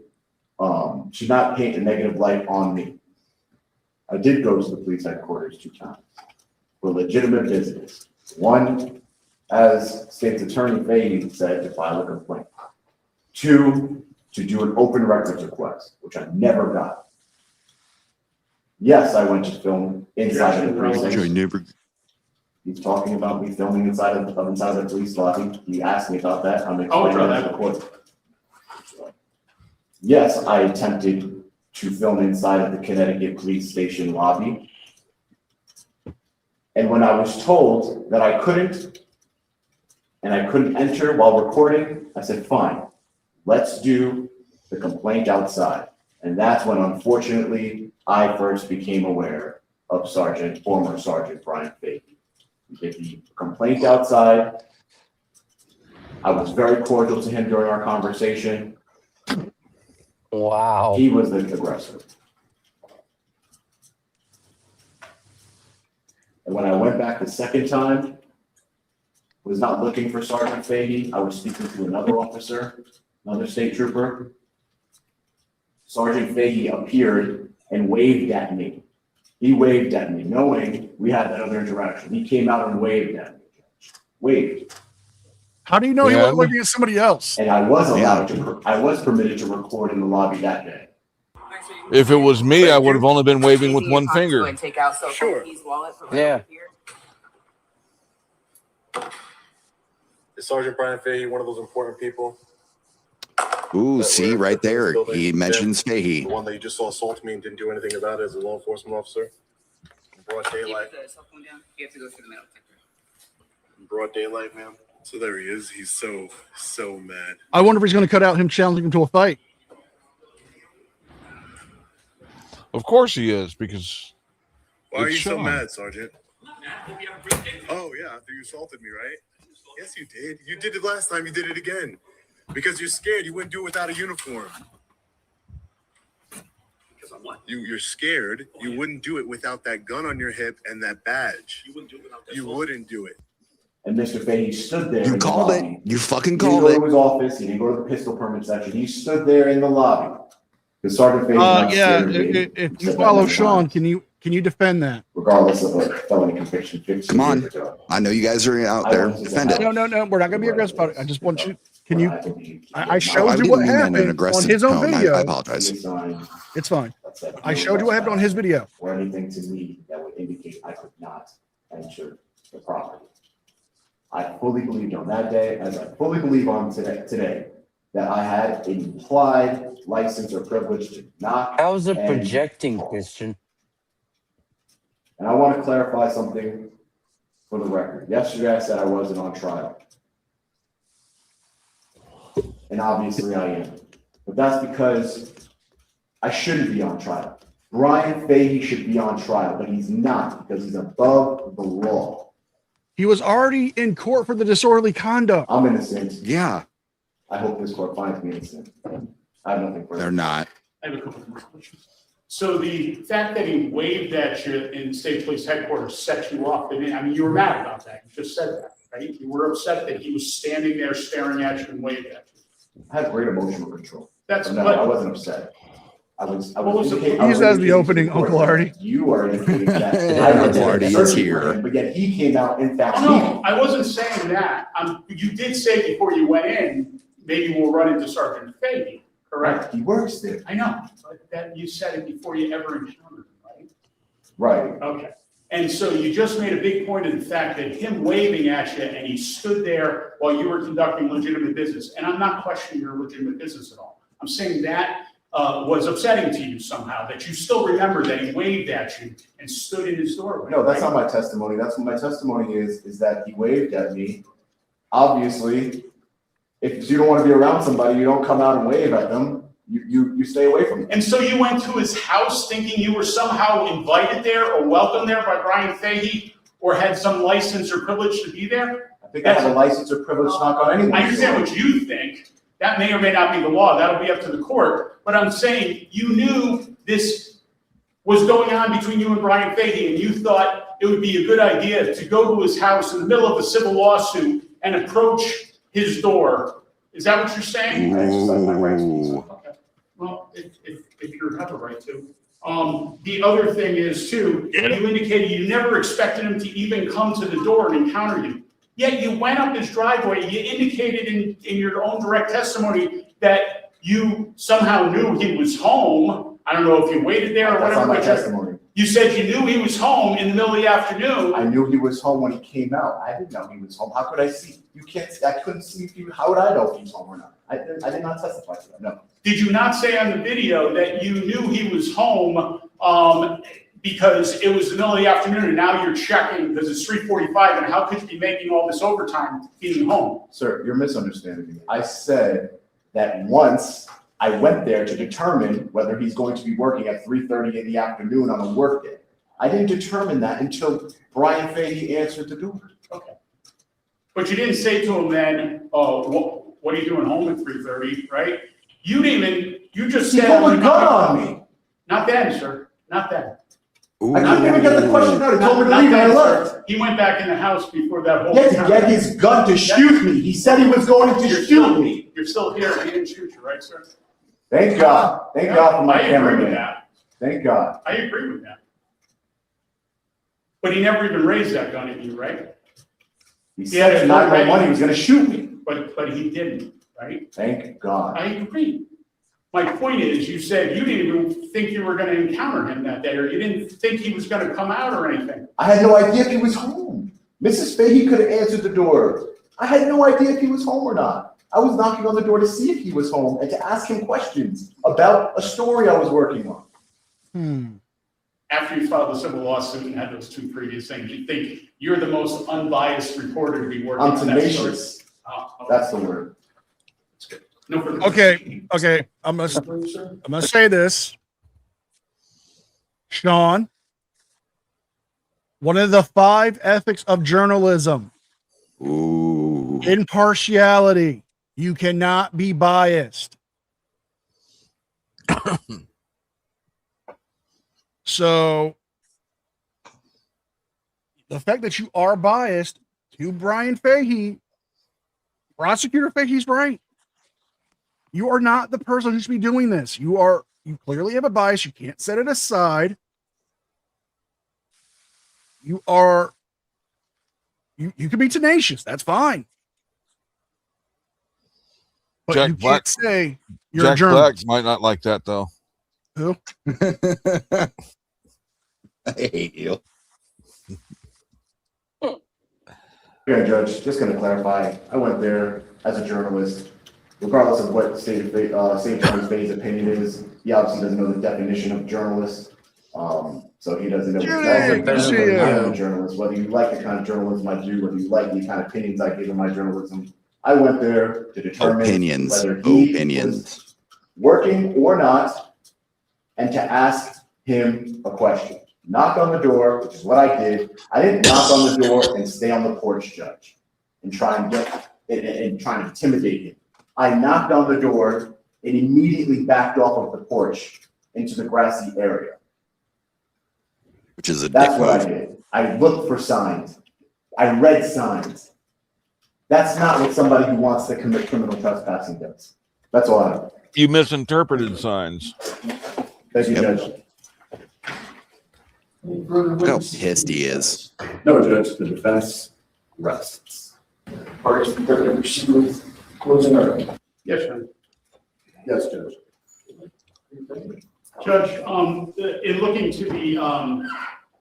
N: should not paint a negative light on me. I did go to the police headquarters 2 times for legitimate business. One, as State's Attorney Fahey said, to file a complaint. 2, to do an open records request, which I never got. Yes, I went to film inside of the precinct. He's talking about me filming inside the police lobby. He asked me about that. I'm explaining that to the court. Yes, I attempted to film inside of the Connecticut police station lobby. And when I was told that I couldn't, and I couldn't enter while recording, I said, fine, let's do the complaint outside. And that's when, unfortunately, I first became aware of former Sergeant Brian Fahey. We did the complaint outside. I was very cordial to him during our conversation.
O: Wow.
N: He was the aggressor. And when I went back the second time, was not looking for Sergeant Fahey. I was speaking to another officer, another state trooper. Sergeant Fahey appeared and waved at me. He waved at me, knowing we had that other interaction. He came out and waved at me. Waved.
D: How do you know he wasn't waving at somebody else?
N: And I was allowed to, I was permitted to record in the lobby that day.
E: If it was me, I would have only been waving with one finger.
A: Sure.
O: Yeah.
A: Is Sergeant Brian Fahey one of those important people?
F: Ooh, see right there. He mentions Fahey.
A: The one that you just saw assault me and didn't do anything about it as a law enforcement officer? In broad daylight. In broad daylight, man. So there he is. He's so mad.
D: I wonder if he's going to cut out him challenging him to a fight.
E: Of course he is, because
A: why are you so
E: Sean.
A: mad, Sergeant? Oh yeah, after you assaulted me, right? Yes, you did. You did it last time. You did it again. Because you're scared. You wouldn't do it without a uniform. Because I'm what? You're scared. You wouldn't do it without that gun on your hip and that badge. You wouldn't do it without that. You wouldn't do it.
N: And Mr. Fahey stood there.
F: You called it. You fucking called
N: it. He didn't go
F: it.
N: to his office. He didn't go to the pistol permit section. He stood there in the lobby. Because Sergeant Fahey.
D: Yeah. If you follow Sean, can you defend that?
N: Regardless of a felony conviction.
F: Come on. I know you guys are out there. Defend it.
D: No. We're not going to be aggressive about it. I just want you. Can you? I showed you what happened on his own video.
F: I apologize.
D: It's fine. I showed you what happened on his video.
N: Or anything to me that would indicate I could not enter the property. I fully believed on that day, as I fully believe on today, that I had an implied license or privilege to knock.
O: How is it projecting, Christian?
N: And I want to clarify something for the record. Yesterday I said I wasn't on trial. And obviously I am. But that's because I shouldn't be on trial. Brian Fahey should be on trial, but he's not, because he's above the law.
D: He was already in court for the disorderly conduct.
N: I'm innocent.
F: Yeah.
N: I hope this court finds me innocent. I have nothing further.
F: They're not.
H: I have a couple more questions. So the fact that he waved at you in state police headquarters set you off. I mean, you were mad about that. You just said that, right? You were upset that he was standing there staring at you and waved at you.
N: I had great emotional control.
H: That's
N: no,
H: what
N: I wasn't upset. I was
D: He's as the opening, Uncle Artie.
N: You are indicating that.
F: Uncle Artie is here.
N: But yet he came out and found
H: no,
N: me.
H: I wasn't saying that. You did say before you went in, maybe we'll run into Sergeant Fahey, correct?
N: He works there.
H: I know, but that you said it before you ever encountered him, right?
N: Right.
H: Okay. And so you just made a big point of the fact that him waving at you and he stood there while you were conducting legitimate business. And I'm not questioning your legitimate business at all. I'm saying that was upsetting to you somehow, that you still remember that he waved at you and stood in his doorway.
N: No, that's not my testimony. That's what my testimony is that he waved at me. Obviously, if you don't want to be around somebody, you don't come out and wave at them. You stay away from it.
H: And so you went to his house thinking you were somehow invited there or welcomed there by Brian Fahey, or had some license or privilege to be there?
N: I think I have a license or privilege to knock on anyone.
H: I understand what you think. That may or may not be the law. That'll be up to the court. But I'm saying you knew this was going on between you and Brian Fahey, and you thought it would be a good idea to go to his house in the middle of a civil lawsuit and approach his door. Is that what you're saying? Okay. Well, if you have a right to. The other thing is too, you indicated you never expected him to even come to the door and encounter you. Yet you went up his driveway. You indicated in your own direct testimony that you somehow knew he was home. I don't know if you waited there or whatever.
N: That's not my testimony.
H: You said you knew he was home in the middle of the afternoon.
N: I knew he was home when he came out. I didn't know he was home. How could I see? You can't. I couldn't see if you. How would I know if he's home or not? I did not testify to that. No.
H: Did you not say on the video that you knew he was home because it was the middle of the afternoon and now you're checking because it's 3:45 and how could you be making all this overtime being home?
N: Sir, you're misunderstanding me. I said that once I went there to determine whether he's going to be working at 3:30 in the afternoon on a work day. I didn't determine that until Brian Fahey answered the door.
H: Okay. But you didn't say to him then, what are you doing home at 3:30, right? You didn't even, you just said.
N: He pulled a gun on me.
H: Not then, sir. Not then.
N: I couldn't even get the question out. He told me to leave and I left.
H: He went back in the house before that whole.
N: He had to get his gun to shoot me. He said he was going to shoot me.
H: You're still here. He didn't shoot you, right, sir?
N: Thank God. Thank God for my
H: I agree with
N: cameraman.
H: that.
N: Thank God.
H: I agree with that. But he never even raised that gun at you, right?
N: He said if not my money, he was going to shoot me.
H: But he didn't, right?
N: Thank God.
H: I agree. My point is, you said you didn't even think you were going to encounter him that day, or you didn't think he was going to come out or anything.
N: I had no idea if he was home. Mrs. Fahey could have answered the door. I had no idea if he was home or not. I was knocking on the door to see if he was home and to ask him questions about a story I was working on.
H: After you filed the civil lawsuit and had those two previous things, you think you're the most unbiased reporter to be working
N: I'm
H: on that story?
N: tenacious. That's the word.
H: No further
D: Okay. I'm gonna say this, Sean. One of the 5 ethics of journalism: impartiality. You cannot be biased. So the fact that you are biased to Brian Fahey, Prosecutor Fahey's right. You are not the person who should be doing this. You clearly have a bias. You can't set it aside. You can be tenacious. That's fine. But
E: Jack
D: you
E: Black,
D: can't say you're
E: Jack
D: a journalist.
E: Black might not like that though.
D: Who?
F: I hate you.
N: Yeah, Judge, just going to clarify. I went there as a journalist, regardless of what State Attorney Fahey's opinion is. He obviously doesn't know the definition of journalist, so he doesn't know exactly I'm a journalist. Whether you like the kind of journalism I do, whether you like the kind of opinions I give in my journalism, I went there to determine whether he was working or not, and to ask him a question. Knock on the door, which is what I did. I didn't knock on the door and stay on the porch, Judge, and try and try and intimidate him. I knocked on the door and immediately backed off of the porch into the grassy area.
F: Which is a
N: That's
F: dick
N: what
F: move.
N: I did. I looked for signs. I read signs. That's not what somebody who wants to commit criminal trespassing does. That's all I know.
E: You misinterpreted signs.
N: Thank you, Judge.
F: Look how pissed he is.
N: No, Judge, the defense rests.
R: Parties prepared to proceed with closing argument.
H: Yes, sir.
N: Yes, Judge.
H: Judge, in looking to the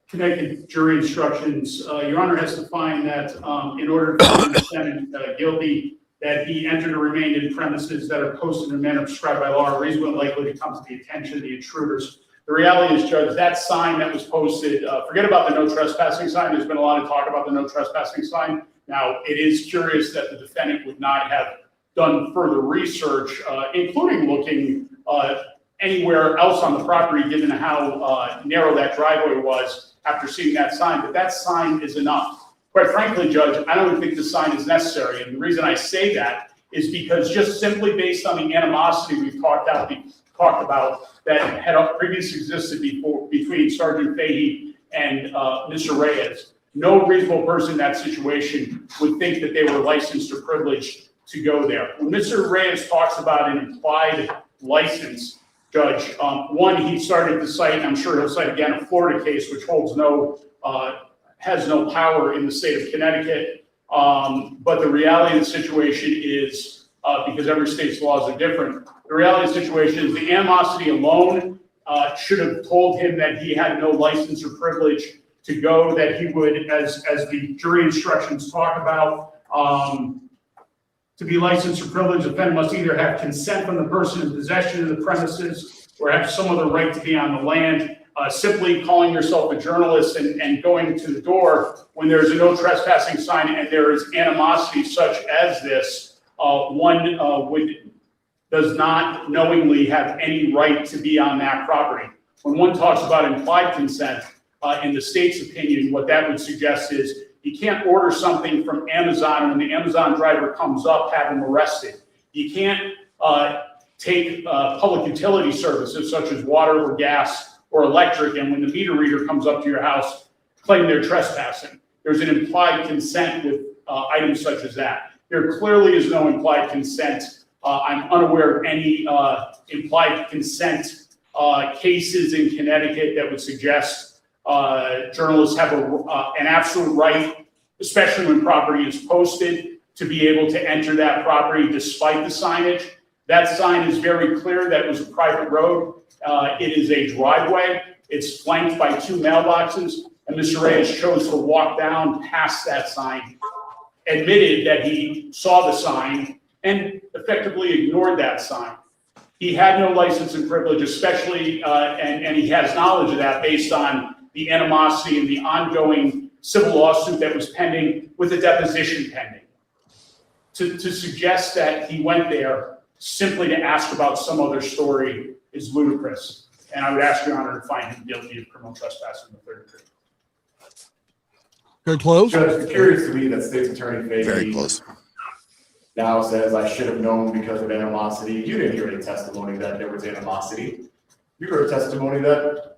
H: connected jury instructions, Your Honor has to find that in order to find the defendant guilty, that he entered or remained in premises that are posted in a manner prescribed by law or reasonably likely to come to the attention of the intruders. The reality is, Judge, that sign that was posted, forget about the no trespassing sign. There's been a lot of talk about the no trespassing sign. Now, it is curious that the defendant would not have done further research, including looking anywhere else on the property, given how narrow that driveway was after seeing that sign, but that sign is enough. Quite frankly, Judge, I don't think the sign is necessary, and the reason I say that is because just simply based on the animosity we've talked about that had previously existed between Sergeant Fahey and Mr. Reyes, no reasonable person in that situation would think that they were licensed or privileged to go there. When Mr. Reyes talks about an implied license, Judge, one, he started to cite, and I'm sure he'll cite again, a Florida case which has no power in the state of Connecticut. But the reality of the situation is, because every state's laws are different, the reality of the situation is the animosity alone should have told him that he had no license or privilege to go, that he would, as the jury instructions talk about, to be licensed or privileged, the defendant must either have consent from the person in possession of the premises or have some other right to be on the land. Simply calling yourself a journalist and going to the door when there's a no trespassing sign and there is animosity such as this, one does not knowingly have any right to be on that property. When one talks about implied consent, in the state's opinion, what that would suggest is you can't order something from Amazon and when the Amazon driver comes up, have him arrested. You can't take public utility services such as water or gas or electric, and when the meter reader comes up to your house, claim they're trespassing. There's an implied consent with items such as that. There clearly is no implied consent. I'm unaware of any implied consent cases in Connecticut that would suggest journalists have an absolute right, especially when property is posted, to be able to enter that property despite the signage. That sign is very clear that it was a private road. It is a driveway. It's flanked by two mailboxes, and Mr. Reyes chose to walk down past that sign, admitted that he saw the sign, and effectively ignored that sign. He had no license and privilege, especially, and he has knowledge of that based on the animosity and the ongoing civil lawsuit that was pending with a deposition pending. To suggest that he went there simply to ask about some other story is ludicrous. And I would ask Your Honor to find him guilty of criminal trespass in the third degree.
D: Good close.
N: Judge, it's curious to me that State's Attorney Fahey
F: Very close.
N: now says I should have known because of animosity. You didn't hear any testimony that there was animosity. You heard testimony that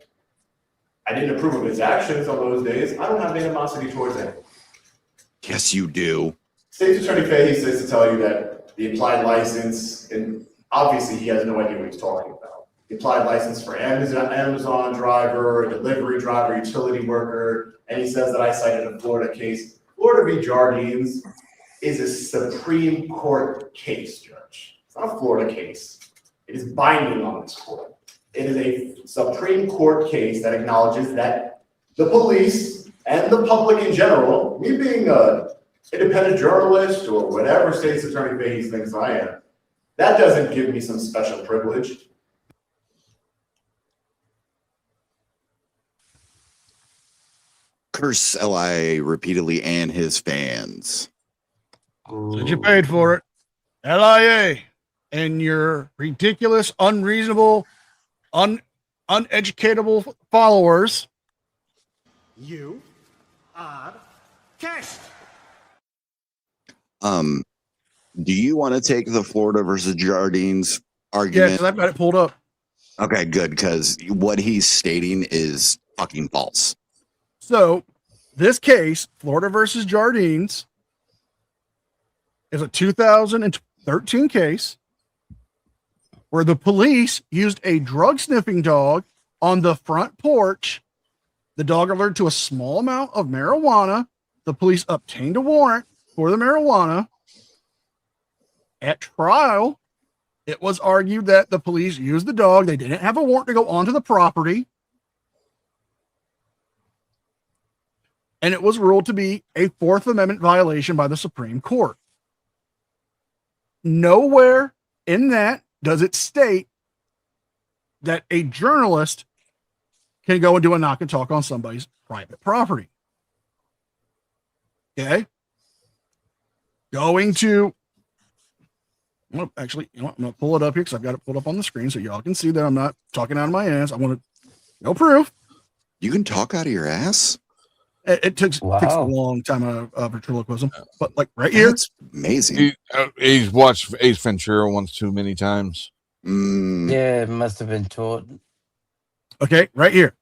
N: I didn't approve of his actions on those days. I don't have animosity towards him.
F: Yes, you do.
N: State's Attorney Fahey says to tell you that the implied license, and obviously he has no idea what he's talking about. The implied license for Amazon driver, delivery driver, utility worker, and he says that I cited a Florida case. Florida v. Jardines is a Supreme Court case, Judge. It's not a Florida case. It is binding on this court. It is a Supreme Court case that acknowledges that the police and the public in general, me being an independent journalist or whatever State's Attorney Fahey thinks I am, that doesn't give me some special privilege.
F: Curse LIA repeatedly and his fans.
D: Said you paid for it. LIA and your ridiculous, unreasonable, uneducatable followers.
S: You are cashed.
F: Do you want to take the Florida versus Jardines argument?
D: Yeah, because I've got it pulled up.
F: Okay, good, because what he's stating is fucking false.
D: So, this case, Florida versus Jardines, is a 2013 case where the police used a drug sniffing dog on the front porch. The dog alerted to a small amount of marijuana. The police obtained a warrant for the marijuana. At trial, it was argued that the police used the dog. They didn't have a warrant to go onto the property. And it was ruled to be a Fourth Amendment violation by the Supreme Court. Nowhere in that does it state that a journalist can go and do a knock and talk on somebody's private property. Okay? Going to Actually, I'm gonna pull it up here because I've got it pulled up on the screen so y'all can see that I'm not talking out of my ass. I want to no proof.
F: You can talk out of your ass.
D: It takes a long time of ventriloquism, but like right here,
F: That's amazing.
E: He's watched Ace Ventura once too many times.
O: Yeah, it must have been taught.
D: Okay, right here.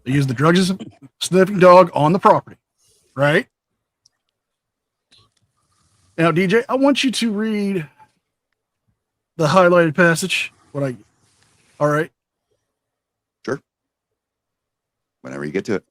D: They use the drug sniffing dog on the property, right? Now, DJ, I want you to read the highlighted passage. All right.
F: Sure. Whenever you get to it.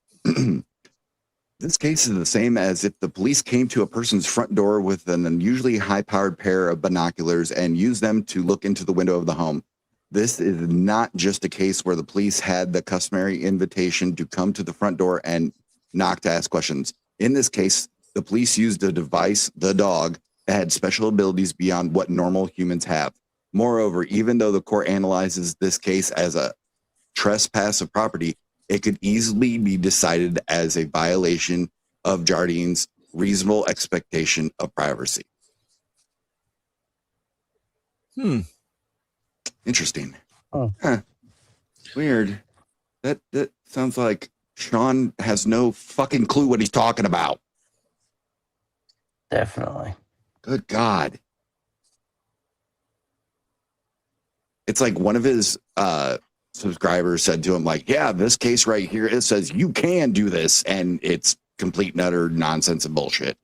F: This case is the same as if the police came to a person's front door with an unusually high-powered pair of binoculars and used them to look into the window of the home. This is not just a case where the police had the customary invitation to come to the front door and knock to ask questions. In this case, the police used a device, the dog, that had special abilities beyond what normal humans have. Moreover, even though the court analyzes this case as a trespass of property, it could easily be decided as a violation of Jardine's reasonable expectation of privacy. Interesting. Huh. Weird. That sounds like Sean has no fucking clue what he's talking about.
O: Definitely.
F: Good God. It's like one of his subscribers said to him, like, yeah, this case right here, it says you can do this, and it's complete and utter nonsense and bullshit.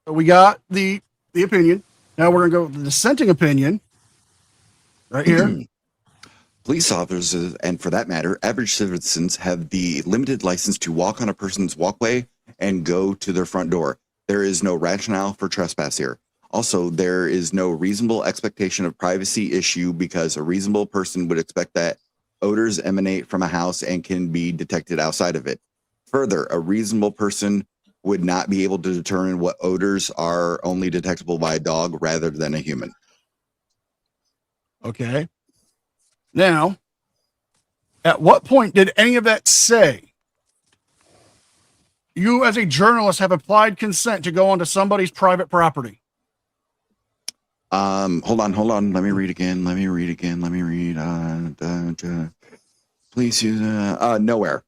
D: So we got the opinion. Now we're going to go to the dissenting opinion right here.
F: Police officers, and for that matter, average citizens, have the limited license to walk on a person's walkway and go to their front door. There is no rationale for trespass here. Also, there is no reasonable expectation of privacy issue because a reasonable person would expect that odors emanate from a house and can be detected outside of it. Further, a reasonable person would not be able to determine what odors are only detectable by a dog rather than a human.
D: Okay. Now, at what point did any of that say you as a journalist have applied consent to go onto somebody's private property?
F: Hold on. Let me read again. Please use nowhere.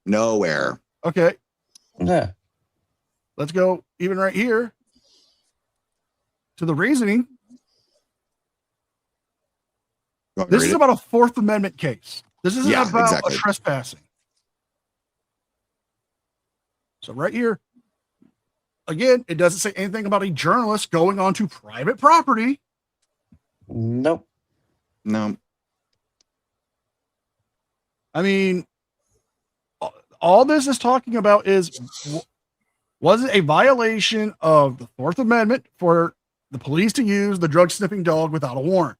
D: Okay.
O: Yeah.
D: Let's go even right here to the reasoning. This is about a Fourth Amendment case. This isn't about a trespassing. So right here, again, it doesn't say anything about a journalist going onto private property.
O: Nope.
F: No.
D: I mean, all this is talking about is, was it a violation of the Fourth Amendment for the police to use the drug sniffing dog without a warrant?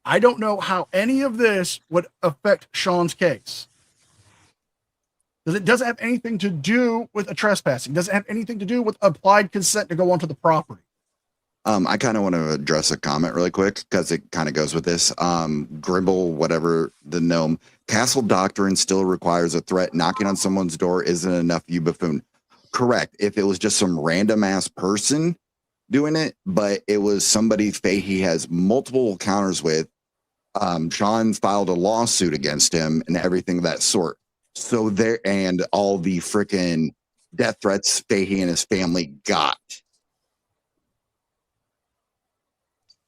D: I don't know how any of this would affect Sean's case. Because it doesn't have anything to do with a trespassing. It doesn't have anything to do with applied consent to go onto the property.
F: I kind of want to address a comment really quick because it kind of goes with this. Grimble, whatever the gnome, castle doctrine still requires a threat. Knocking on someone's door isn't enough, you buffoon. Correct. If it was just some random ass person doing it, but it was somebody Fahey has multiple encounters with. Sean filed a lawsuit against him and everything of that sort. So there, and all the freaking death threats Fahey and his family got.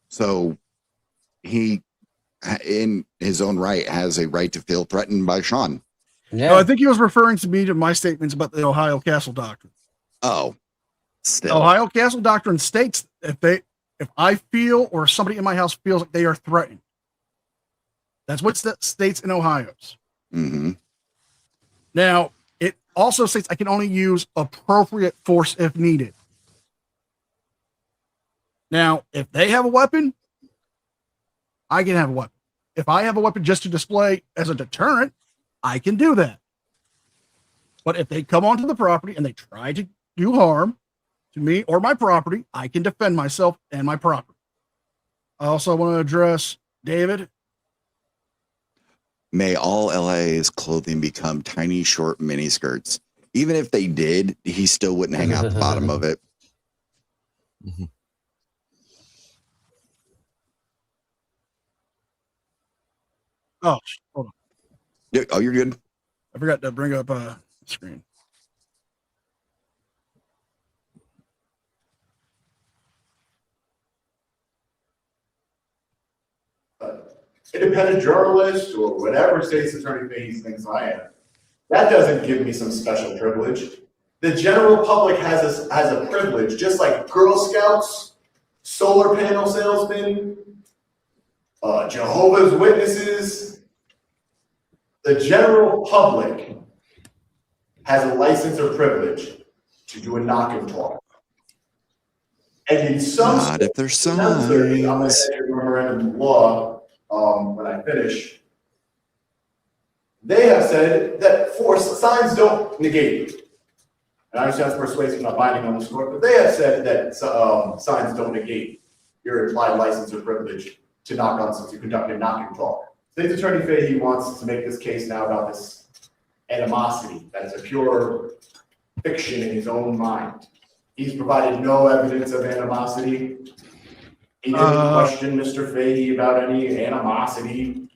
F: So he, in his own right, has a right to feel threatened by Sean.
D: Yeah. No, I think he was referring to me to my statements about the Ohio Castle Doctrine.
F: Oh, still.
D: Ohio Castle Doctrine states if I feel or somebody in my house feels like they are threatened, that's what states in Ohio's.
F: Mm-hmm.
D: Now, it also states I can only use appropriate force if needed. Now, if they have a weapon, I can have a weapon. If I have a weapon just to display as a deterrent, I can do that. But if they come onto the property and they try to do harm to me or my property, I can defend myself and my property. I also want to address David.
F: May all LA's clothing become tiny, short mini skirts. Even if they did, he still wouldn't hang out the bottom of it.
D: Oh, hold on.
F: Yeah, oh, you're good.
D: I forgot to bring up screen.
N: Independent journalist or whatever state's attorney Fahey thinks I am. That doesn't give me some special privilege. The general public has a privilege, just like Girl Scouts, solar panel salesmen, Jehovah's Witnesses. The general public has a license or privilege to do a knock and talk. And in some
F: Not if there's
N: I'm going to
F: signs.
N: enter memorandum of law when I finish. They have said that signs don't negate. And I understand that's persuasive, not binding on this court, but they have said that signs don't negate your implied license or privilege to conduct a knock and talk. State's Attorney Fahey wants to make this case now about this animosity that is a pure fiction in his own mind. He's provided no evidence of animosity. He didn't question Mr. Fahey about any animosity.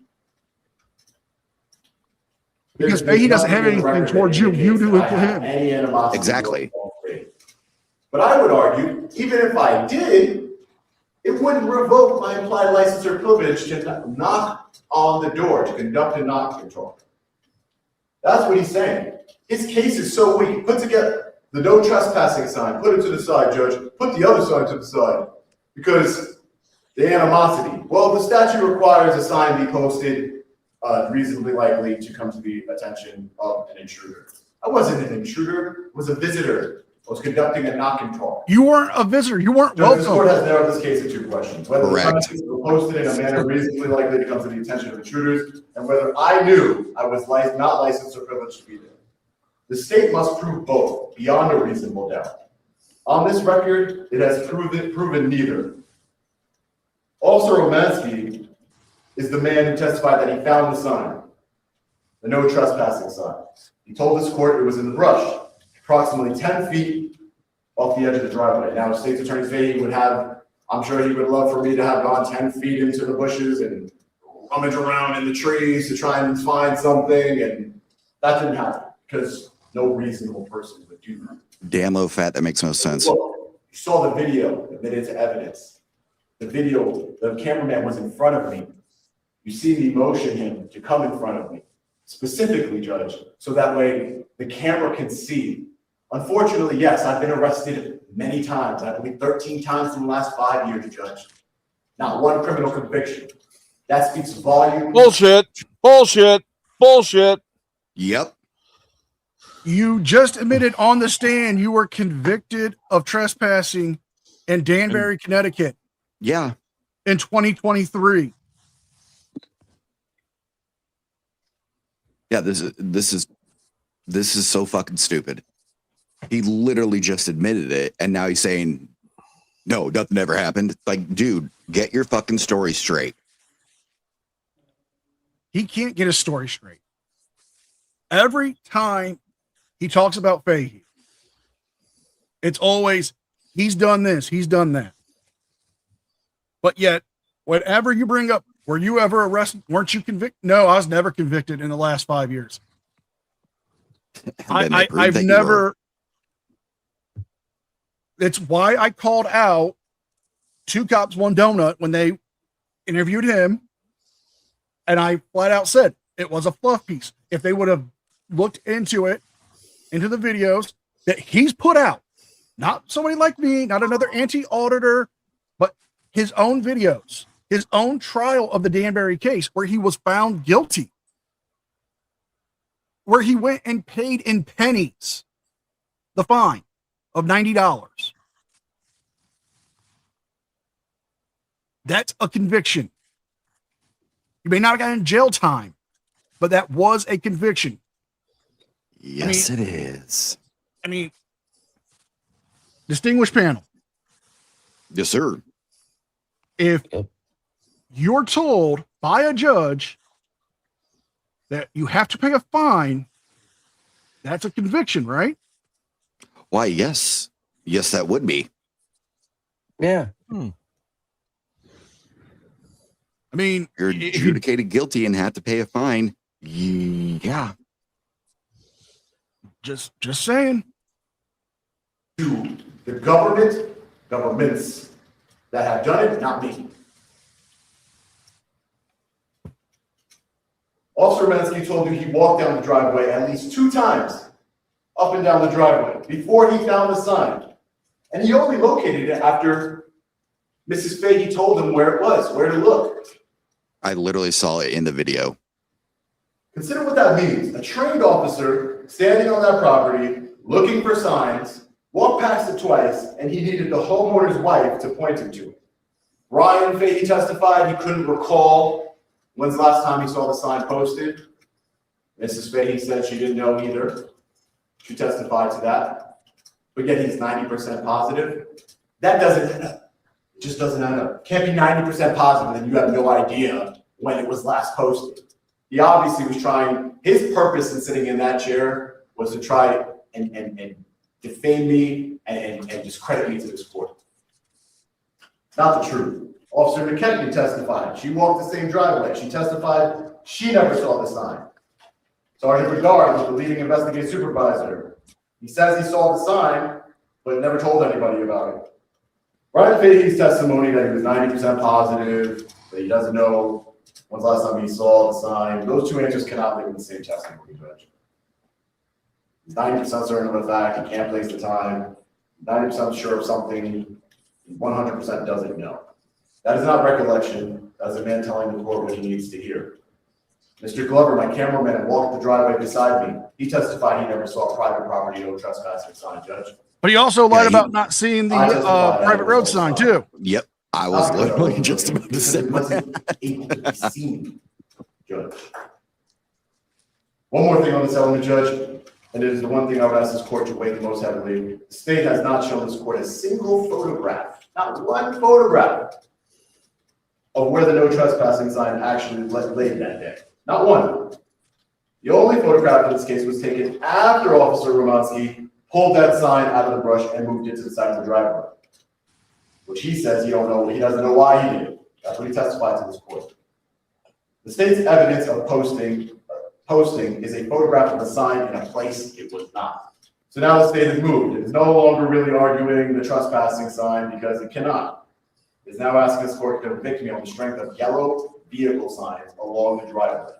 D: Because Fahey doesn't have anything towards you. You do it to him.
N: Any animosity.
F: Exactly.
N: But I would argue, even if I did, it wouldn't revoke my implied license or privilege to knock on the door, to conduct a knock and talk. That's what he's saying. His case is so weak. Put together the no trespassing sign, put it to the side, Judge. Put the other sign to the side. Because the animosity. Well, the statute requires a sign be posted reasonably likely to come to the attention of an intruder. I wasn't an intruder, I was a visitor. I was conducting a knock and talk.
D: You weren't a visitor. You weren't welcome.
N: This court has narrowed this case to 2 questions. Whether
F: Correct.
N: the signs were posted in a manner reasonably likely to come to the attention of intruders, and whether I knew I was not licensed or privileged to be there. The state must prove both, beyond a reasonable doubt. On this record, it has proven neither. Officer Romansky is the man who testified that he found the sign, the no trespassing sign. He told this court it was in the brush, approximately 10 feet off the edge of the driveway. Now, State's Attorney Fahey would have, I'm sure he would love for me to have gone 10 feet into the bushes and rummage around in the trees to try and find something, and that didn't happen because no reasonable person would do that.
F: Damn low fat. That makes no sense.
N: Look, you saw the video admitted to evidence. The video, the cameraman was in front of me. You see me motion him to come in front of me, specifically, Judge, so that way the camera can see. Unfortunately, yes, I've been arrested many times. I believe 13 times in the last 5 years, Judge. Not one criminal conviction. That speaks volumes.
E: Bullshit. Bullshit. Bullshit.
F: Yep.
D: You just admitted on the stand you were convicted of trespassing in Danbury, Connecticut.
F: Yeah.
D: In 2023.
F: Yeah, this is so fucking stupid. He literally just admitted it, and now he's saying, no, nothing ever happened. Like, dude, get your fucking story straight.
D: He can't get his story straight. Every time he talks about Fahey, it's always, he's done this, he's done that. But yet, whatever you bring up, were you ever arrested? Weren't you convicted? No, I was never convicted in the last 5 years. I've never. It's why I called out 2 Cops, 1 Donut when they interviewed him. And I flat out said it was a fluff piece. If they would have looked into it, into the videos that he's put out, not somebody like me, not another anti-auditor, but his own videos, his own trial of the Danbury case where he was found guilty, where he went and paid in pennies the fine of $90. That's a conviction. You may not have gotten jail time, but that was a conviction.
F: Yes, it is.
D: I mean, distinguished panel.
F: Yes, sir.
D: If you're told by a judge that you have to pay a fine, that's a conviction, right?
F: Why, yes. Yes, that would be.
O: Yeah.
D: I mean,
F: You're adjudicated guilty and have to pay a fine. Yeah.
D: Just saying.
R: To the governments that have done it, not me. Officer Mensky told you he walked down the driveway at least 2 times up and down the driveway before he found the sign. And he only located it after Mrs. Fahey told him where it was, where to look.
F: I literally saw it in the video.
R: Consider what that means. A trained officer standing on that property, looking for signs, walked past it twice, and he needed the homeowner's wife to point him to it. Brian Fahey testified he couldn't recall when's the last time he saw the sign posted. Mrs. Fahey said she didn't know either. She testified to that. But yet he's 90% positive. That doesn't add up. It just doesn't add up. Can't be 90% positive and you have no idea when it was last posted. He obviously was trying, his purpose in sitting in that chair was to try and defame me and discredit me to this court. Not the truth. Officer McKechnie testified. She walked the same driveway. She testified she never saw the sign. Sergeant Bedard was the leading investigative supervisor. He says he saw the sign, but never told anybody about it. Brian Fahey's testimony that he was 90% positive, that he doesn't know when's the last time he saw the sign, those two answers cannot live in the same testimony, Judge. He's 90% certain of the fact, he can't place the time, 90% sure of something, 100% doesn't know. That is not recollection. That is a man telling the court what he needs to hear. Mr. Glover, my cameraman, walked the driveway beside me. He testified he never saw private property, no trespassing sign, Judge.
D: But he also lied about not seeing the private road sign, too.
F: Yep. I was literally just about to say
R: that. Able to be seen, Judge. One more thing on this element, Judge, and it is the one thing I would ask this court to weigh the most heavily. The state has not shown this court a single photograph, not one photograph, of where the no trespassing sign actually laid that day. Not one. The only photograph in this case was taken after Officer Romansky pulled that sign out of the brush and moved it to the side of the driveway, which he says he doesn't know why he did it. That's what he testified to this court. The state's evidence of posting is a photograph of the sign in a place it was not. So now the state has moved. It is no longer really arguing the trespassing sign because it cannot. It is now asking this court to convict me on the strength of yellow vehicle signs along the driveway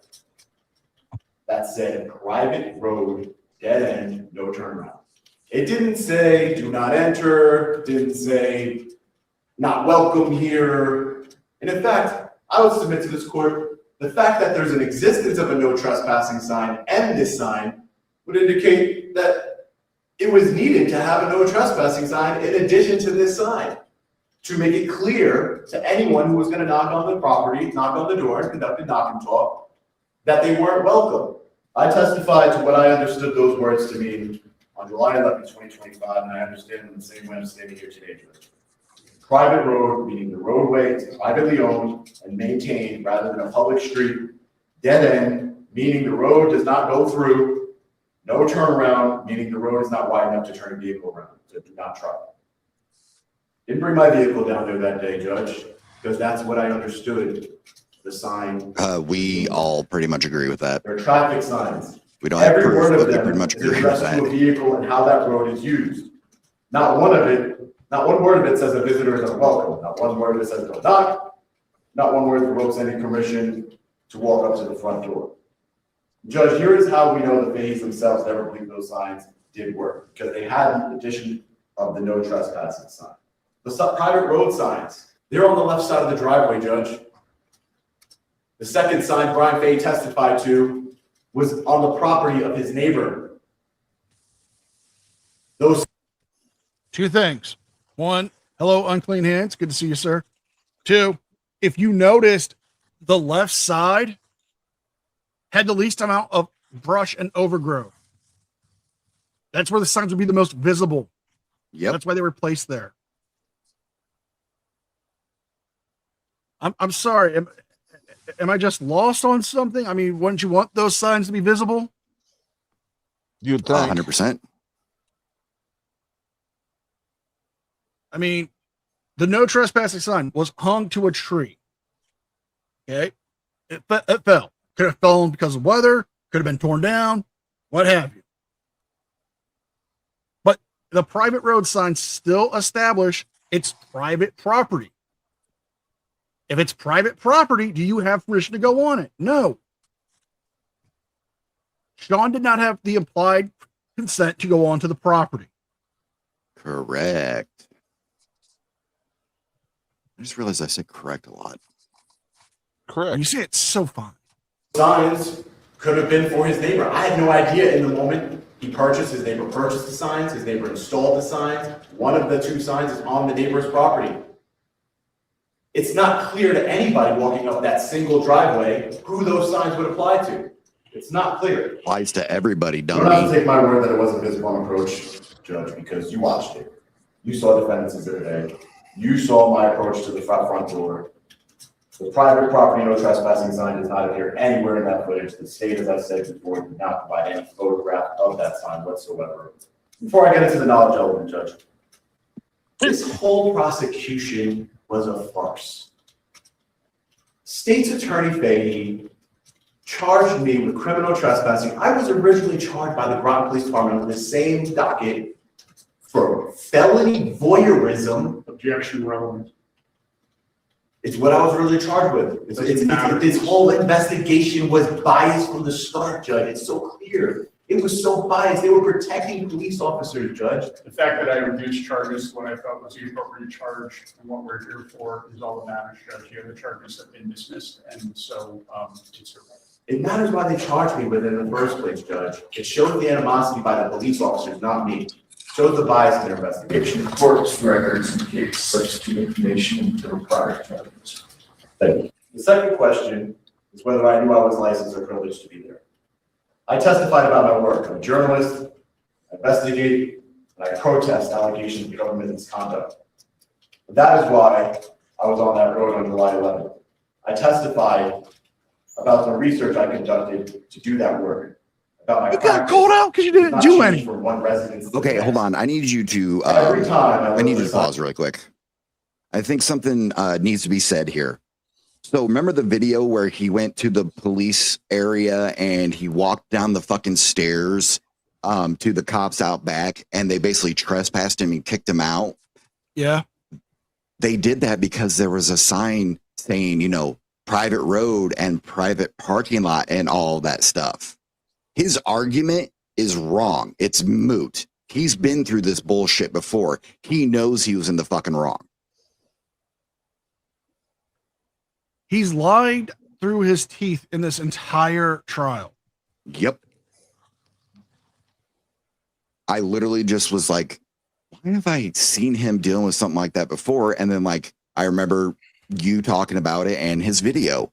R: that said private road, dead end, no turnaround. It didn't say do not enter, didn't say not welcome here. And in fact, I would submit to this court, the fact that there's an existence of a no trespassing sign and this sign would indicate that it was needed to have a no trespassing sign in addition to this sign to make it clear to anyone who was going to knock on the property, knock on the door and conduct a knock and talk, that they weren't welcome. I testified to what I understood those words to mean on July 11, 2025, and I understand them the same way I'm standing here today, Judge. Private road, meaning the roadway is privately owned and maintained rather than a public street. Dead end, meaning the road does not go through. No turnaround, meaning the road is not wide enough to turn a vehicle around, so do not try. Didn't bring my vehicle down there that day, Judge, because that's what I understood. The sign.
F: We all pretty much agree with that.
R: They're traffic signs.
F: We don't have
R: Every
F: proof,
R: word
F: but
R: of
F: we
R: them
F: pretty much
R: is
F: agree with
R: addressed
F: that.
R: to a vehicle and how that road is used. Not one word of it says a visitor is unwelcome. Not one word of it says don't knock. Not one word revokes any permission to walk up to the front door. Judge, here is how we know the Fays themselves never believed those signs did work, because they had the addition of the no trespassing sign. The private road signs, they're on the left side of the driveway, Judge. The second sign Brian Fahey testified to was on the property of his neighbor. Those
D: two things. One, hello, unclean hands. Good to see you, sir. Two, if you noticed, the left side had the least amount of brush and overgrowth. That's where the signs would be the most visible.
F: Yep.
D: That's why they were placed there. I'm sorry. am I just lost on something? I mean, wouldn't you want those signs to be visible?
E: You'd think.
F: 100%.
D: I mean, the no trespassing sign was hung to a tree. Okay. It fell. Could have fallen because of weather, could have been torn down, what have you. But the private road signs still establish it's private property. If it's private property, do you have permission to go on it? No. Sean did not have the implied consent to go onto the property.
F: Correct. I just realized I said correct a lot.
E: Correct.
D: You say it's so fun.
N: Signs could have been for his neighbor. I had no idea in the moment he purchased, his neighbor purchased the signs, his neighbor installed the signs. One of the two signs is on the neighbor's property. It's not clear to anybody walking up that single driveway who those signs would apply to. It's not clear.
F: Applies to everybody,
N: You don't have to
F: dummy.
N: take my word that it wasn't visible on approach, Judge, because you watched it. You saw defendants exhibit A. You saw my approach to the front door. The private property no trespassing sign does not appear anywhere in that footage. The state, as I said before, did not provide any photograph of that sign whatsoever. Before I get into the knowledge element, Judge, this whole prosecution was a farce. State's Attorney Fahey charged me with criminal trespassing. I was originally charged by the Groton Police Department on the same docket for felony voyeurism.
H: Objection relevant.
N: It's what I was really charged with. This whole investigation was biased from the start, Judge. It's so clear. It was so biased. They were protecting police officers, Judge.
H: The fact that I reduced charges to what I felt was the appropriate charge and what we're here for is all that matters, Judge. Here, the charges have been dismissed, and so it's irrelevant.
N: It matters why they charged me with it in the first place, Judge. It shows the animosity by the police officers, not me. It shows the bias in their investigation.
R: Court's records indicate substitute information to the prior charges.
N: Thank you. The second question is whether I knew I was licensed or privileged to be there. I testified about my work. I'm a journalist, I investigate, and I protest allegations of government misconduct. That is why I was on that road on July 11th. I testified about the research I conducted to do that work. About my
D: You got called out because you didn't do any.
N: From one residence to
F: Okay,
N: the
F: hold
N: next.
F: on. I need you to.
N: Every time
F: I need you to pause really quick. I think something needs to be said here. So remember the video where he went to the police area and he walked down the fucking stairs to the cops out back, and they basically trespassed him and kicked him out?
D: Yeah.
F: They did that because there was a sign saying, you know, private road and private parking lot and all that stuff. His argument is wrong. It's moot. He's been through this bullshit before. He knows he was in the fucking wrong.
D: He's lied through his teeth in this entire trial.
F: Yep. I literally just was like, why have I seen him dealing with something like that before? And then, like, I remember you talking about it and his video.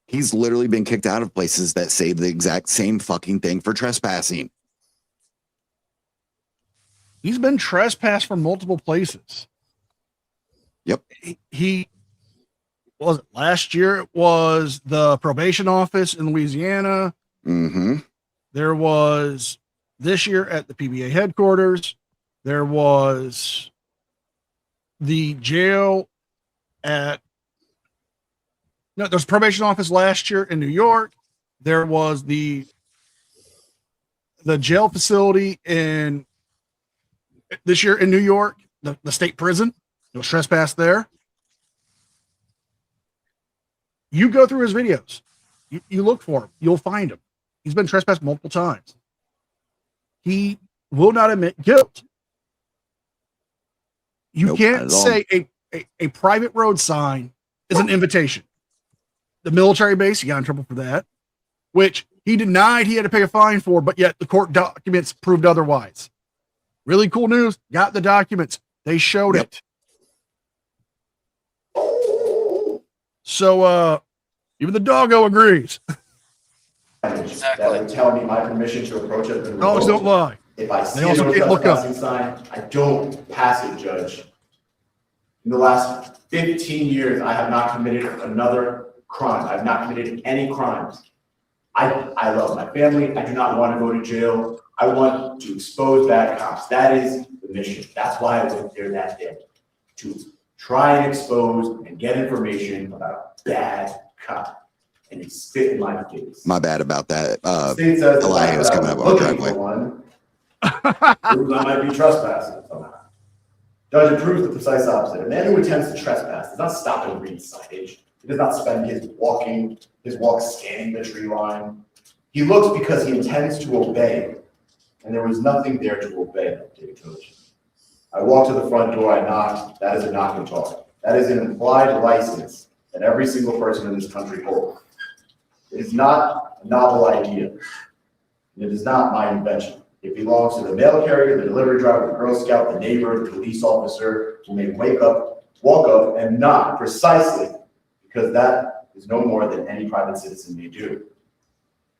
F: He's literally been kicked out of places that say the exact same fucking thing for trespassing.
D: He's been trespassed from multiple places.
F: Yep.
D: He was it last year. It was the probation office in Louisiana.
F: Mm-hmm.
D: There was this year at the PBA headquarters. There was the jail at there's probation office last year in New York. There was the jail facility in this year in New York, the state prison. There was trespass there. You go through his videos. You look for him. You'll find him. He's been trespassed multiple times. He will not admit guilt. You can't say a private road sign is an invitation. The military base, he got in trouble for that, which he denied he had to pay a fine for, but yet the court documents proved otherwise. Really cool news. Got the documents. They showed it. So even the doggo agrees.
N: That would tell me my permission to approach it.
D: Dogs don't lie.
N: If I see
D: They also
N: a
D: can't look up.
N: trespassing sign, I don't pass it, Judge. In the last 15 years, I have not committed another crimes. I've not committed any crimes. I love my family. I do not want to go to jail. I want to expose bad cops. That is the mission. That's why I went there that day, to try and expose and get information about a bad cop. And he spit in my face.
F: My bad about that.
N: State says
F: Elijah was coming up on the driveway.
N: Proves I might be trespassing somehow. Judge, it proves the precise opposite. A man who attempts to trespass does not stop and read signage. He does not spend his walk scanning the tree line. He looks because he intends to obey. And there was nothing there to obey that day, Judge. I walked to the front door, I knocked. That is a knock and talk. That is an implied license that every single person in this country holds. It is not a novel idea. It is not my invention. It belongs to the mail carrier, the delivery driver, the Girl Scout, the neighbor, the police officer who may walk up and knock precisely because that is no more than any private citizen may do.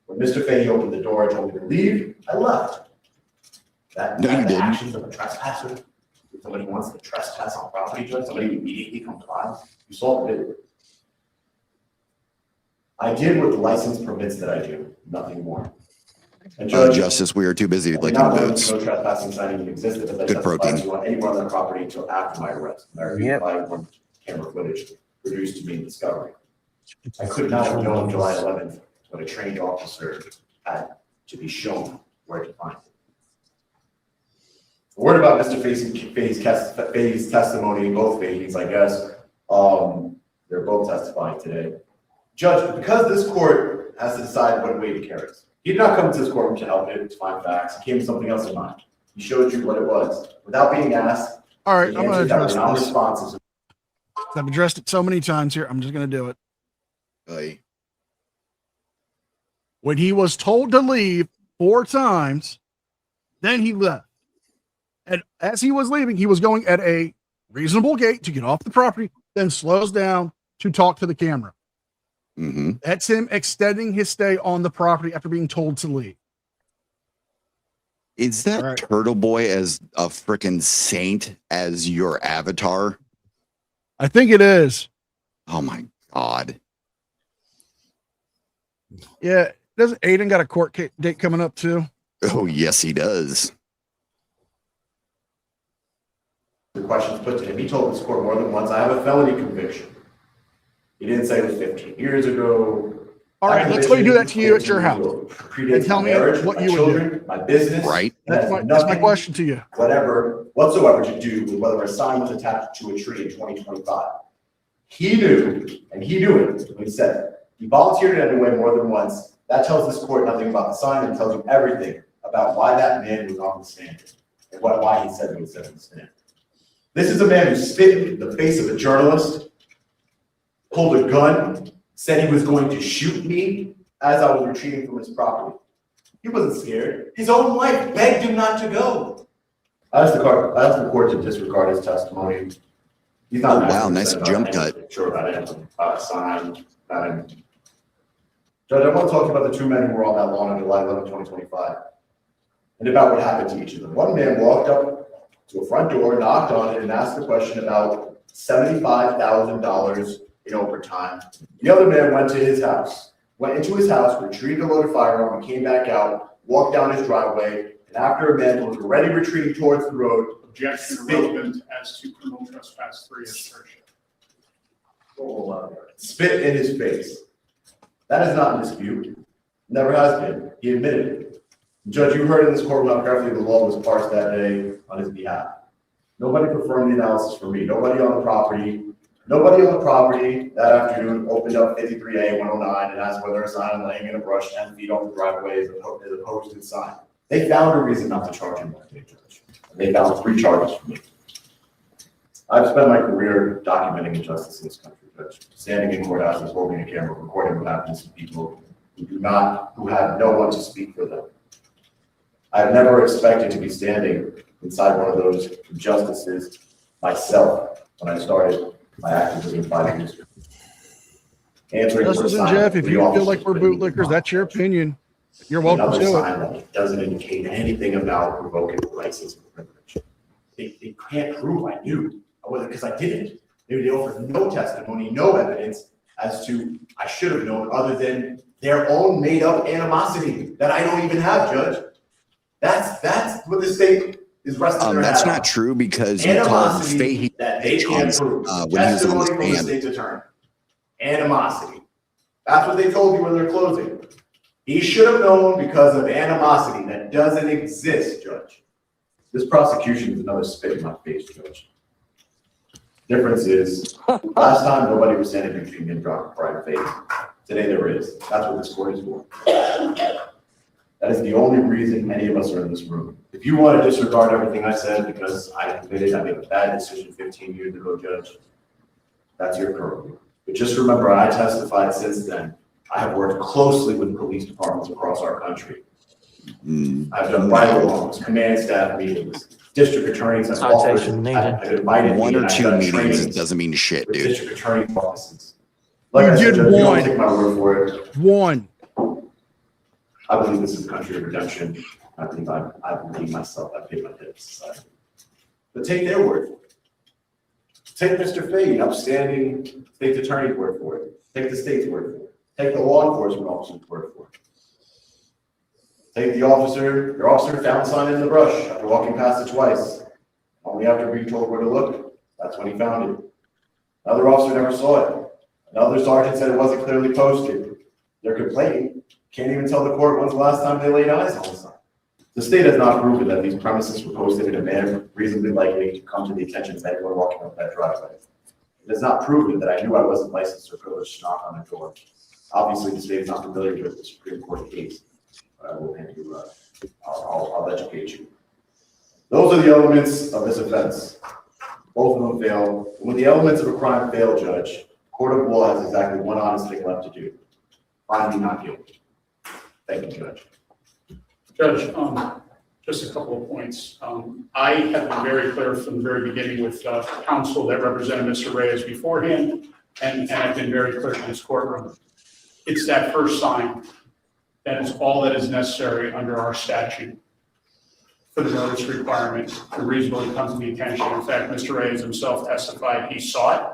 N: When Mr. Fahey opened the door and told me to leave, I left. That
F: No, you
N: the
F: didn't.
N: actions of a trespasser. If somebody wants to trespass on property, Judge, somebody immediately complies. You saw the video. I did what the license permits that I do, nothing more. And Judge,
F: Justice, we are too busy licking
N: not
F: boots.
N: no trespassing sign even existed because I
F: Good
N: testified
F: protein.
N: to anywhere on the property until after my arrest. I reviewed camera footage produced to me in discovery. I could not have known July 11th when a trained officer had to be shown where to find it. A word about Mr. Fahey's testimony, both Fahey's, I guess. They're both testifying today. Judge, because this court has to decide what weight it carries. He did not come to this courtroom to help it, to find facts. He came with something else in mind. He showed you what it was without being asked.
D: All right, I'm going to address this.
N: Non-responsive.
D: I've addressed it so many times here. I'm just going to do it.
F: Hey.
D: When he was told to leave 4 times, then he left. And as he was leaving, he was going at a reasonable gait to get off the property, then slows down to talk to the camera.
F: Mm-hmm.
D: That's him extending his stay on the property after being told to leave.
F: Is that Turtle Boy as a freaking saint as your avatar?
D: I think it is.
F: Oh my God.
D: Yeah. Doesn't Aiden got a court date coming up too?
F: Oh, yes, he does.
N: The questions put to him. He told this court more than once, I have a felony conviction. He didn't say it was 15 years ago.
D: All right, let's let me do that to you at your house. And tell me what you would do.
N: My business.
F: Right.
D: That's my question to you.
N: Whatever, whatsoever to do with whether a sign was attached to a tree in 2025. He knew, and he knew it when he said it. He volunteered it anyway more than once. That tells this court nothing about the sign and tells you everything about why that man was on the stand and why he said what he said on the stand. This is a man who spit in the face of a journalist, pulled a gun, said he was going to shoot me as I was retreating from his property. He wasn't scared. His own wife begged him not to go. I asked the court to disregard his testimony. He's not.
F: Oh, wow, nice jump cut.
N: Sure about it. Sign. Judge, I want to talk to you about the 2 men who were on that lawn on July 11, 2025, and about what happened to each of them. One man walked up to a front door, knocked on it, and asked a question about $75,000 in overtime. The other man went into his house, retrieved a loaded firearm, and came back out, walked down his driveway, and after a man was already retreating towards the road,
H: Objection irrelevant as to criminal trespass 3 assertion.
N: Spit in his face. That is not in dispute. Never has been. He admitted it. Judge, you heard in this courtroom how carefully the law was parsed that day on his behalf. Nobody performed the analysis for me. Nobody on the property that afternoon opened up 53A 109 and asked whether a sign laying in a brush 10 feet off the driveway is a posted sign. They found a reason not to charge him that day, Judge. They found 3 charges for me. I've spent my career documenting injustice in this country, Judge. Standing in courthouses, holding a camera, recording what happens to people who have no one to speak for them. I've never expected to be standing inside one of those injustices myself when I started my activism 5 years ago.
D: Justice and Jeff, if you feel like we're bootlickers, that's your opinion. You're welcome to
N: it. It doesn't indicate anything about revoking license or privilege. They can't prove I knew, because I didn't. They offered no testimony, no evidence as to I should have known, other than their own made up animosity that I don't even have, Judge. That's what the state is resting their
F: That's
N: hat
F: not
N: on.
F: true because you called
N: Animosity
F: Fahey
N: that they can't prove.
F: when he was on the
N: Testimony from the
F: stand.
N: state's attorney. Animosity. That's what they told you when they're closing. He should have known because of animosity that doesn't exist, Judge. This prosecution is another spit in my face, Judge. Difference is, last time nobody was standing between me and Brian Fahey. Today there is. That's what this court is for. That is the only reason any of us are in this room. If you want to disregard everything I said because I admitted I made a bad decision 15 years ago, Judge, that's your purview. But just remember, I testified since then. I have worked closely with police departments across our country. I've done ride-alongs, command staff meetings, district attorneys have offered, have invited me,
F: One or
N: and I've
F: two
N: done
F: meetings
N: trainings
F: doesn't mean shit,
N: with
F: dude.
N: district attorney's offices. Like I
D: You
N: said,
D: did
N: Judge, you don't
D: one.
N: take my word for it.
D: One.
N: I believe this is a country of redemption. I believe I believe myself. I pay my debt to society. But take their word for it. Take Mr. Fahey, upstanding state's attorney's word for it. Take the state's word for it. Take the law enforcement officer's word for it. Take the officer, your officer found sign in the brush after walking past it twice. Only after being told where to look, that's when he found it. Another officer never saw it. Another sergeant said it wasn't clearly posted. They're complaining. Can't even tell the court when's the last time they laid eyes on the sign. The state has not proven that these premises were posted in a manner reasonably likely to come to the attention of anyone walking up that driveway. It has not proven that I knew I wasn't licensed or privileged to knock on the door. Obviously, the state is not familiar with the Supreme Court case. I will hand you, I'll educate you. Those are the elements of this offense. Both of them fail. When the elements of a crime fail, Judge, court of law has exactly one honest thing left to do. Find me not guilty. Thank you, Judge.
H: Judge, just a couple of points. I have been very clear from the very beginning with counsel that represented Mr. Reyes beforehand, and I've been very clear in this courtroom. It's that first sign that is all that is necessary under our statute for the notice requirement to reasonably come to the attention. In fact, Mr. Reyes himself testified he saw it,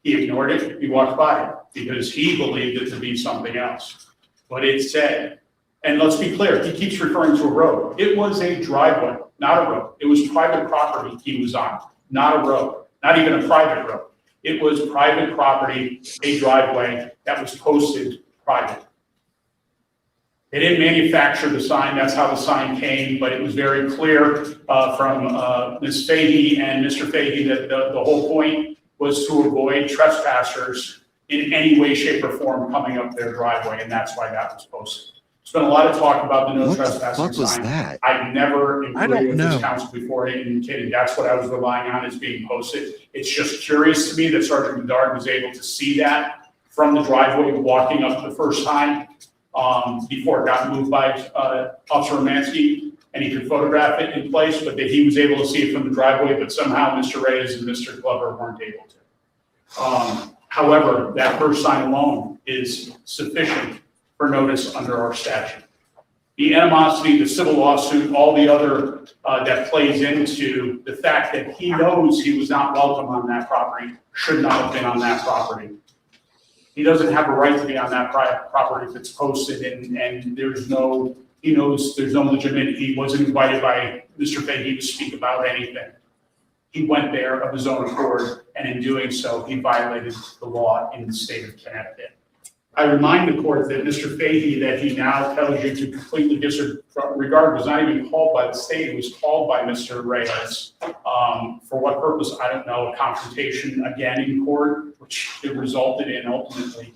H: he ignored it, he walked by it because he believed it to be something else. But it said, and let's be clear, he keeps referring to a road. It was a driveway, not a road. It was private property he was on, not a road, not even a private road. It was private property, a driveway that was posted private. They didn't manufacture the sign, that's how the sign came, but it was very clear from Ms. Fahey and Mr. Fahey that the whole point was to avoid trespassers in any way, shape, or form coming up their driveway, and that's why that was posted. There's been a lot of talk about the no trespassing sign.
F: That?
H: I've never agreed with
F: know.
H: this counsel before indicating that's what I was relying on as being posted. It's just curious to me that Sergeant Bedard was able to see that from the driveway walking up the first time before it got moved by Officer Romansky, and he could photograph it in place, but that he was able to see it from the driveway, but somehow Mr. Reyes and Mr. Glover weren't able to. However, that first sign alone is sufficient for notice under our statute. The animosity, the civil lawsuit, all the other that plays into the fact that he knows he was not welcome on that property, should not have been on that property. He doesn't have a right to be on that private property if it's posted and there's no, he knows there's no legitimate, he wasn't invited by Mr. Fahey to speak about anything. He went there of his own accord, and in doing so, he violated the law in the state of Connecticut. I remind the court that Mr. Fahey, that he now tells you to completely disregard, was not even called by the state, it was called by Mr. Reyes. For what purpose, I don't know, a confrontation again in court, which it resulted in ultimately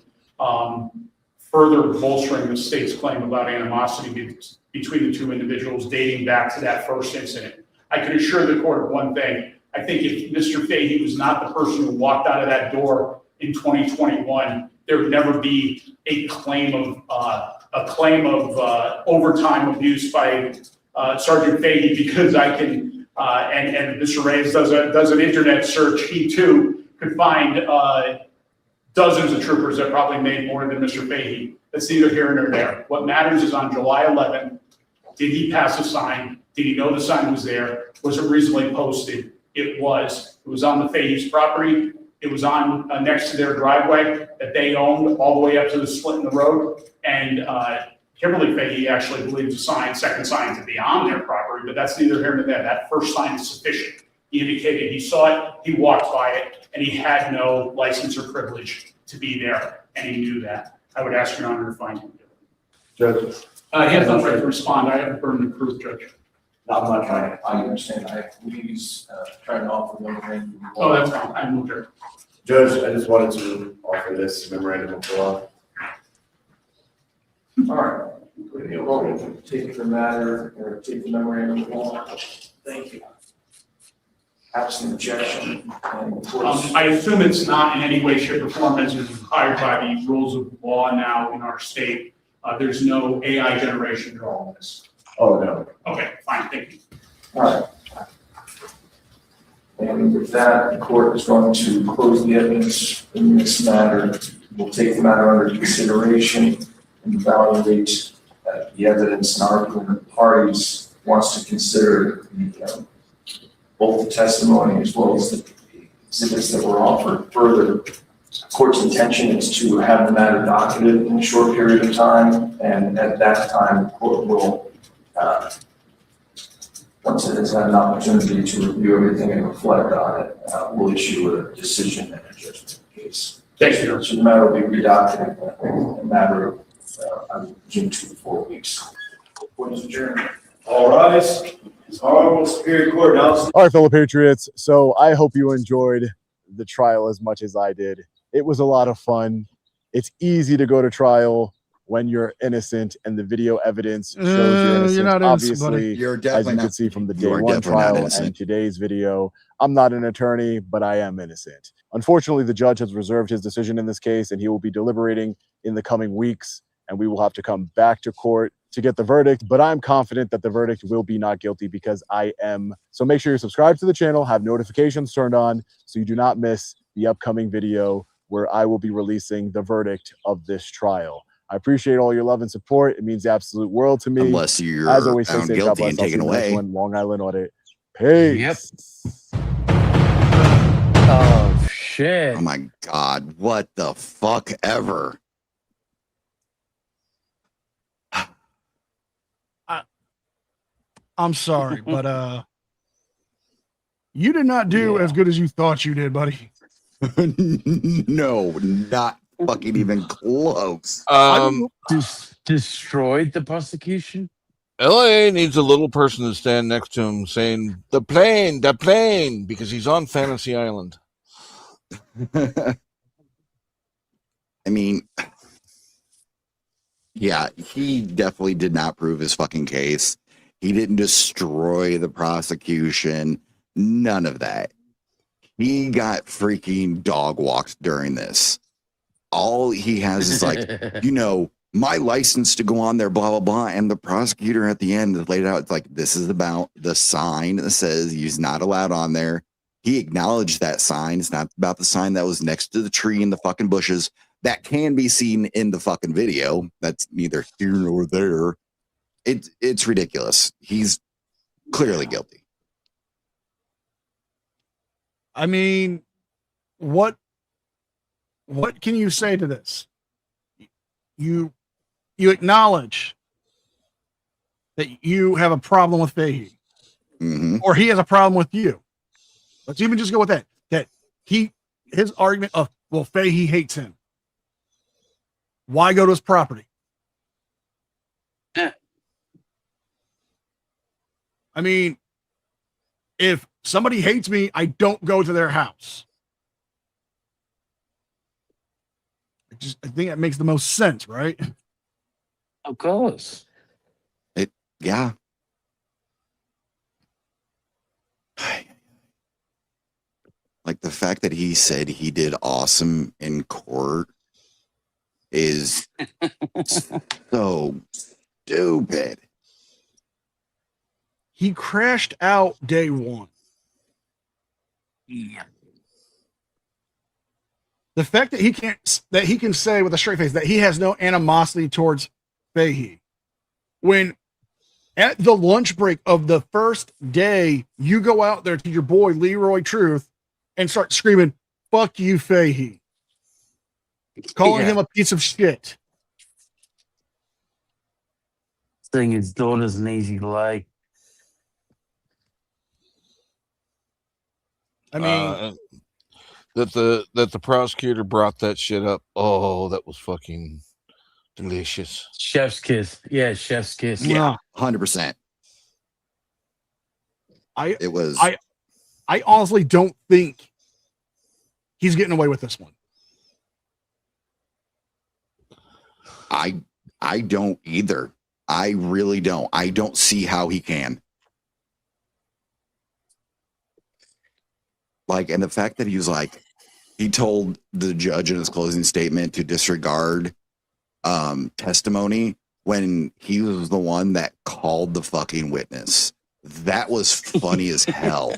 H: further bolstering the state's claim about animosity between the two individuals dating back to that first incident. I can assure the court of one thing. I think if Mr. Fahey was not the person who walked out of that door in 2021, there would never be a claim of overtime abuse by Sergeant Fahey, because I can and Mr. Reyes does an internet search. He too could find dozens of troopers that probably made more than Mr. Fahey. That's neither here nor there. What matters is on July 11th, did he pass a sign? Did he know the sign was there? Was it reasonably posted? It was. It was on the Fahey's property. It was on next to their driveway that they owned all the way up to the split in the road. And Kimberly Fahey actually believes the second sign to be on their property, but that's neither here nor there. That first sign is sufficient. He indicated he saw it, he walked by it, and he had no license or privilege to be there, and he knew that. I would ask Your Honor to find him.
R: Judge.
H: He has no right to respond. I have a burden of proof, Judge.
R: Not much, I understand. I believe he's trying to offer memorandum.
H: Oh, that's fine. I moved her.
G: Judge, I just wanted to offer this memorandum of law.
R: All right. We'll take the matter, or take the memorandum of law. Thank you. Absent objection. And of course,
H: I assume it's not in any way, shape, or form as is required by the rules of law now in our state. There's no AI generation to all of this.
R: Oh, no.
H: Okay, fine, thank you.
R: All right. And with that, the court is going to close the evidence in this matter. We'll take the matter under consideration and evaluate the evidence and argument of the parties wants to consider both the testimony as well as the exhibits that were offered. Further, the court's intention is to have the matter docketed in a short period of time, and at that time, the court will, once it has had an opportunity to review everything and reflect on it, will issue a decision and a judgment case.
H: Thank you.
R: So the matter will be redocketed in a matter of, I presume, 2 to 4 weeks. Court is adjourned.
G: All rise. Honorable Superior Court now.
J: All right, fellow patriots. So I hope you enjoyed the trial as much as I did. It was a lot of fun. It's easy to go to trial when you're innocent, and the video evidence shows you're innocent.
D: You're not innocent, buddy.
J: Obviously,
F: You're
J: as
F: definitely
J: you
F: not.
J: can see from the
F: You
J: day
F: are
J: one
F: definitely not
J: trial
F: innocent.
J: and today's video, I'm not an attorney, but I am innocent. Unfortunately, the judge has reserved his decision in this case, and he will be deliberating in the coming weeks, and we will have to come back to court to get the verdict, but I'm confident that the verdict will be not guilty because I am. So make sure you're subscribed to the channel, have notifications turned on so you do not miss the upcoming video where I will be releasing the verdict of this trial. I appreciate all your love and support. It means the absolute world to me.
F: Unless you're
J: As always, stay
F: found
J: safe. God
F: guilty
J: bless.
F: and
J: I'll see
F: taken
J: you in the next
F: away.
J: one. Long Island Audit. Peace.
O: Oh shit.
F: Oh my God, what the fuck ever.
D: I'm sorry, but you did not do as good as you thought you did, buddy.
F: No, not fucking even close.
O: Destroyed the prosecution.
E: LA needs a little person to stand next to him saying, the plane, because he's on Fantasy Island.
F: I mean, yeah, he definitely did not prove his fucking case. He didn't destroy the prosecution. None of that. He got freaking dog walked during this. All he has is like, my license to go on there, blah, blah, blah. And the prosecutor at the end laid it out. It's like, this is about the sign that says he's not allowed on there. He acknowledged that sign. It's not about the sign that was next to the tree in the fucking bushes that can be seen in the fucking video. That's neither here nor there. It's ridiculous. He's clearly guilty.
D: I mean, what can you say to this? You acknowledge that you have a problem with Fahey, or he has a problem with you. Let's even just go with that. That his argument of, well, Fahey hates him. Why go to his property? I mean, if somebody hates me, I don't go to their house. I think that makes the most sense, right?
O: Of course.
F: Yeah. Like the fact that he said he did awesome in court is so stupid.
D: He crashed out day one.
O: Yeah.
D: The fact that he can say with a straight face that he has no animosity towards Fahey, when at the lunch break of the first day you go out there to your boy Leroy Truth and start screaming, fuck you, Fahey. Calling
O: Yeah.
D: him a piece of shit.
O: Saying his daughter's an easy lay.
D: I mean,
E: that the prosecutor brought that shit up. Oh, that was fucking delicious.
O: Chef's kiss. Yeah, chef's kiss.
F: Yeah, 100%.
D: I honestly don't think he's getting away with this one.
F: I don't either. I really don't. I don't see how he can. Like, and the fact that he was like, he told the judge in his closing statement to disregard testimony when he was the one that called the fucking witness. That was funny as hell.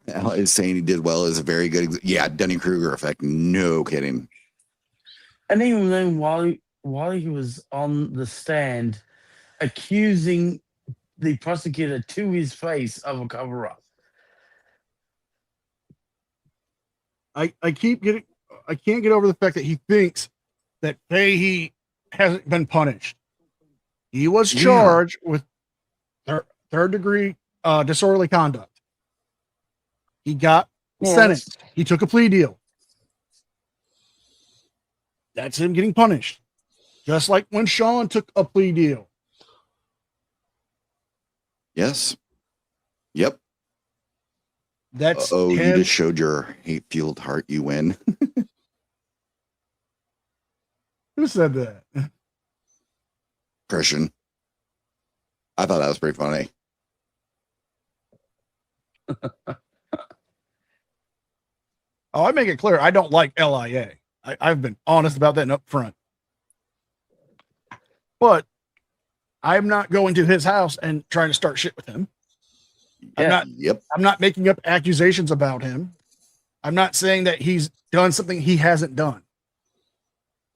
F: Is saying he did well is a very good. Yeah, Dunning-Kruger effect. No kidding.
O: And even then, while he was on the stand, accusing the prosecutor to his face of a cover-up.
D: I can't get over the fact that he thinks that Fahey hasn't been punished. He was charged with third degree disorderly conduct. He got sentenced. He took a plea deal. That's him getting punished. Just like when Sean took a plea deal.
F: Yes. Yep.
D: That's
F: you
D: him.
F: just showed your hate-fueled heart. You win.
D: Who said that?
F: Christian. I thought that was pretty funny.
D: Oh, I make it clear. I don't like LIA. I've been honest about that and up front. But I'm not going to his house and trying to start shit with him.
O: Yeah.
D: I'm not making up accusations about him. I'm not saying that he's done something he hasn't done.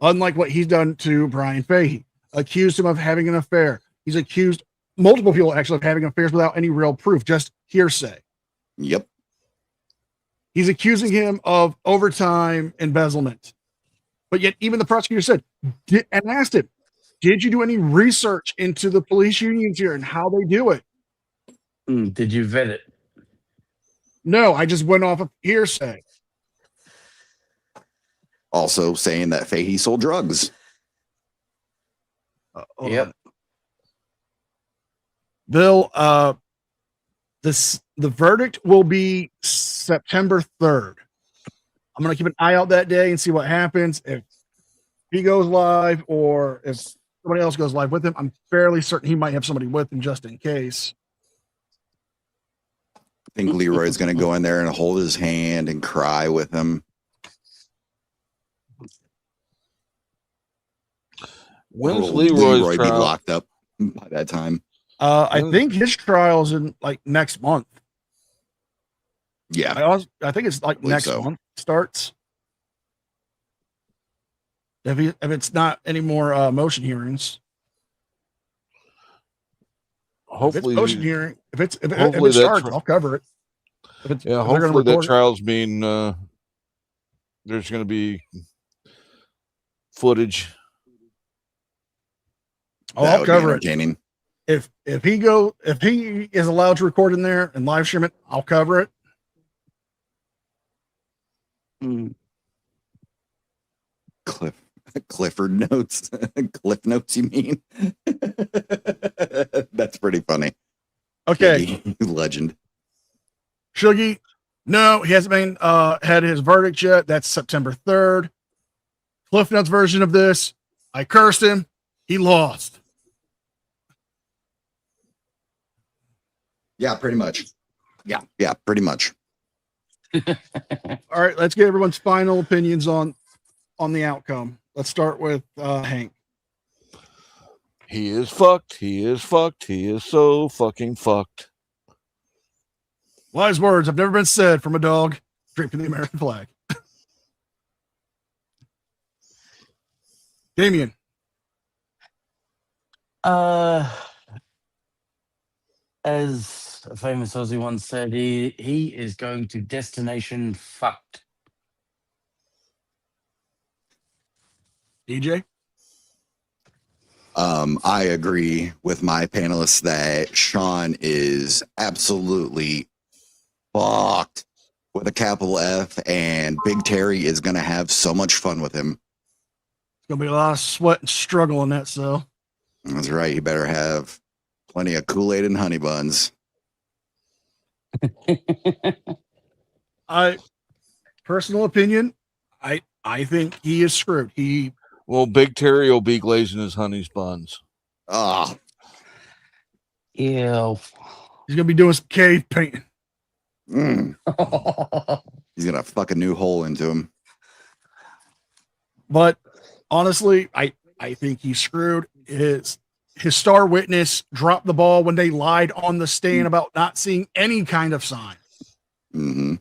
D: Unlike what he's done to Brian Fahey. Accused him of having an affair. He's accused multiple people actually of having affairs without any real proof, just hearsay.
F: Yep.
D: He's accusing him of overtime embezzlement. But yet even the prosecutor said, and asked him, did you do any research into the police unions here and how they do it?
O: Did you vet it?
D: No, I just went off of hearsay.
F: Also saying that Fahey sold drugs.
O: Yep.
D: Bill, the verdict will be September 3rd. I'm going to keep an eye out that day and see what happens. If he goes live or if somebody else goes live with him, I'm fairly certain he might have somebody with him just in case.
F: I think Leroy's going to go in there and hold his hand and cry with him.
E: When's
F: Leroy be
E: trial?
F: locked up by that time?
D: I think his trial's in like next month.
F: Yeah.
D: I think it's like
F: Believe
D: next
F: so.
D: month starts. If it's not any more motion hearings.
E: Hopefully,
D: if it's motion hearing, if it
E: hopefully that
D: starts, I'll cover it.
E: Yeah,
D: if they're gonna
E: hopefully that
D: record it.
E: trial's being there's going to be footage.
D: Oh, I'll cover it. If he is allowed to record in there and live stream it, I'll cover it.
F: Clifford notes. Cliff notes, you mean? That's pretty funny.
D: Okay.
F: You legend.
D: Shuggy, no, he hasn't been had his verdict yet. That's September 3rd. Cliff Notes version of this. I cursed him. He lost.
F: Yeah, pretty much. Yeah, pretty much.
D: All right, let's get everyone's final opinions on the outcome. Let's start with Hank.
E: He is fucked. He is fucked. He is so fucking fucked.
D: Wise words have never been said from a dog draping the American flag. Damien.
O: As a famous Aussie once said, he is going to destination fucked.
D: DJ?
F: I agree with my panelists that Sean is absolutely fucked with a capital F, and Big Terry is going to have so much fun with him.
D: It's going to be a lot of sweat and struggle in that cell.
F: That's right. You better have plenty of Kool-Aid and honey buns.
D: Personal opinion, I think he is screwed.
E: Well, Big Terry will be glazing his honey's buns.
F: Ah,
O: Ew.
D: He's gonna be doing some cave painting.
F: He's gonna fuck a new hole into him.
D: But honestly, I think he's screwed. His star witness dropped the ball when they lied on the stand about not seeing any kind of sign.
F: Mm-hmm.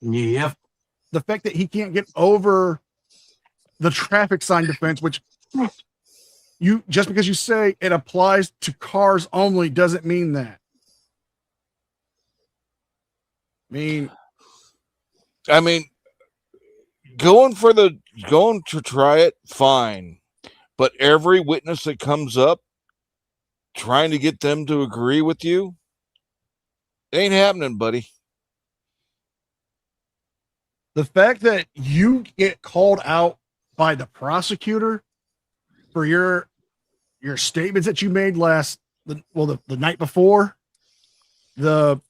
O: Yep.
D: The fact that he can't get over the traffic sign defense, which you just because you say it applies to cars only doesn't mean that.
E: I mean, going to try it, fine. But every witness that comes up, trying to get them to agree with you, it ain't happening, buddy.
D: The fact that you get called out by the prosecutor for your statements that you made the night before, the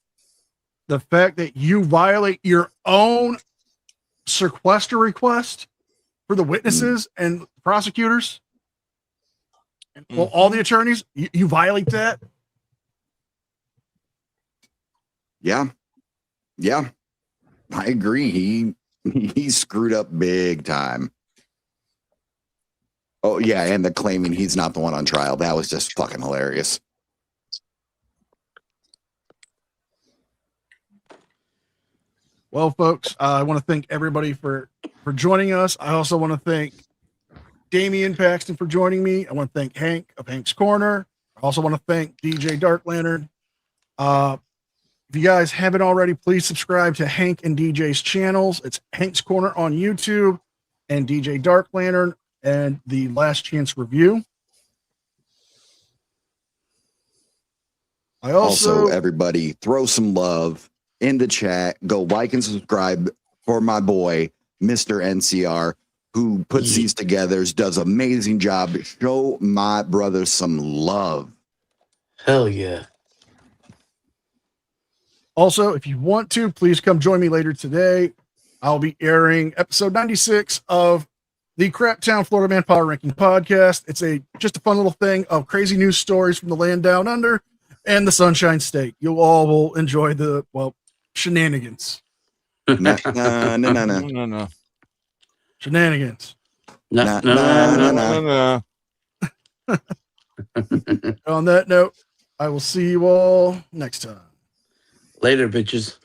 D: fact that you violate your own sequester request for the witnesses and prosecutors, well, all the attorneys, you violate that.
F: Yeah, I agree. He screwed up big time. Oh yeah, and the claiming he's not the one on trial, that was just fucking hilarious.
D: Well, folks, I want to thank everybody for joining us. I also want to thank Damian Paxton for joining me. I want to thank Hank of Hank's Corner. I also want to thank DJ Dark Lantern. If you guys haven't already, please subscribe to Hank and DJ's channels. It's Hank's Corner on YouTube and DJ Dark Lantern and the Last Chance Review. I
F: also everybody throw some love in the chat. Go like and subscribe for my boy, Mr. NCR, who puts these together, does amazing job. Show my brother some love.
O: Hell yeah.
D: Also, if you want to, please come join me later today. I'll be airing episode 96 of the Craptown Florida Man Power Ranking Podcast. It's just a fun little thing of crazy news stories from the land down under and the Sunshine State. You all will enjoy the, shenanigans.
F: No.
D: Shenanigans.
O: No.
D: On that note, I will see you all next time.
O: Later, bitches.